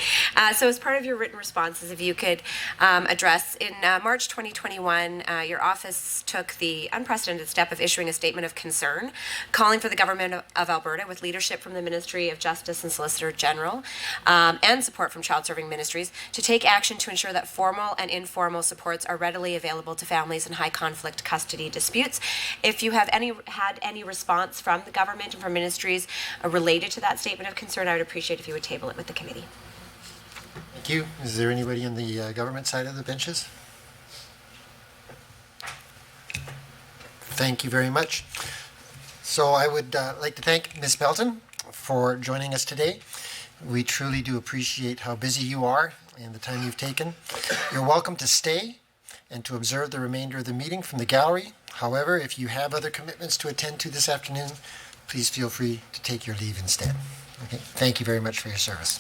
So as part of your written responses, if you could address, in March 2021, your office took the unprecedented step of issuing a statement of concern, calling for the government of Alberta, with leadership from the Ministry of Justice and Solicitor General, and support from Child Serving Ministries, to take action to ensure that formal and informal supports are readily available to families in high conflict custody disputes. If you have had any response from the government and from ministries related to that statement of concern, I would appreciate if you would table it with the committee. Thank you. Is there anybody on the government side of the benches? Thank you very much. So I would like to thank Ms. Pelton for joining us today. We truly do appreciate how busy you are and the time you've taken. You're welcome to stay and to observe the remainder of the meeting from the gallery. However, if you have other commitments to attend to this afternoon, please feel free to take your leave instead. Okay? Thank you very much for your service.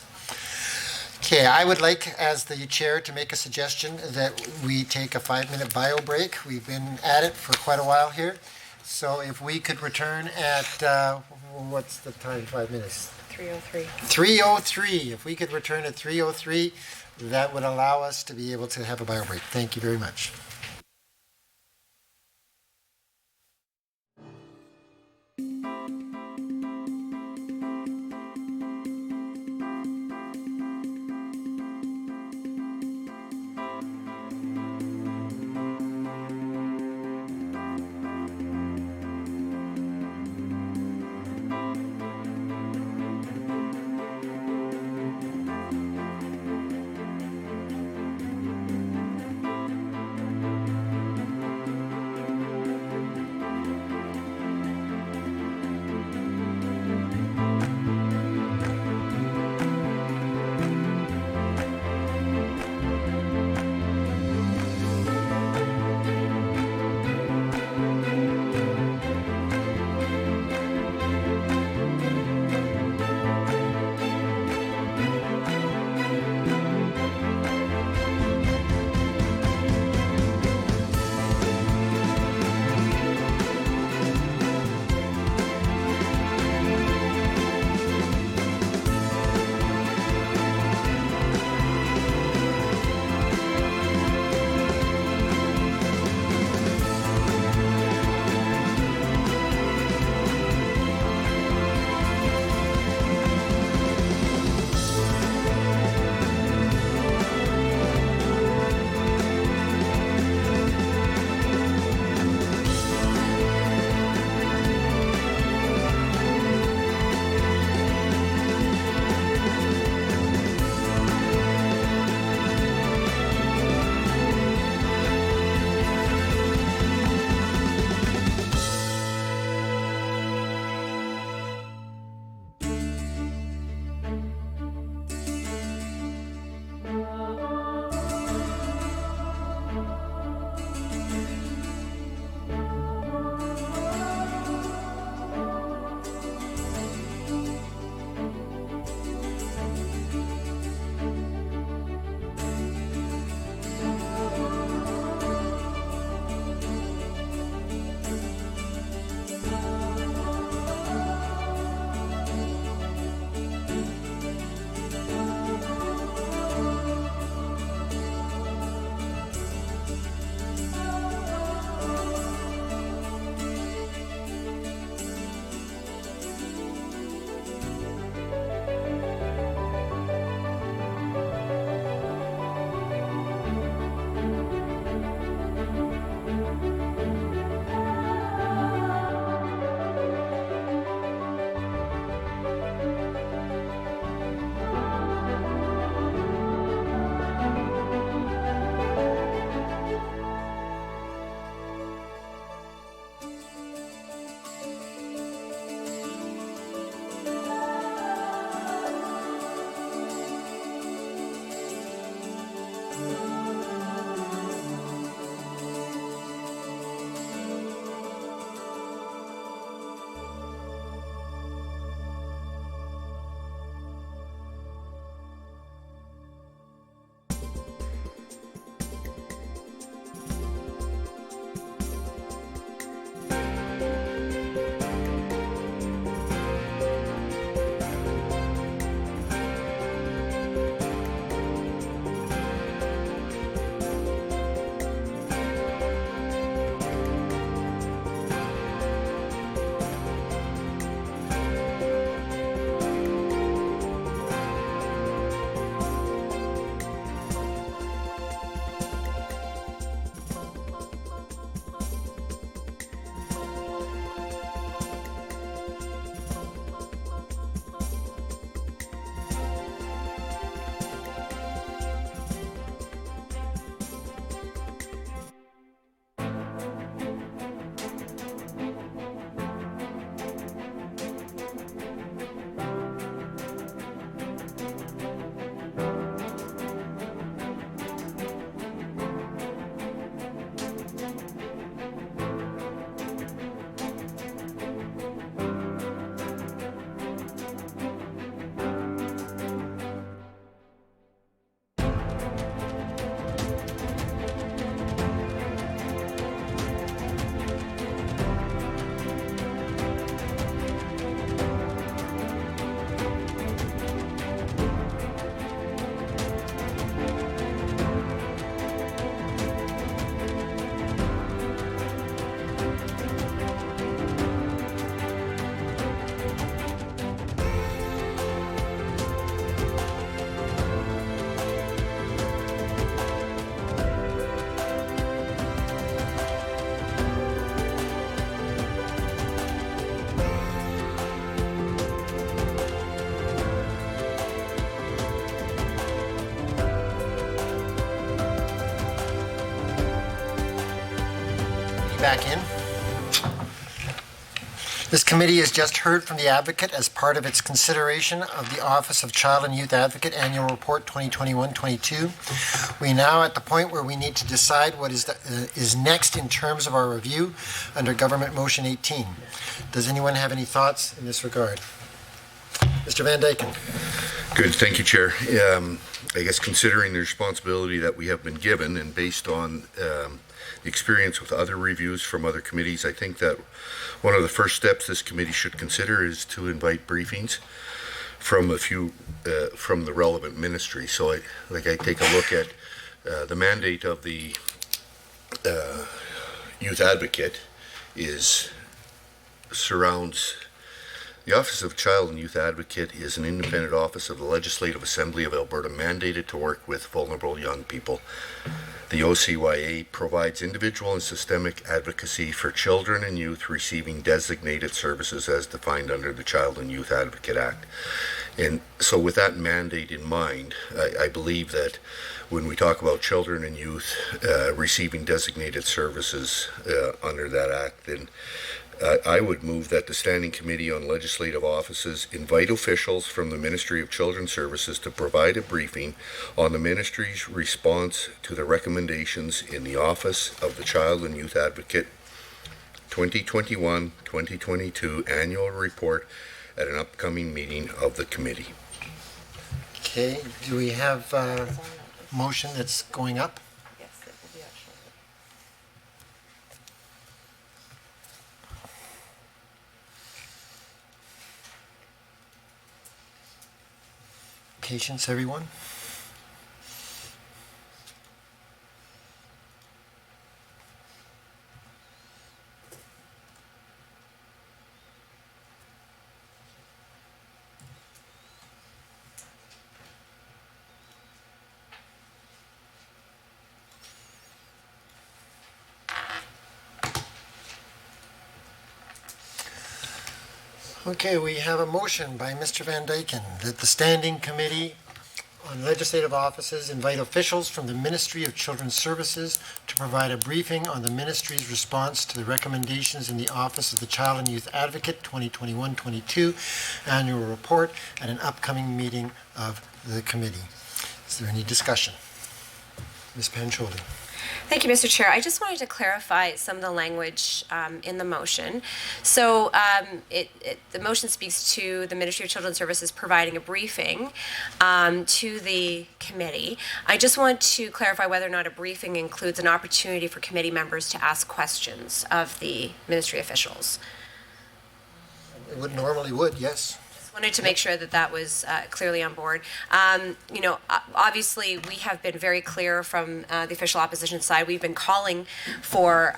Okay, I would like, as the chair, to make a suggestion that we take a 5-minute bio break. We've been at it for quite a while here. So if we could return at, what's the time, 5 minutes? 3:03. 3:03. If we could return at 3:03, that would allow us to be able to have a bio break. Thank you very much. back in. This committee has just heard from the advocate as part of its consideration of the Office of Child and Youth Advocate Annual Report 2021-22. We are now at the point where we need to decide what is next in terms of our review under Government Motion 18. Does anyone have any thoughts in this regard? Mr. Van Dyken. Good, thank you, Chair. I guess considering the responsibility that we have been given and based on the experience with other reviews from other committees, I think that one of the first steps this committee should consider is to invite briefings from from the relevant ministry. So I take a look at the mandate of the Youth Advocate surrounds the Office of Child and Youth Advocate is an independent office of the Legislative Assembly of Alberta mandated to work with vulnerable young people. The OCYA provides individual and systemic advocacy for children and youth receiving designated services as defined under the Child and Youth Advocate Act. And so with that mandate in mind, I believe that when we talk about children and youth receiving designated services under that act, then I would move that the Standing Committee on Legislative Offices invite officials from the Ministry of Children's Services to provide a briefing on the Ministry's response to the recommendations in the Office of the Child and Youth Advocate 2021-2022 Annual Report at an upcoming meeting of the committee. Okay, do we have a motion that's going up? Patience, everyone. Okay, we have a motion by Mr. Van Dyken that the Standing Committee on Legislative Offices invite officials from the Ministry of Children's Services to provide a briefing on the ministry's response to the recommendations in the Office of the Child and Youth Advocate 2021-22 Annual Report at an upcoming meeting of the committee. Is there any discussion? Ms. Pancholi. Thank you, Mr. Chair. I just wanted to clarify some of the language in the motion. So the motion speaks to the Ministry of Children's Services providing a briefing to the committee. I just want to clarify whether or not a briefing includes an opportunity for committee members to ask questions of the ministry officials. It would normally would, yes. Wanted to make sure that that was clearly on board. Obviously, we have been very clear from the official opposition side. We've been calling for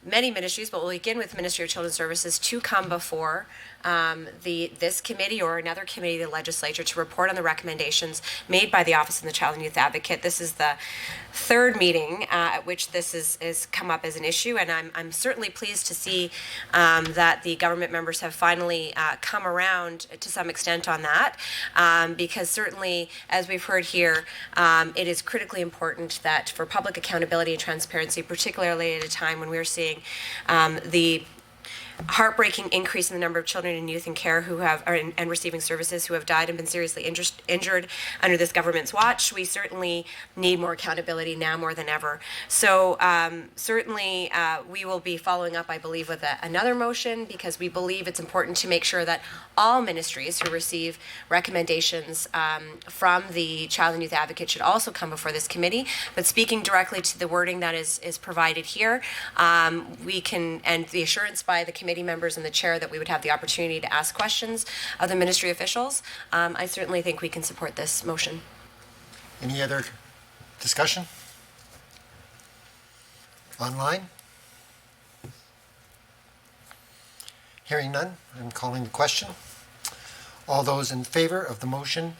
many ministries, but we'll begin with Ministry of Children's Services to come before this committee or another committee of the legislature to report on the recommendations made by the Office of the Child and Youth Advocate. This is the third meeting at which this is come up as an issue, and I'm certainly pleased to see that the government members have finally come around to some extent on that, because certainly, as we've heard here, it is critically important that for public accountability and transparency, particularly at a time when we're seeing the heartbreaking increase in the number of children and youth in care who have and receiving services who have died and been seriously injured under this government's watch. We certainly need more accountability now more than ever. So certainly we will be following up, I believe, with another motion, because we believe it's important to make sure that all ministries who receive recommendations from the Child and Youth Advocate should also come before this committee. But speaking directly to the wording that is provided here, we can, and the assurance by the committee members and the chair that we would have the opportunity to ask questions of the ministry officials, I certainly think we can support this motion. Any other discussion? Online? Hearing none, I'm calling the question. All those in favor of the motion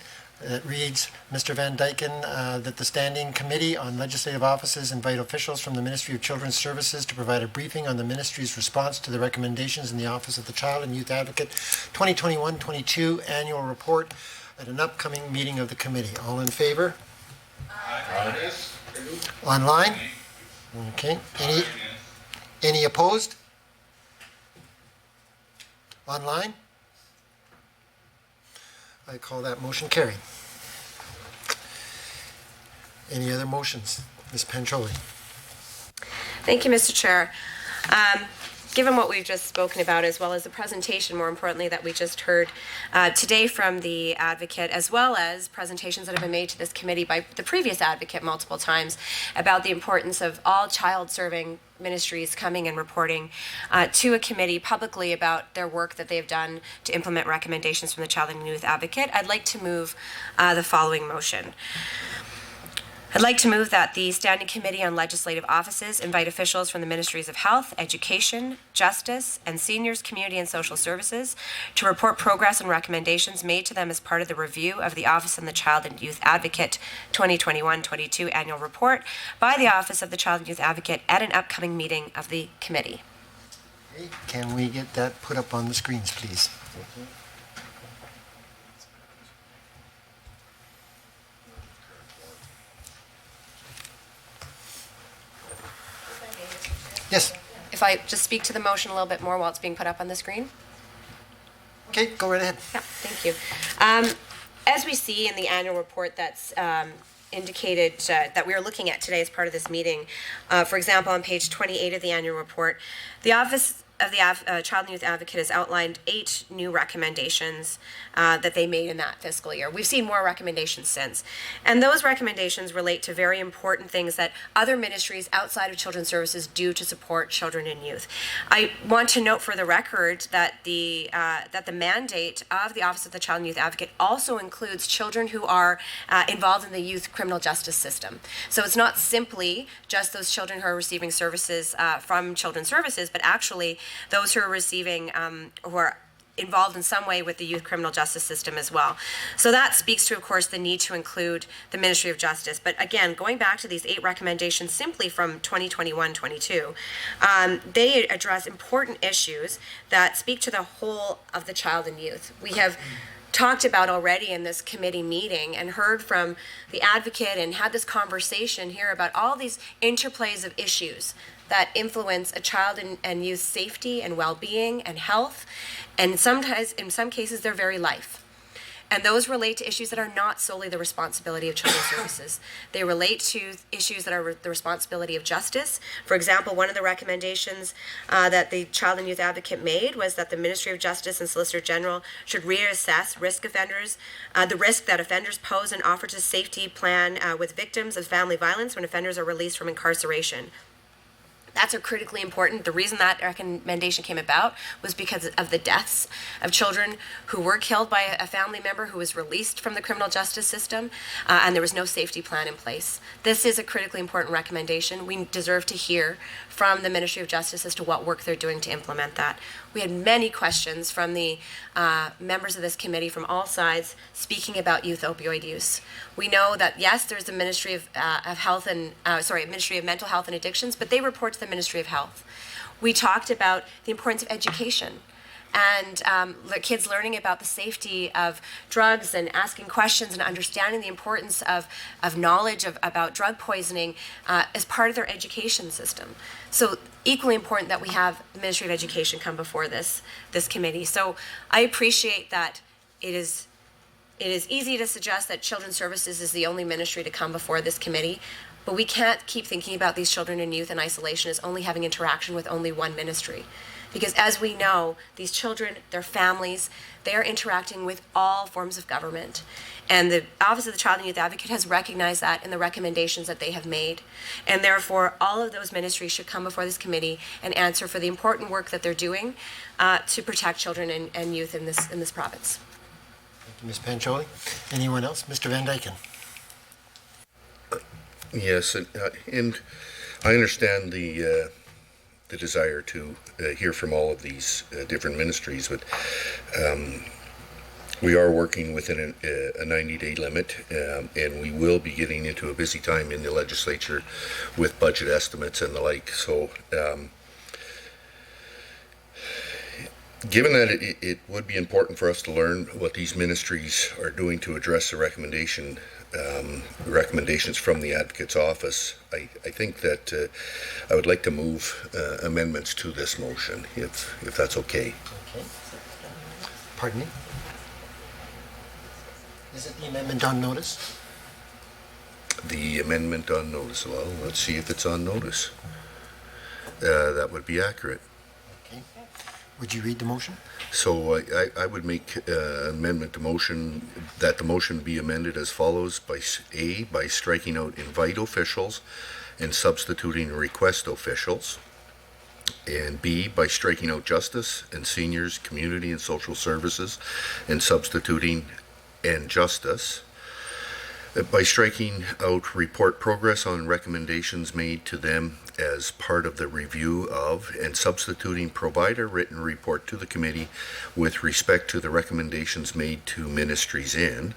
that reads, Mr. Van Dyken, that the Standing Committee on Legislative Offices invite officials from the Ministry of Children's Services to provide a briefing on the ministry's response to the recommendations in the Office of the Child and Youth Advocate 2021-22 Annual Report at an upcoming meeting of the committee. All in favor? Aye. Online? Okay. Any opposed? Online? I call that motion carried. Any other motions? Ms. Pancholi? Thank you, Mr. Chair. Given what we've just spoken about, as well as the presentation, more importantly, that we just heard today from the advocate, as well as presentations that have been made to this committee by the previous advocate multiple times about the importance of all child-serving ministries coming and reporting to a committee publicly about their work that they've done to implement recommendations from the Child and Youth Advocate, I'd like to move the following motion. I'd like to move that the Standing Committee on Legislative Offices invite officials from the Ministries of Health, Education, Justice, and Seniors, Community and Social Services to report progress and recommendations made to them as part of the review of the Office of the Child and Youth Advocate 2021-22 annual report by the Office of the Child and Youth Advocate at an upcoming meeting of the committee. Okay, can we get that put up on the screens, please? Yes. If I just speak to the motion a little bit more while it's being put up on the screen. Okay, go right ahead. Yeah, thank you. As we see in the annual report that's indicated that we are looking at today as part of this meeting, for example, on page 28 of the annual report, the Office of the Child and Youth Advocate has outlined 8 new recommendations that they made in that fiscal year. We've seen more recommendations since. And those recommendations relate to very important things that other ministries outside of Children's Services do to support children and youth. I want to note for the record that the mandate of the Office of the Child and Youth Advocate also includes children who are involved in the youth criminal justice system. So it's not simply just those children who are receiving services from Children's Services, but actually those who are receiving, who are involved in some way with the youth criminal justice system as well. So that speaks to, of course, the need to include the Ministry of Justice. But again, going back to these 8 recommendations simply from 2021-22, they address important issues that speak to the whole of the child and youth. We have talked about already in this committee meeting and heard from the advocate and had this conversation here about all these interplays of issues that influence a child and youth safety and well-being and health, and sometimes, in some cases, their very life. And those relate to issues that are not solely the responsibility of Children's Services. They relate to issues that are the responsibility of justice. For example, one of the recommendations that the Child and Youth Advocate made was that the Ministry of Justice and Solicitor General should reassess risk offenders, the risk that offenders pose, and offer a safety plan with victims of family violence when offenders are released from incarceration. That's critically important. The reason that recommendation came about was because of the deaths of children who were killed by a family member who was released from the criminal justice system, and there was no safety plan in place. This is a critically important recommendation. We deserve to hear from the Ministry of Justice as to what work they're doing to implement that. We had many questions from the members of this committee from all sides speaking about youth opioid use. We know that, yes, there's a Ministry of Health and, Ministry of Mental Health and Addictions, but they report to the Ministry of Health. We talked about the importance of education and kids learning about the safety of drugs and asking questions and understanding the importance of knowledge about drug poisoning as part of their education system. So equally important that we have the Ministry of Education come before this committee. So I appreciate that it is easy to suggest that Children's Services is the only ministry to come before this committee, but we can't keep thinking about these children and youth in isolation as only having interaction with only one ministry. Because as we know, these children, their families, they are interacting with all forms of government. And the Office of the Child and Youth Advocate has recognized that in the recommendations that they have made. And therefore, all of those ministries should come before this committee and answer for the important work that they're doing to protect children and youth in this province. Thank you, Ms. Pancholi. Anyone else? Mr. Van Dyken. Yes, and I understand the desire to hear from all of these different ministries, but we are working within a 90-day limit, and we will be getting into a busy time in the legislature with budget estimates and the like. So Given that it would be important for us to learn what these ministries are doing to address the recommendations from the Advocate's Office, I think that I would like to move amendments to this motion, if that's okay. Okay. Pardon me? Is it the amendment on notice? The amendment on notice, well, let's see if it's on notice. That would be accurate. Okay. Would you read the motion? So I would make amendment to motion, that the motion be amended as follows: by striking out invite officials and substituting request officials, and B, by striking out justice and seniors, community and social services, and substituting and justice, by striking out report progress on recommendations made to them as part of the review of, and substituting provide a written report to the committee with respect to the recommendations made to ministries in.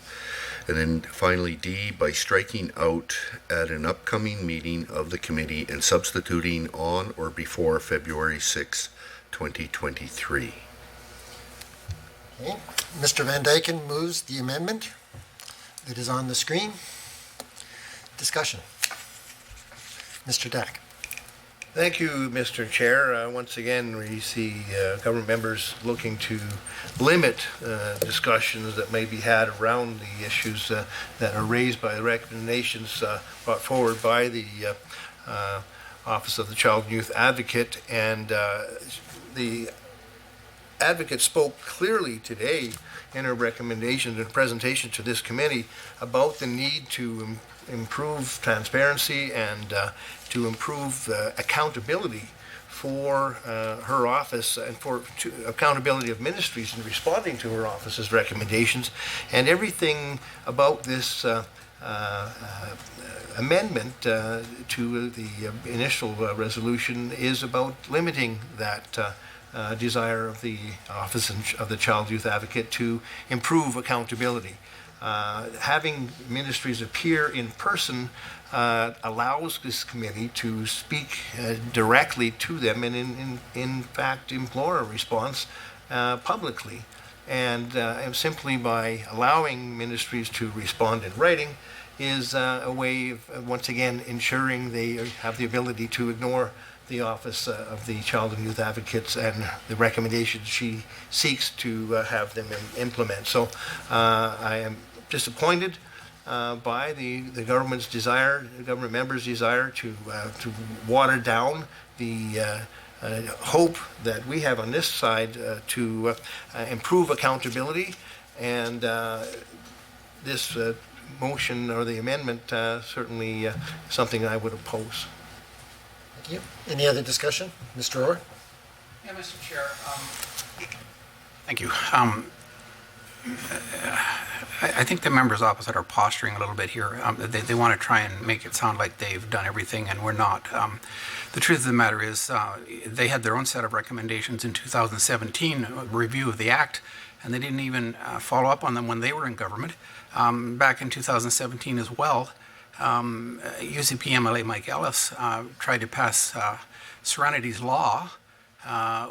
And then finally, D, by striking out at an upcoming meeting of the committee and substituting on or before February 6, 2023. Okay. Mr. Van Dyken moves the amendment that is on the screen. Discussion. Mr. Dack. Thank you, Mr. Chair. Once again, we see government members looking to limit discussions that may be had around the issues that are raised by the recommendations brought forward by the Office of the Child and Youth Advocate. And the Advocate spoke clearly today in her recommendations and presentation to this committee about the need to improve transparency and to improve accountability for her office and for accountability of ministries in responding to her office's recommendations. And everything about this amendment to the initial resolution is about limiting that desire of the Office of the Child Youth Advocate to improve accountability. Having ministries appear in person allows this committee to speak directly to them and in fact implore a response publicly. And simply by allowing ministries to respond in writing is a way of once again ensuring they have the ability to ignore the Office of the Child and Youth Advocates and the recommendations she seeks to have them implement. So I am disappointed by the government's desire, the government members' desire to water down the hope that we have on this side to improve accountability. And this motion or the amendment certainly something I would oppose. Thank you. Any other discussion? Mr. Orr? Yeah, Mr. Chair. Thank you. I think the members opposite are posturing a little bit here. They want to try and make it sound like they've done everything, and we're not. The truth of the matter is they had their own set of recommendations in 2017, a review of the Act, and they didn't even follow up on them when they were in government. Back in 2017 as well, UCP MLA Mike Ellis tried to pass Serenity's Law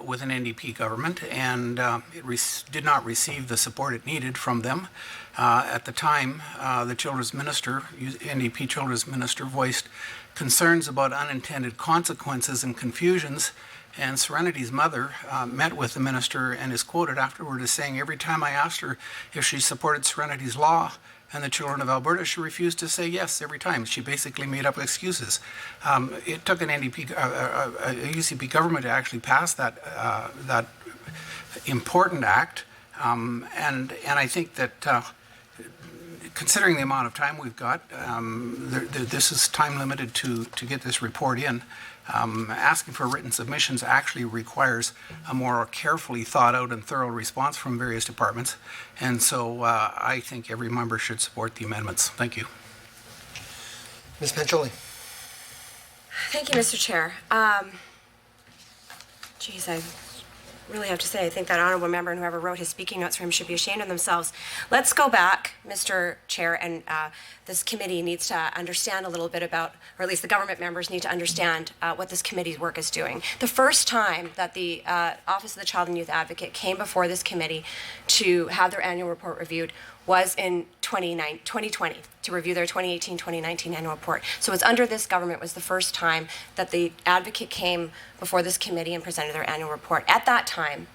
with an NDP government, and it did not receive the support it needed from them. At the time, the Children's Minister, NDP Children's Minister, voiced concerns about unintended consequences and confusions, and Serenity's mother met with the minister and is quoted afterward as saying, "Every time I asked her if she supported Serenity's Law and the children of Alberta, she refused to say yes every time. She basically made up excuses." It took an NDP, a UCP government to actually pass that important act, and I think that considering the amount of time we've got, this is time limited to get this report in. Asking for written submissions actually requires a more carefully thought out and thorough response from various departments. And so I think every member should support the amendments. Thank you. Ms. Pancholi. Thank you, Mr. Chair. really have to say, I think that honorable member and whoever wrote his speaking notes for him should be ashamed of themselves. Let's go back, Mr. Chair, and this committee needs to understand a little bit about, or at least the government members need to understand what this committee's work is doing. The first time that the Office of the Child and Youth Advocate came before this committee to have their annual report reviewed was in 2020, to review their 2018-2019 annual report. So it's under this government was the first time that the advocate came before this committee and presented their annual report. At that time,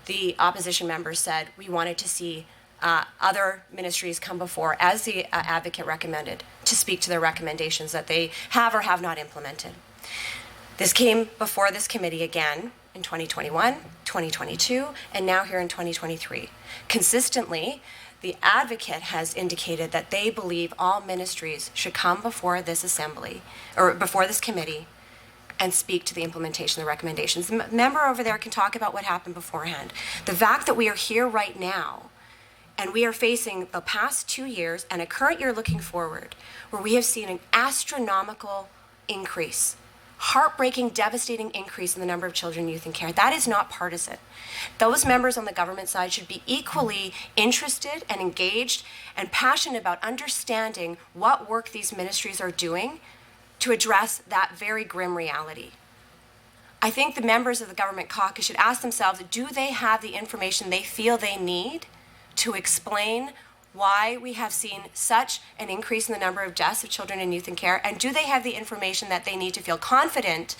the opposition members said we wanted to see other ministries come before, as the advocate recommended, to speak to their recommendations that they have or have not implemented. This came before this committee again in 2021, 2022, and now here in 2023. Consistently, the advocate has indicated that they believe all ministries should come before this assembly, or before this committee, and speak to the implementation of the recommendations. The member over there can talk about what happened beforehand. The fact that we are here right now, and we are facing the past 2 years and a current year looking forward, where we have seen an astronomical increase, heartbreaking, devastating increase in the number of children, youth in care. That is not partisan. Those members on the government side should be equally interested and engaged and passionate about understanding what work these ministries are doing to address that very grim reality. I think the members of the government caucus should ask themselves, do they have the information they feel they need to explain why we have seen such an increase in the number of deaths of children and youth in care, and do they have the information that they need to feel confident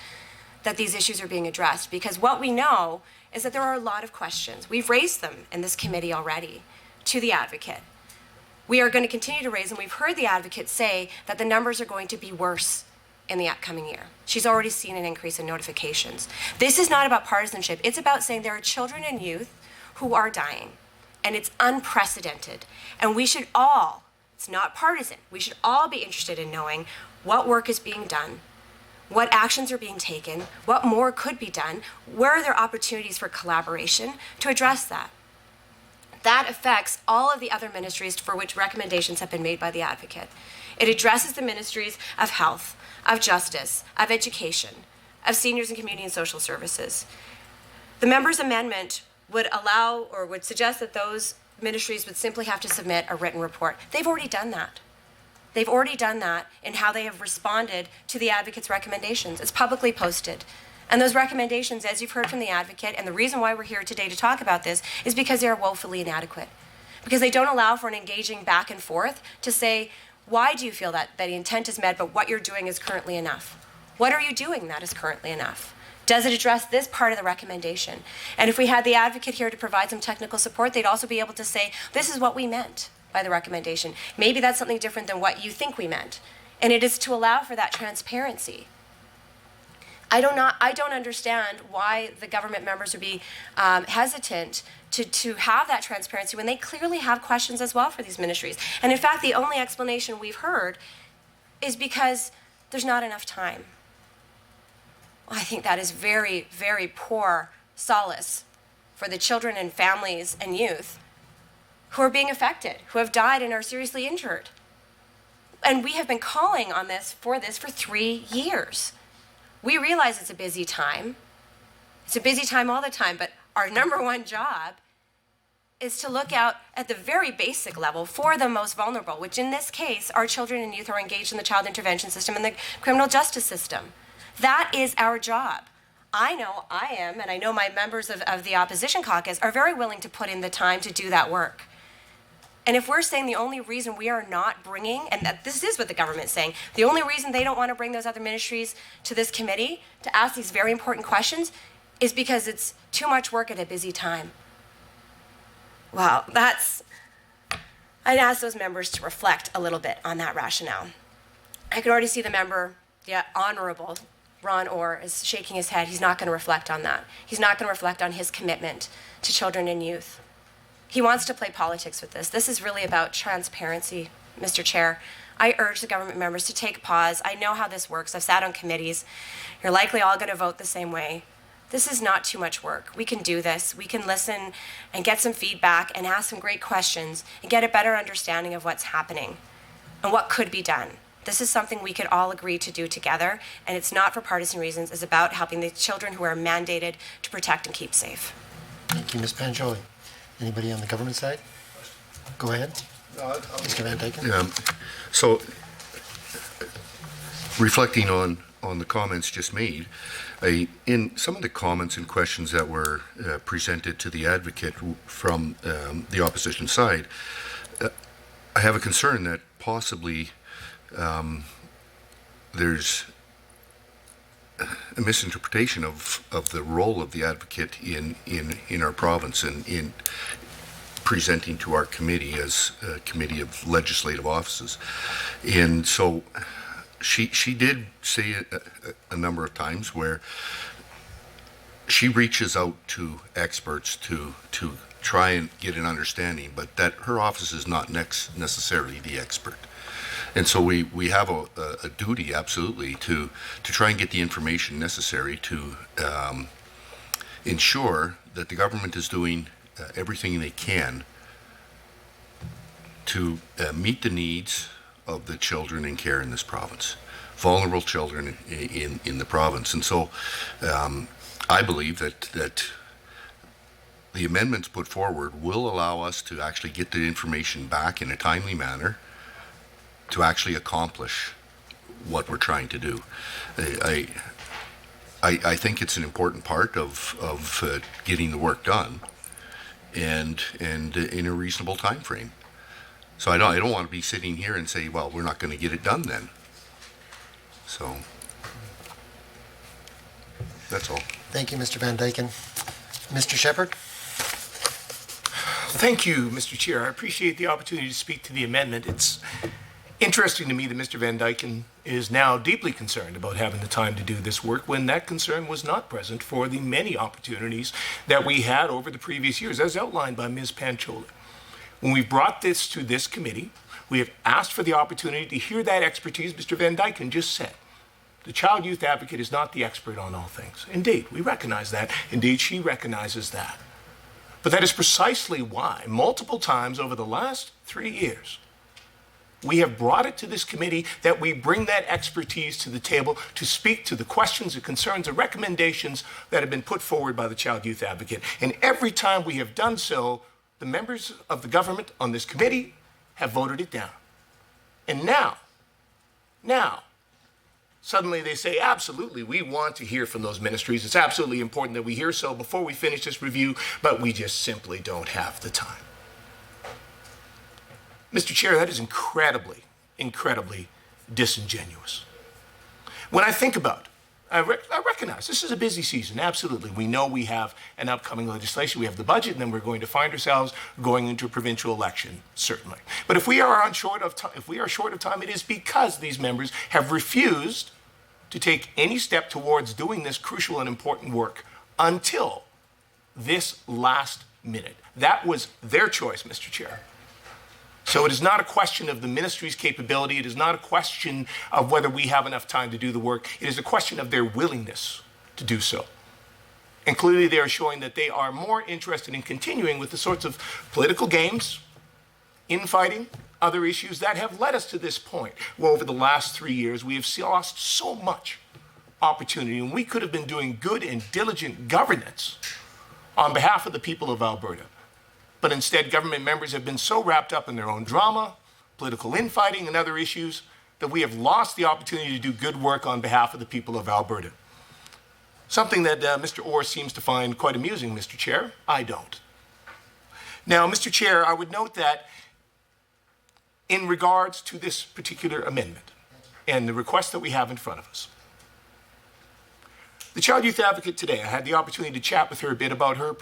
that these issues are being addressed? Because what we know is that there are a lot of questions. We've raised them in this committee already to the advocate. We are going to continue to raise them. We've heard the advocate say that the numbers are going to be worse in the upcoming year. She's already seen an increase in notifications. This is not about partisanship. It's about saying there are children and youth who are dying, and it's unprecedented. And we should all, it's not partisan, we should all be interested in knowing what work is being done, what actions are being taken, what more could be done, where are there opportunities for collaboration to address that. That affects all of the other ministries for which recommendations have been made by the advocate. It addresses the ministries of health, of justice, of education, of seniors and community and social services. The member's amendment would allow or would suggest that those ministries would simply have to submit a written report. They've already done that. They've already done that in how they have responded to the advocate's recommendations. It's publicly posted. And those recommendations, as you've heard from the advocate, and the reason why we're here today to talk about this is because they are woefully inadequate. Because they don't allow for an engaging back and forth to say, why do you feel that the intent is met, but what you're doing is currently enough? What are you doing that is currently enough? Does it address this part of the recommendation? And if we had the advocate here to provide some technical support, they'd also be able to say, this is what we meant by the recommendation. Maybe that's something different than what you think we meant. And it is to allow for that transparency. I don't understand why the government members would be hesitant to have that transparency when they clearly have questions as well for these ministries. And in fact, the only explanation we've heard is because there's not enough time. Well, I think that is very, very poor solace for the children and families and youth who are being affected, who have died and are seriously injured. And we have been calling on this for 3 years. We realize it's a busy time. It's a busy time all the time, but our number one job is to look out at the very basic level for the most vulnerable, which in this case, our children and youth who are engaged in the child intervention system and the criminal justice system. That is our job. I know I am, and I know my members of the opposition caucus are very willing to put in the time to do that work. And if we're saying the only reason we are not bringing, and that this is what the government's saying, the only reason they don't want to bring those other ministries to this committee to ask these very important questions is because it's too much work at a busy time. Well, I'd ask those members to reflect a little bit on that rationale. I can already see the member, the Honorable Ron Orr, is shaking his head. He's not going to reflect on that. He's not going to reflect on his commitment to children and youth. He wants to play politics with this. This is really about transparency, Mr. Chair. I urge the government members to take a pause. I know how this works. I've sat on committees. You're likely all going to vote the same way. This is not too much work. We can do this. We can listen and get some feedback and ask some great questions and get a better understanding of what's happening and what could be done. This is something we could all agree to do together, and it's not for partisan reasons. It's about helping the children who are mandated to protect and keep safe. Thank you, Ms. Pancholi. Anybody on the government side? Go ahead. Mr. Van Dyken. So, reflecting on the comments just made, in some of the comments and questions that were presented to the advocate from the opposition side, I have a concern that possibly there's a misinterpretation of the role of the advocate in our province and in presenting to our committee as a committee of legislative offices. And so she did say a number of times where she reaches out to experts to try and get an understanding, but that her office is not necessarily the expert. And so we have a duty, absolutely, to try and get the information necessary to ensure that the government is doing everything they can to meet the needs of the children in care in this province, vulnerable children in the province. And so I believe that the amendments put forward will allow us to actually get the information back in a timely manner to actually accomplish what we're trying to do. I think it's an important part of getting the work done and in a reasonable time frame. So I don't want to be sitting here and say, well, we're not going to get it done then. So that's all. Thank you, Mr. Van Dyken. Mr. Shepherd? Thank you, Mr. Chair. I appreciate the opportunity to speak to the amendment. It's interesting to me that Mr. Van Dyken is now deeply concerned about having the time to do this work when that concern was not present for the many opportunities that we had over the previous years, as outlined by Ms. Pancholi. When we brought this to this committee, we have asked for the opportunity to hear that expertise Mr. Van Dyken just said. The Child Youth Advocate is not the expert on all things. Indeed, we recognize that. Indeed, she recognizes that. But that is precisely why, multiple times over the last 3 years, we have brought it to this committee that we bring that expertise to the table to speak to the questions, the concerns, the recommendations that have been put forward by the Child Youth Advocate. And every time we have done so, the members of the government on this committee have voted it down. And now, suddenly they say, absolutely, we want to hear from those ministries. It's absolutely important that we hear so before we finish this review, but we just simply don't have the time. Mr. Chair, that is incredibly, incredibly disingenuous. When I think about it, I recognize this is a busy season, absolutely. We know we have an upcoming legislation, we have the budget, and then we're going to find ourselves going into a provincial election, certainly. But if we are short of time, it is because these members have refused to take any step towards doing this crucial and important work until this last minute. That was their choice, Mr. Chair. So it is not a question of the ministry's capability. It is not a question of whether we have enough time to do the work. It is a question of their willingness to do so. And clearly they are showing that they are more interested in continuing with the sorts of political games, infighting, other issues that have led us to this point, where over the last 3 years we have lost so much opportunity, and we could have been doing good and diligent governance on behalf of the people of Alberta. But instead, government members have been so wrapped up in their own drama, political infighting, and other issues that we have lost the opportunity to do good work on behalf of the people of Alberta. Something that Mr. Orr seems to find quite amusing, Mr. Chair. I don't. Now, Mr. Chair, I would note that in regards to this particular amendment and the request that we have in front of us, the Child Youth Advocate today, I had the opportunity to chat with her a bit about her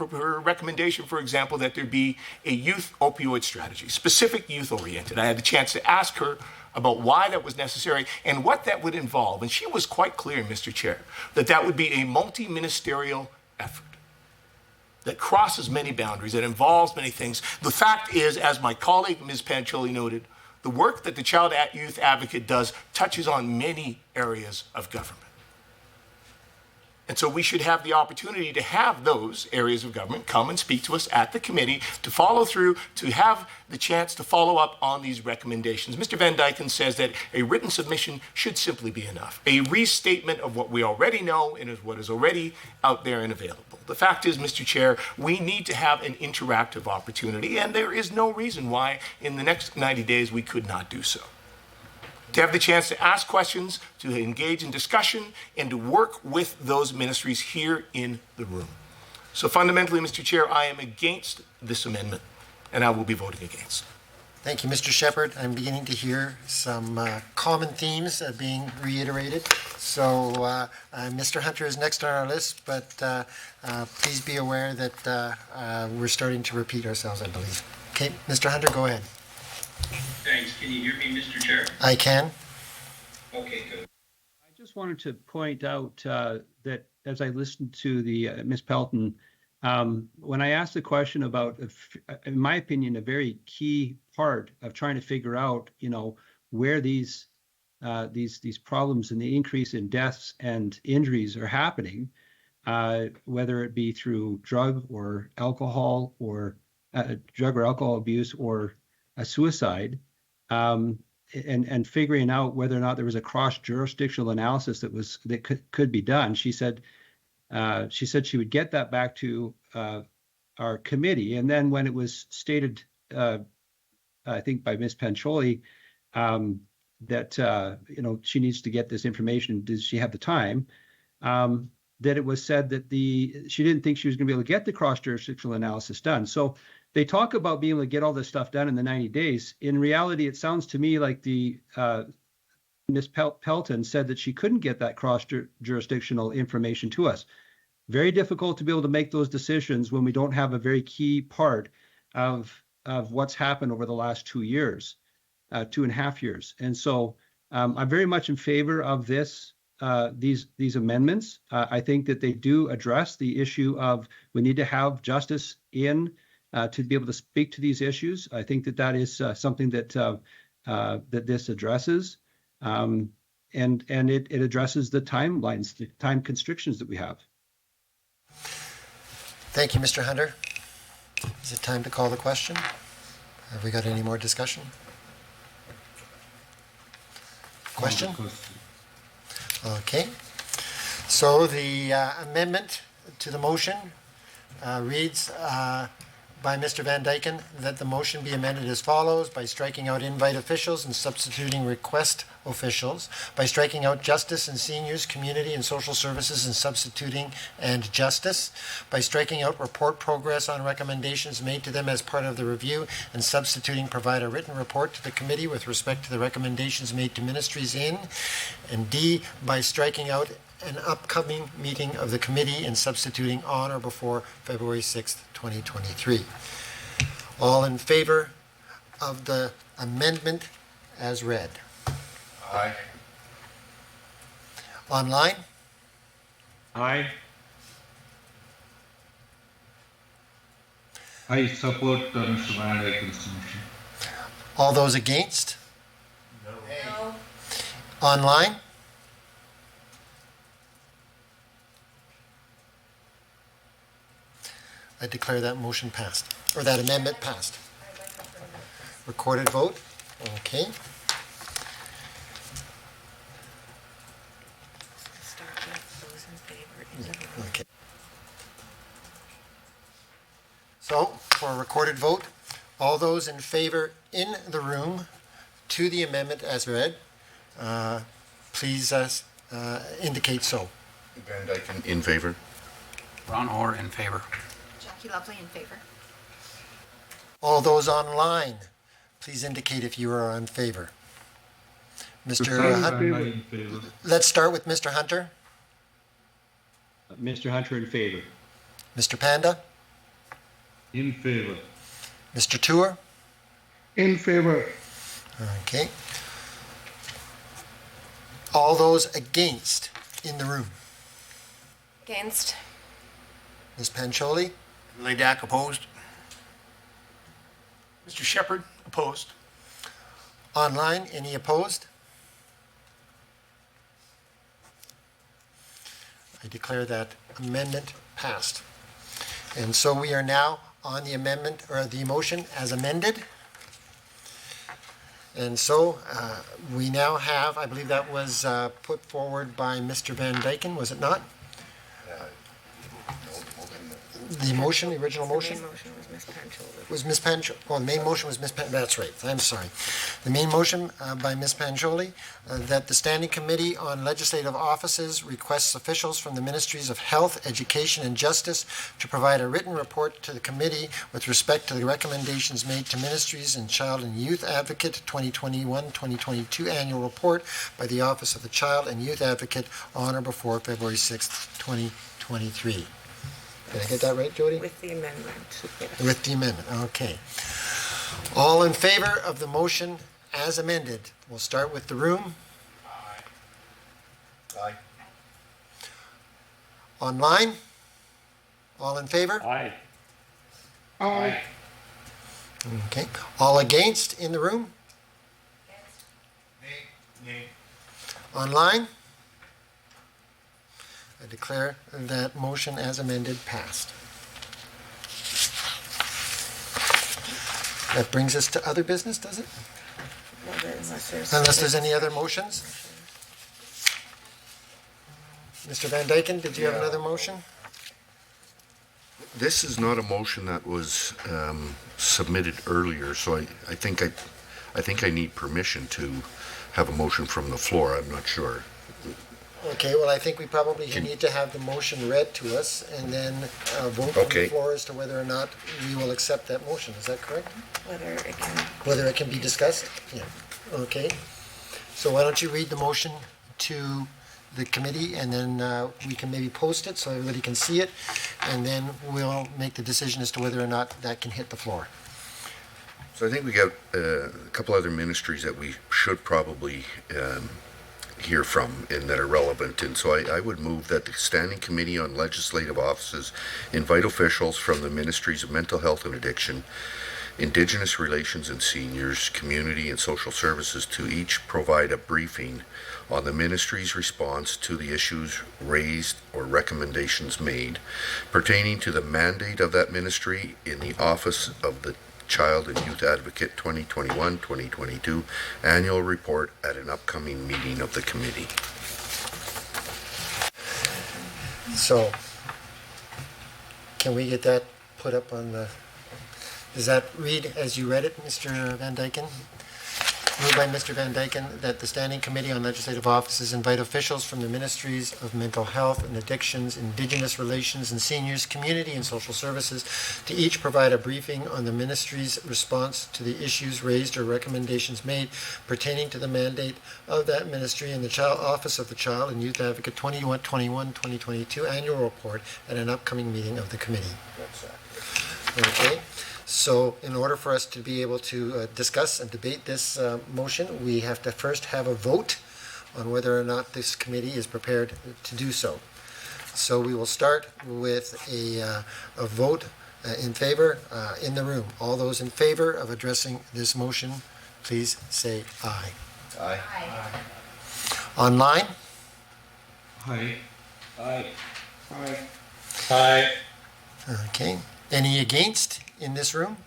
recommendation, for example, that there be a youth opioid strategy, specific youth-oriented. I had the chance to ask her about why that was necessary and what that would involve. And she was quite clear, Mr. Chair, that that would be a multi-ministerial effort that crosses many boundaries, that involves many things. The fact is, as my colleague, Ms. Pancholi, noted, the work that the Child Youth Advocate does touches on many areas of government. And so we should have the opportunity to have those areas of government come and speak to us at the committee, to follow through, to have the chance to follow up on these recommendations. Mr. Van Dyken says that a written submission should simply be enough. A restatement of what we already know and is what is already out there and available. The fact is, Mr. Chair, we need to have an interactive opportunity, and there is no reason why in the next 90 days we could not do so. To have the chance to ask questions, to engage in discussion, and to work with those ministries here in the room. So fundamentally, Mr. Chair, I am against this amendment, and I will be voting against. Thank you, Mr. Shepherd. I'm beginning to hear some common themes being reiterated. So Mr. Hunter is next on our list, but please be aware that we're starting to repeat ourselves, I believe. Okay, Mr. Hunter, go ahead. Thanks. Can you hear me, Mr. Chair? I can. Okay, good. I just wanted to point out that as I listened to the Ms. Pelton, when I asked the question about, in my opinion, a very key part of trying to figure out, where these problems and the increase in deaths and injuries are happening, whether it be through drug or alcohol abuse or a suicide, and figuring out whether or not there was a cross-jurisdictional analysis that could be done. She said she would get that back to our committee, and then when it was stated, I think by Ms. Pancholi, that she needs to get this information. Does she have the time? That it was said that she didn't think she was going to be able to get the cross-jurisdictional analysis done. So they talk about being able to get all this stuff done in the 90 days. In reality, it sounds to me like Ms. Pelton said that she couldn't get that cross-jurisdictional information to us. Very difficult to be able to make those decisions when we don't have a very key part of what's happened over the last 2 years, 2.5 years. And so I'm very much in favor of these amendments. I think that they do address the issue of we need to have justice in to be able to speak to these issues. I think that is something that this addresses, and it addresses the timelines, the time constrictions that we have. Thank you, Mr. Hunter. Is it time to call the question? Have we got any more discussion? Question? Okay. So the amendment to the motion reads by Mr. Van Dyken that the motion be amended as follows: by striking out invite officials and substituting request officials, by striking out justice and seniors, community and social services and substituting and justice, by striking out report progress on recommendations made to them as part of the review and substituting provide a written report to the committee with respect to the recommendations made to ministries in, and D, by striking out an upcoming meeting of the committee and substituting on or before February 6th, 2023. All in favor of the amendment as read? Aye. Online? Aye. I support Mr. Van Dyken's motion. All those against? No. Online? I declare that motion passed, or that amendment passed. Recorded vote? Okay. Okay. So, for a recorded vote, all those in favor in the room to the amendment as read, please indicate so. Van Dyken in favor. Ron Orr in favor. Jackie Lovely in favor. All those online, please indicate if you are in favor. Mr. Hunter, let's start with Mr. Hunter. Mr. Hunter in favor. Mr. Panda? In favor. Mr. Tour? In favor. Okay. All those against in the room? Against. Ms. Pancholi? Ledak opposed. Mr. Shepherd, opposed. Online, any opposed? I I declare that amendment passed. And so we are now on the amendment, or the motion as amended. And so we now have, I believe that was put forward by Mr. Van Dyken, was it not? The motion, the original motion? The main motion was Ms. Panchola. Was Ms. Panchola, oh, the main motion was Ms. that's right, I'm sorry. The main motion by Ms. Panchola, that the Standing Committee on Legislative Offices requests officials from the Ministries of Health, Education, and Justice to provide a written report to the committee with respect to the recommendations made to Ministries and Child and Youth Advocate 2021-2022 Annual Report by the Office of the Child and Youth Advocate on or before February 6th, 2023. Did I get that right, Jody? With the amendment. Yes. With the amendment, okay. All in favor of the motion as amended? We'll start with the room. Aye. Online? All in favor? Aye. Aye. Okay. All against in the room? Nay. Online? I declare that motion as amended passed. That brings us to other business, does it? Unless there's any other motions? Mr. Van Dyken, did you have another motion? This is not a motion that was submitted earlier, so I think I need permission to have a motion from the floor. I'm not sure. Okay, well, I think we probably need to have the motion read to us and then vote from the floor as to whether or not we will accept that motion. Is that correct? Whether it can be discussed? Yeah. Okay. So why don't you read the motion to the committee, and then we can maybe post it so everybody can see it, and then we'll make the decision as to whether or not that can hit the floor. So I think we got a couple other ministries that we should probably hear from and that are relevant. And so I would move that the Standing Committee on Legislative Offices invite officials from the Ministries of Mental Health and Addiction, Indigenous Relations and Seniors, Community and Social Services to each provide a briefing on the ministry's response to the issues raised or recommendations made pertaining to the mandate of that ministry in the Office of the Child and Youth Advocate 2021-2022 Annual Report at an upcoming meeting of the committee. So, can we get that put up on the, does that read as you read it, Mr. Van Dyken? Moved by Mr. Van Dyken that the Standing Committee on Legislative Offices invite officials from the Ministries of Mental Health and Addictions, Indigenous Relations and Seniors, Community and Social Services to each provide a briefing on the ministry's response to the issues raised or recommendations made pertaining to the mandate of that ministry in the Office of the Child and Youth Advocate 2021-2022 Annual Report at an upcoming meeting of the committee. Okay. So in order for us to be able to discuss and debate this motion, we have to first have a vote on whether or not this committee is prepared to do so. So we will start with a vote in favor in the room. All those in favor of addressing this motion, please say aye. Aye. Online? Aye. Aye. Aye. Aye. Okay. Any against in this room?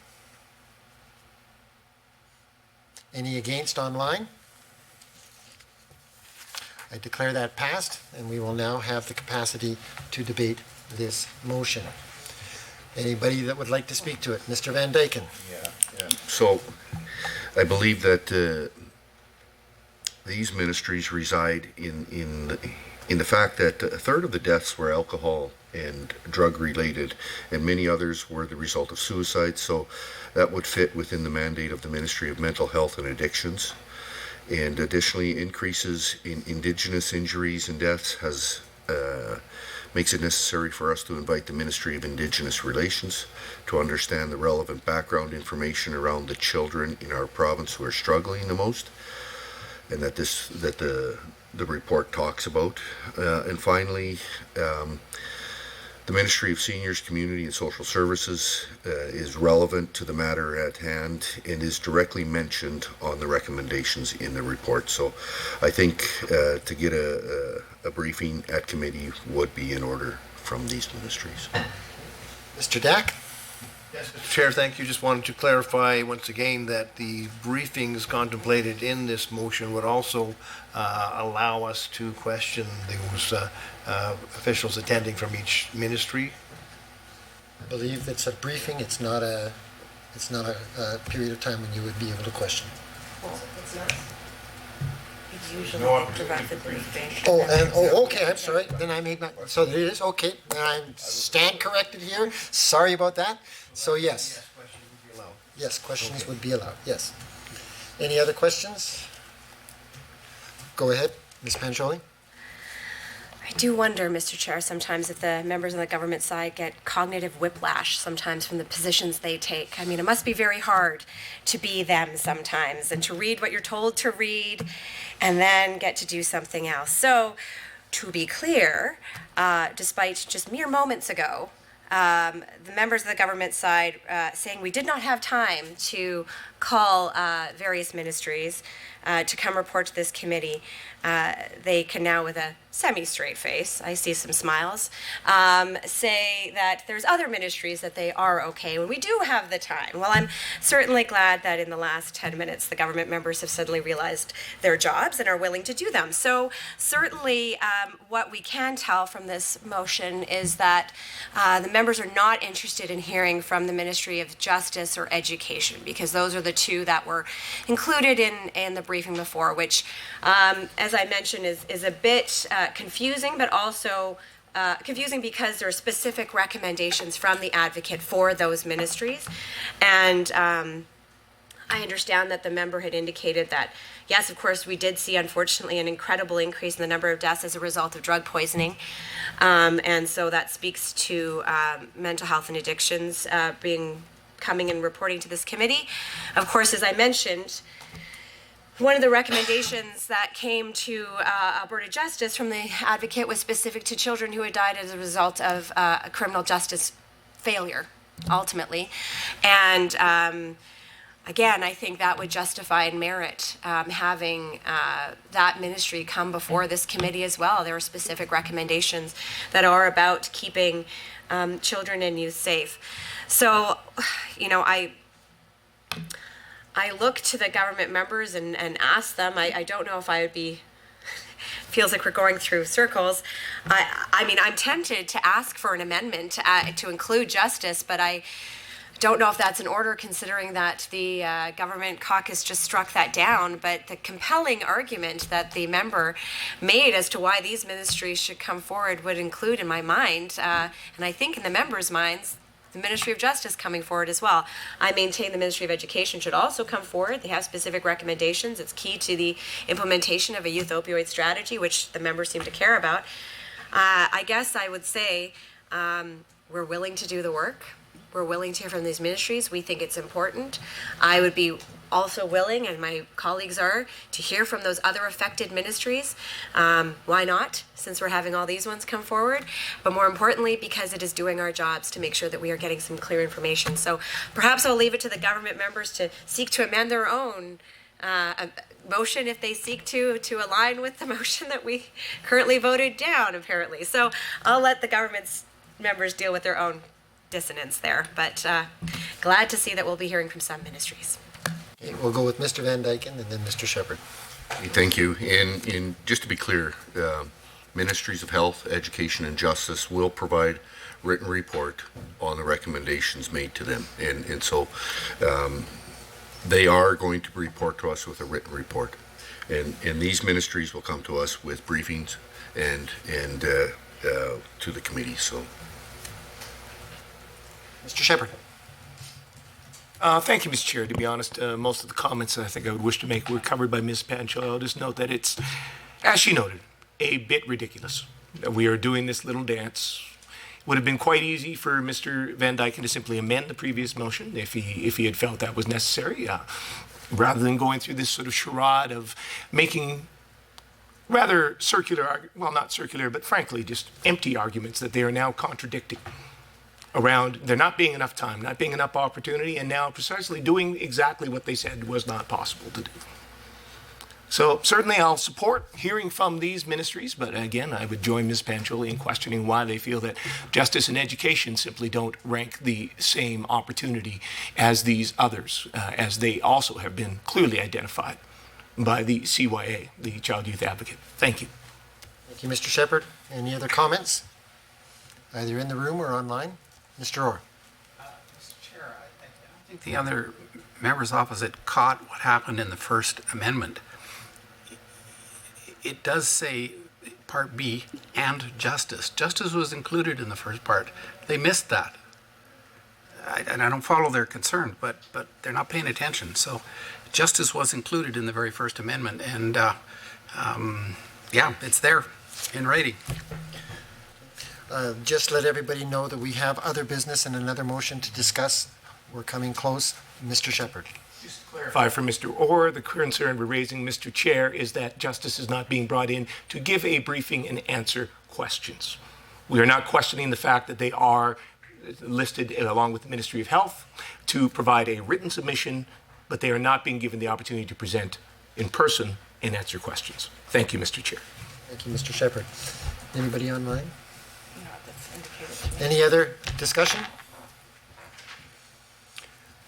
Any against online? I declare that passed, and we will now have the capacity to debate this motion. Anybody that would like to speak to it? Mr. Van Dyken? So I believe that these ministries reside in the fact that a third of the deaths were alcohol and drug related, and many others were the result of suicide. So that would fit within the mandate of the Ministry of Mental Health and Addictions. And additionally, increases in Indigenous injuries and deaths makes it necessary for us to invite the Ministry of Indigenous Relations to understand the relevant background information around the children in our province who are struggling the most, and that the report talks about. And finally, The Ministry of Seniors, Community and Social Services is relevant to the matter at hand and is directly mentioned on the recommendations in the report. So I think to get a briefing at committee would be in order from these ministries. Mr. Dack? Yes, Mr. Chair, thank you. Just wanted to clarify once again that the briefings contemplated in this motion would also allow us to question those officials attending from each ministry. I believe it's a briefing, it's not a period of time when you would be able to question. It's not. It's usually No about the briefing. Okay, I'm sorry, then I made my, so it is, okay, then I stand corrected here, sorry about that. So yes. Yes, questions would be allowed, yes. Any other questions? Go ahead, Ms. Pancholi. I do wonder, Mr. Chair, sometimes if the members on the government side get cognitive whiplash sometimes from the positions they take. I mean, it must be very hard to be them sometimes and to read what you're told to read and then get to do something else. So, to be clear, despite just mere moments ago, the members of the government side saying we did not have time to call various ministries to come report to this committee, they can now, with a semi-straight face, I see some smiles, say that there's other ministries that they are okay when we do have the time. Well, I'm certainly glad that in the last 10 minutes the government members have suddenly realized their jobs and are willing to do them. So certainly what we can tell from this motion is that the members are not interested in hearing from the Ministry of Justice or Education, because those are the two that were included in the briefing before, which, as I mentioned, is a bit confusing, but also confusing because there are specific recommendations from the advocate for those ministries. And I understand that the member had indicated that, yes, of course, we did see, unfortunately, an incredible increase in the number of deaths as a result of drug poisoning. And so that speaks to mental health and addictions coming and reporting to this committee. Of course, as I mentioned, one of the recommendations that came to Alberta Justice from the advocate was specific to children who had died as a result of a criminal justice failure, ultimately. And again, I think that would justify and merit having that ministry come before this committee as well. There are specific recommendations that are about keeping children and youth safe. So, I look to the government members and ask them. I don't know if I would be, feels like we're going through circles. I mean, I'm tempted to ask for an amendment to include justice, but I don't know if that's in order considering that the government caucus just struck that down. But the compelling argument that the member made as to why these ministries should come forward would include in my mind, and I think in the members' minds, the Ministry of Justice coming forward as well. I maintain the Ministry of Education should also come forward. They have specific recommendations. It's key to the implementation of a youth opioid strategy, which the members seem to care about. I guess I would say we're willing to do the work. We're willing to hear from these ministries. We think it's important. I would be also willing, and my colleagues are, to hear from those other affected ministries. Why not, since we're having all these ones come forward? But more importantly, because it is doing our jobs to make sure that we are getting some clear information. So perhaps I'll leave it to the government members to seek to amend their own motion if they seek to align with the motion that we currently voted down, apparently. So I'll let the government's members deal with their own dissonance there, but glad to see that we'll be hearing from some ministries. Okay, we'll go with Mr. Van Dyken and then Mr. Shepherd. Thank you. And just to be clear, Ministries of Health, Education, and Justice will provide written report on the recommendations made to them. And so they are going to report to us with a written report. And these ministries will come to us with briefings and to the committee. So, Mr. Shepherd. Thank you, Mr. Chair. To be honest, most of the comments that I think I would wish to make were covered by Ms. Pancholi. I'll just note that it's, as she noted, a bit ridiculous that we are doing this little dance. It would have been quite easy for Mr. Van Dyken to simply amend the previous motion if he had felt that was necessary, rather than going through this sort of charade of making rather circular, well, not circular, but frankly, just empty arguments that they are now contradicting around there not being enough time, not being enough opportunity, and now precisely doing exactly what they said was not possible to do. So certainly I'll support hearing from these ministries, but again, I would join Ms. Pancholi in questioning why they feel that justice and education simply don't rank the same opportunity as these others, as they also have been clearly identified by the CYA, the Child Youth Advocate. Thank you. Thank you, Mr. Shepherd. Any other comments? Either in the room or online? Mr. Orr. Mr. Chair, I think the other members opposite caught what happened in the First Amendment. It does say Part B and justice. Justice was included in the first part. They missed that. And I don't follow their concern, but they're not paying attention. So justice was included in the very First Amendment, and yeah, it's there in writing. Just let everybody know that we have other business and another motion to discuss. We're coming close. Mr. Shepherd. Just to clarify for Mr. Orr, the concern we're raising, Mr. Chair, is that justice is not being brought in to give a briefing and answer questions. We are not questioning the fact that they are listed along with the Ministry of Health to provide a written submission, but they are not being given the opportunity to present in person and answer questions. Thank you, Mr. Chair. Thank you, Mr. Shepherd. Anybody online? Any other discussion?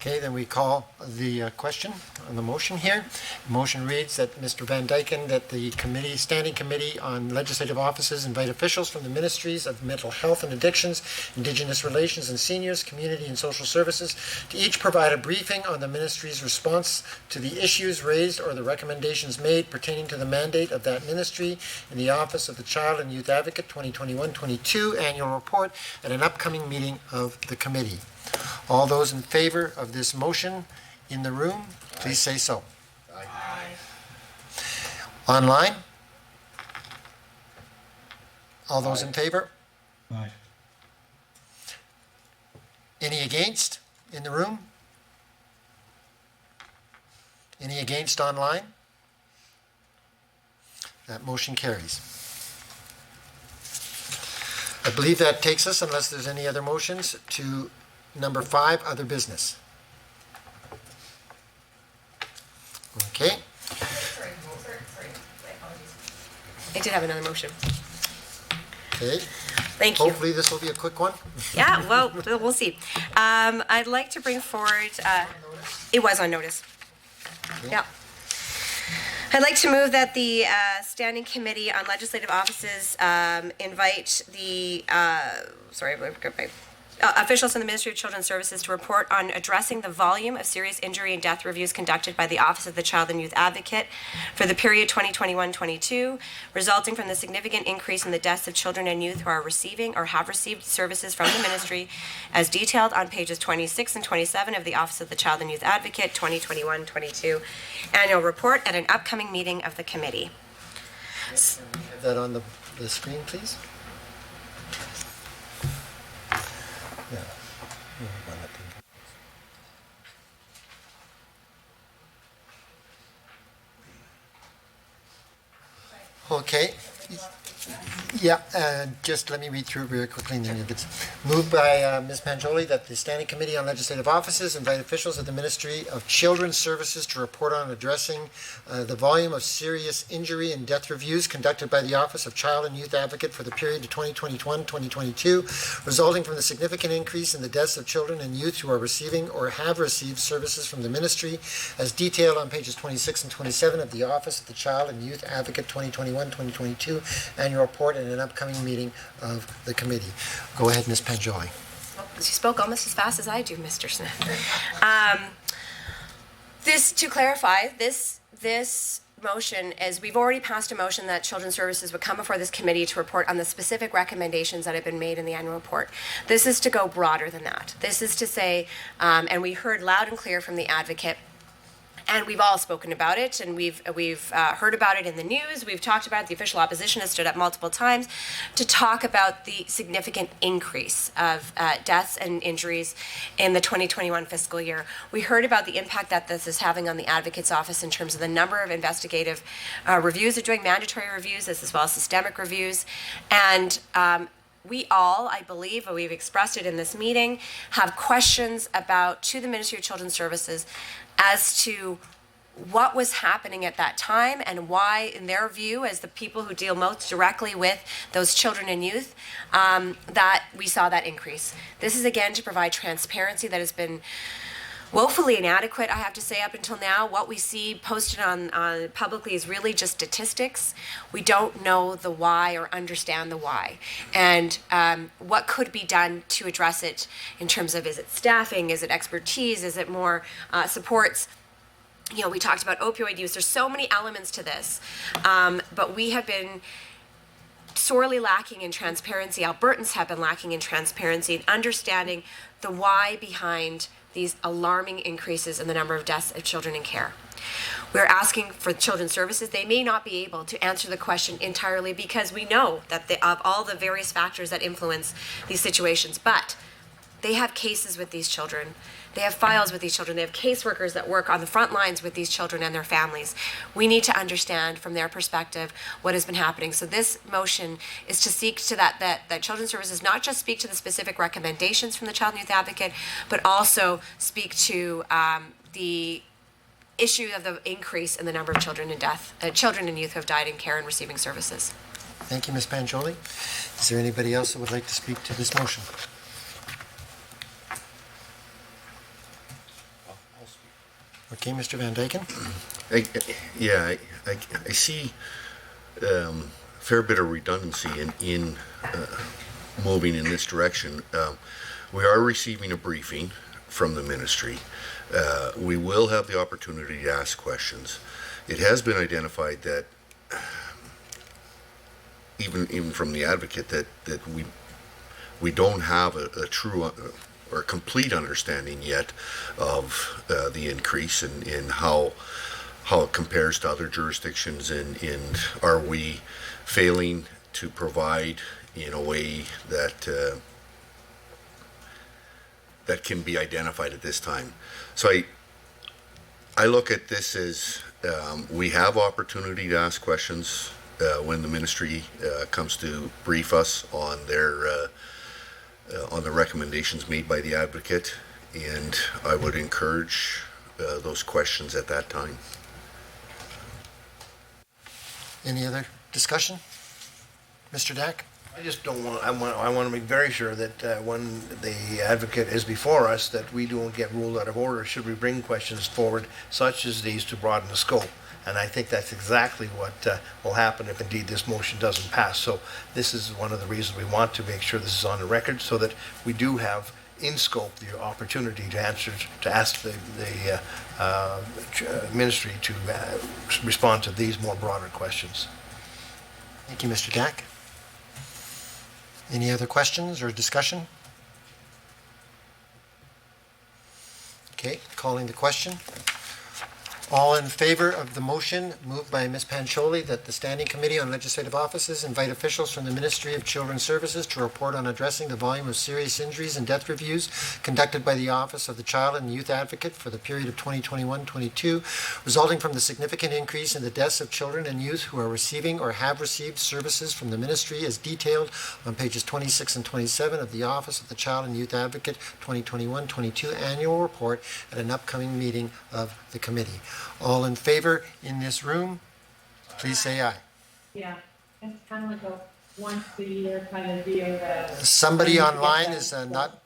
Okay, then we call the question on the motion here. The motion reads that Mr. Van Dyken, that the committee, Standing Committee on Legislative Offices invite officials from the Ministries of Mental Health and Addictions, Indigenous Relations and Seniors, Community and Social Services to each provide a briefing on the ministry's response to the issues raised or the recommendations made pertaining to the mandate of that ministry in the Office of the Child and Youth Advocate 2021-22 annual report at an upcoming meeting of the committee. All those in favor of this motion in the room, please say so. Aye. Online? All those in favor? Aye. Any against in the room? Any against online? That motion carries. I believe that takes us, unless there's any other motions, to number 5, other business. Okay. I did have another motion. Okay. Thank you. Hopefully this will be a quick one. Yeah, well, we'll see. I'd like to bring forward, it was on notice. Yeah. I'd like to move that the Standing Committee on Legislative Offices invite the, officials from the Ministry of Children's Services to report on addressing the volume of serious injury and death reviews conducted by the Office of the Child and Youth Advocate for the period 2021-22, resulting from the significant increase in the deaths of children and youth who are receiving or have received services from the ministry, as detailed on pages 26 and 27 of the Office of the Child and Youth Advocate 2021-22 annual report at an upcoming meeting of the committee. Can we have that on the screen, please? Yeah. Okay. Yeah, just let me read through it very quickly. And then if it's moved by Ms. Panjoli that the Standing Committee on Legislative Offices invite officials of the Ministry of Children's Services to report on addressing the volume of serious injury and death reviews conducted by the Office of Child and Youth Advocate for the period of 2021-2022, resulting from the significant increase in the deaths of children and youth who are receiving or have received services from the ministry, as detailed on pages 26 and 27 of the Office of the Child and Youth Advocate 2021-2022 annual report at an upcoming meeting of the committee. Go ahead, Ms. Panjoli. She spoke almost as fast as I do, Mr. Smith. To clarify, this motion is, we've already passed a motion that Children's Services would come before this committee to report on the specific recommendations that have been made in the annual report. This is to go broader than that. This is to say, and we heard loud and clear from the advocate, And we've all spoken about it, and we've heard about it in the news. We've talked about it. The official opposition has stood up multiple times to talk about the significant increase of deaths and injuries in the 2021 fiscal year. We heard about the impact that this is having on the Advocate's Office in terms of the number of investigative reviews they're doing, mandatory reviews as well as systemic reviews. And we all, I believe, and we've expressed it in this meeting, have questions to the Ministry of Children's Services as to what was happening at that time and why, in their view, as the people who deal most directly with those children and youth, that we saw that increase. This is, again, to provide transparency that has been woefully inadequate, I have to say, up until now. What we see posted on publicly is really just statistics. We don't know the why or understand the why. And what could be done to address it in terms of, is it staffing, is it expertise, is it more supports? You know, we talked about opioid use. There's so many elements to this. But we have been sorely lacking in transparency. Albertans have been lacking in transparency and understanding the why behind these alarming increases in the number of deaths of children in care. We're asking for Children's Services. They may not be able to answer the question entirely because we know that of all the various factors that influence these situations, but they have cases with these children. They have files with these children. They have caseworkers that work on the front lines with these children and their families. We need to understand from their perspective what has been happening. So this motion is to seek to that Children's Services not just speak to the specific recommendations from the Child and Youth Advocate, but also speak to the issue of the increase in the number of children and youth who have died in care and receiving services. Thank you, Ms. Pancholi. Is there anybody else that would like to speak to this motion? Okay, Mr. Van Dyken. I see a fair bit of redundancy in moving in this direction. We are receiving a briefing from the ministry. We will have the opportunity to ask questions. It has been identified that even from the advocate that we don't have a true or a complete understanding yet of the increase in how it compares to other jurisdictions, and are we failing to provide in a way that that can be identified at this time. So I look at this as we have opportunity to ask questions when the ministry comes to brief us on the recommendations made by the advocate, and I would encourage those questions at that time. Any other discussion? Mr. Dack? I just don't want, I want to make very sure that when the advocate is before us, that we don't get ruled out of order should we bring questions forward such as these to broaden the scope. And I think that's exactly what will happen if indeed this motion doesn't pass. So this is one of the reasons we want to make sure this is on the record, so that we do have in scope the opportunity to ask the ministry to respond to these more broader questions. Thank you, Mr. Dack. Any other questions or discussion? Okay, calling the question. All in favor of the motion moved by Ms. Pancholi that the Standing Committee on Legislative Offices invite officials from the Ministry of Children's Services to report on addressing the volume of serious injuries and death reviews conducted by the Office of the Child and Youth Advocate for the period of 2021-22, resulting from the significant increase in the deaths of children and youth who are receiving or have received services from the Ministry as detailed on pages 26 and 27 of the Office of the Child and Youth Advocate 2021-22 annual report at an upcoming meeting of the committee. All in favor in this room, please say aye. Yeah, it's kind of like a once a year kind of deal that. Somebody online is not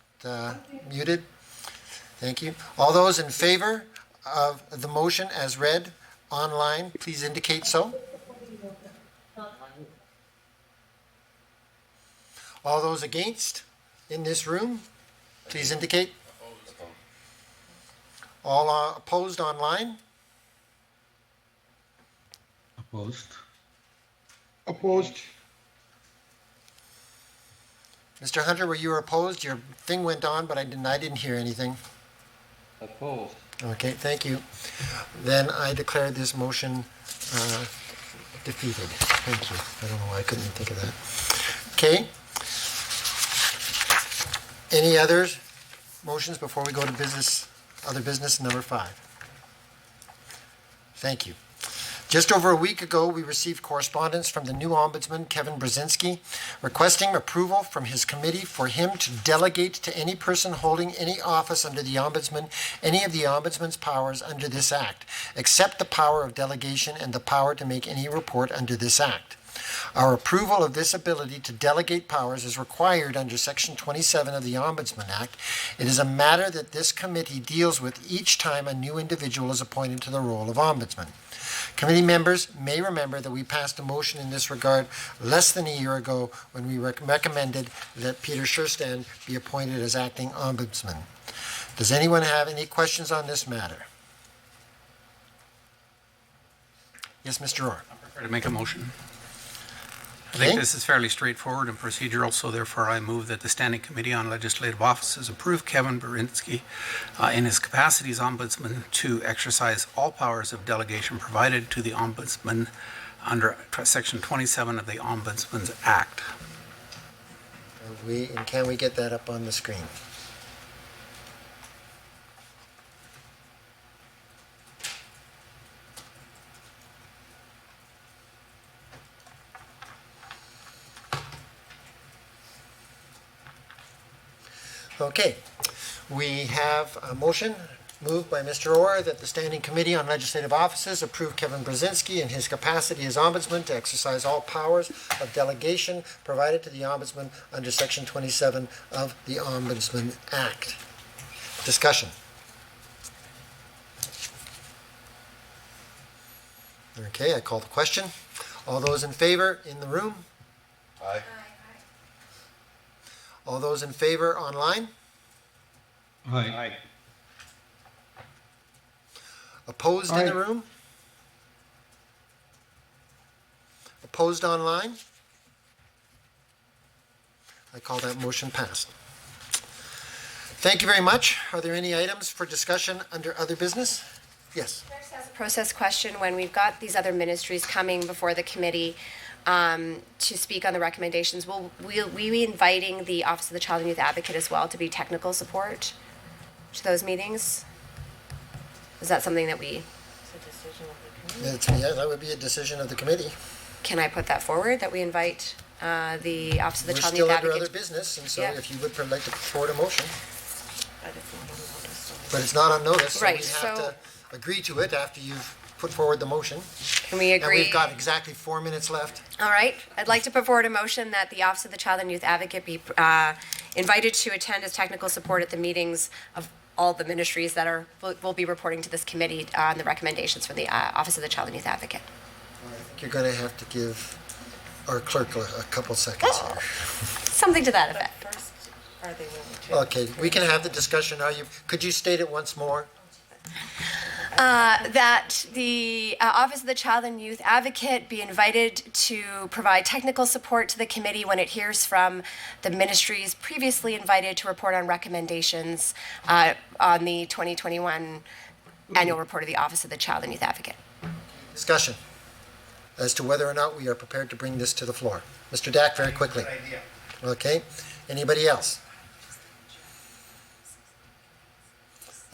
muted. Thank you. All those in favor of the motion as read online, please indicate so. All those against in this room, please indicate. All opposed online? Opposed. Opposed. Mr. Hunter, were you opposed? Your thing went on, but I didn't hear anything. Opposed. Okay, thank you. Then I declare this motion defeated. Thank you. I don't know why I couldn't think of that. Okay. Any other motions before we go to business, other business number 5? Thank you. Just over a week ago, we received correspondence from the new Ombudsman, Kevin Brzezinski, requesting approval from his committee for him to delegate to any person holding any office under the Ombudsman any of the Ombudsman's powers under this Act, except the power of delegation and the power to make any report under this Act. Our approval of this ability to delegate powers is required under Section 27 of the Ombudsman Act. It is a matter that this committee deals with each time a new individual is appointed to the role of Ombudsman. Committee members may remember that we passed a motion in this regard less than a year ago when we recommended that Peter Scherstand be appointed as acting Ombudsman. Does anyone have any questions on this matter? Yes, Mr. Orr. I'm prepared to make a motion. I Okay. think this is fairly straightforward and procedural, so therefore I move that the Standing Committee on Legislative Offices approve Kevin Brzezinski in his capacity as Ombudsman to exercise all powers of delegation provided to the Ombudsman under Section 27 of the Ombudsman's Act. And can we get that up on the screen? Okay, we have a motion moved by Mr. Orr that the Standing Committee on Legislative Offices approve Kevin Brzezinski in his capacity as Ombudsman to exercise all powers of delegation provided to the Ombudsman under Section 27 of the Ombudsman Act. Discussion. Okay, I call the question. All those in favor in the room? Aye. All those in favor online? Aye. Opposed in the room? Opposed online? I call that motion passed. Thank you very much. Are there any items for discussion under other business? Yes. As a process question, when we've got these other ministries coming before the committee to speak on the recommendations, will we be inviting the Office of the Child and Youth Advocate as well to be technical support to those meetings? Is that something that we... Yeah, that would be a decision of the committee. Can I put that forward, that we invite the Office of the We're Child and still Youth under Advocate? other business, and so Yeah. if you would like to put forward a motion. But it's not on notice, so we Right, have so- to agree to it after you've put forward the motion. Can we And agree? we've got exactly 4 minutes left. All right. I'd like to put forward a motion that the Office of the Child and Youth Advocate be invited to attend as technical support at the meetings of all the ministries that will be reporting to this committee on the recommendations from the Office of the Child and Youth Advocate. I think you're going to have to give our clerk a couple seconds here. Something to that effect. Okay, we can have the discussion. Could you state it once more? That the Office of the Child and Youth Advocate be invited to provide technical support to the committee when it hears from the ministries previously invited to report on recommendations on the 2021 annual report of the Office of the Child and Youth Advocate. Discussion as to whether or not we are prepared to bring this to the floor. Mr. Dack, very quickly. Good idea. Okay, anybody else?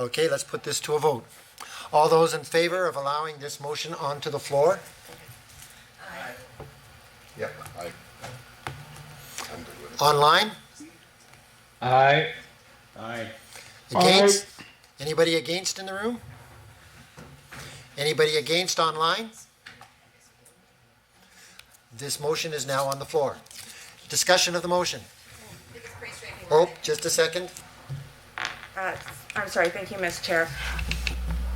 Okay, let's put this to a vote. All those in favor of allowing this motion onto the floor? Yep, I'm good with it. Online? Aye. Aye. Against? Anybody against in the room? Anybody against online? This motion is now on the floor. Discussion of the motion. Oh, just a second. I'm sorry, thank you, Ms. Chair.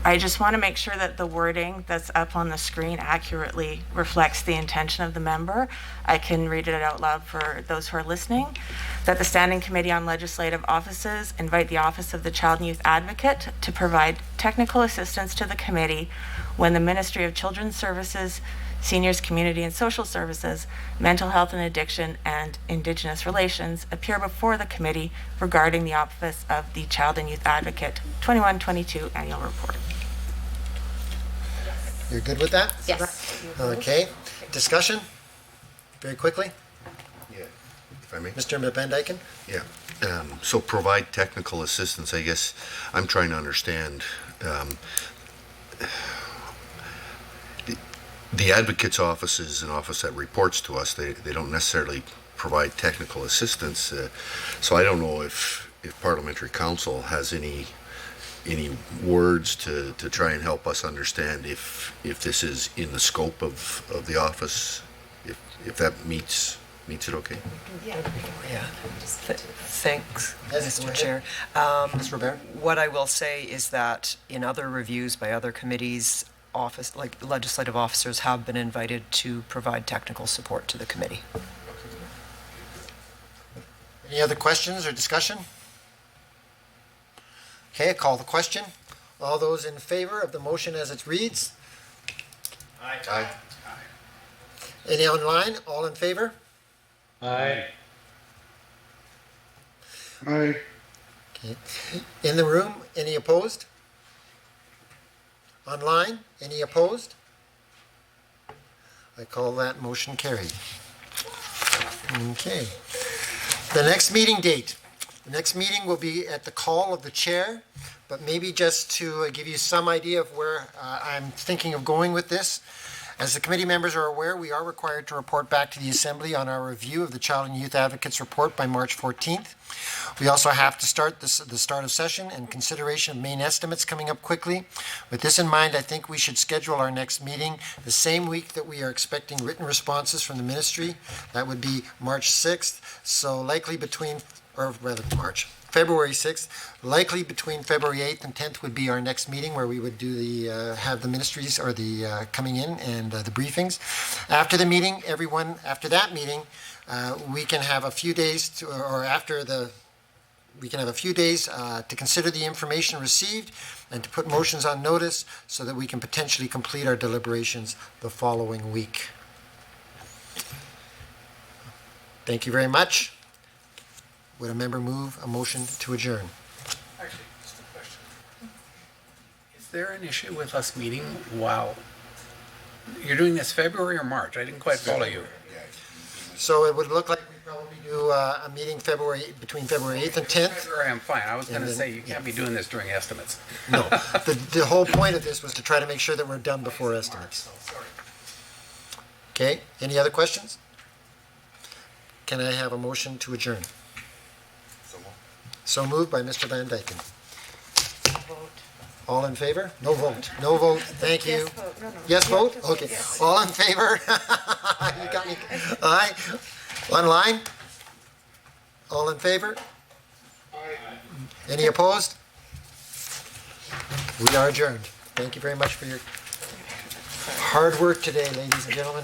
I just want to make sure that the wording that's up on the screen accurately reflects the intention of the member. I can read it out loud for those who are listening. That the Standing Committee on Legislative Offices invite the Office of the Child and Youth Advocate to provide technical assistance to the committee when the Ministry of Children's Services Seniors, Community and Social Services, Mental Health and Addiction, and Indigenous Relations appear before the committee regarding the Office of the Child and Youth Advocate 21-22 Annual Report. You're good with that? Yes. Okay. Discussion? Very quickly? Yeah, if I may. Mr. Van Dyken? Yeah. So provide technical assistance, I guess I'm trying to understand. The advocate's office is an office that reports to us. They don't necessarily provide technical assistance. So I don't know if Parliamentary Council has any words to try and help us understand if this is in the scope of the office, if that meets it okay? Yeah. Thanks, Yes, go Mr. ahead. Chair. Ms. Robert? What I will say is that in other reviews by other committees, like legislative officers have been invited to provide technical support to the committee. Any other questions or discussion? Okay, I call the question. All those in favor of the motion as it reads? Aye. Any online? All in favor? Aye. Aye. Okay. In the room, any opposed? Online, any opposed? I call that motion carried. Okay. The next meeting date. The next meeting will be at the call of the chair, but maybe just to give you some idea of where I'm thinking of going with this. As the committee members are aware, we are required to report back to the Assembly on our review of the Child and Youth Advocates Report by March 14th. We also have to start the start of session and consideration of main estimates coming up quickly. With this in mind, I think we should schedule our next meeting the same week that we are expecting written responses from the ministry. That would be March 6th, so likely February 6th, likely between February 8th and 10th would be our next meeting where we would do have the ministries or the coming in and the briefings. After the meeting, after that meeting, we can have a few days to consider the information received and to put motions on notice so that we can potentially complete our deliberations the following week. Thank you very much. Would a member move a motion to adjourn? Actually, just a question. Is there an issue with us meeting while, you're doing this February or March? I didn't quite follow you. So it would look like we probably do a meeting between February 8th and 10th. February, I'm fine. I was going to And then- say, you can't be doing this during estimates. No, the whole point of this was to try to make sure that we're done before estimates. Okay, any other questions? Can I have a motion to adjourn? So moved by Mr. Van Dyken. All in favor? No vote. No vote. Thank you. Yes vote? Okay. All in favor? You got me. Aye. Online? All in favor? Any opposed? We are adjourned. Thank you very much for your hard work today, ladies and gentlemen.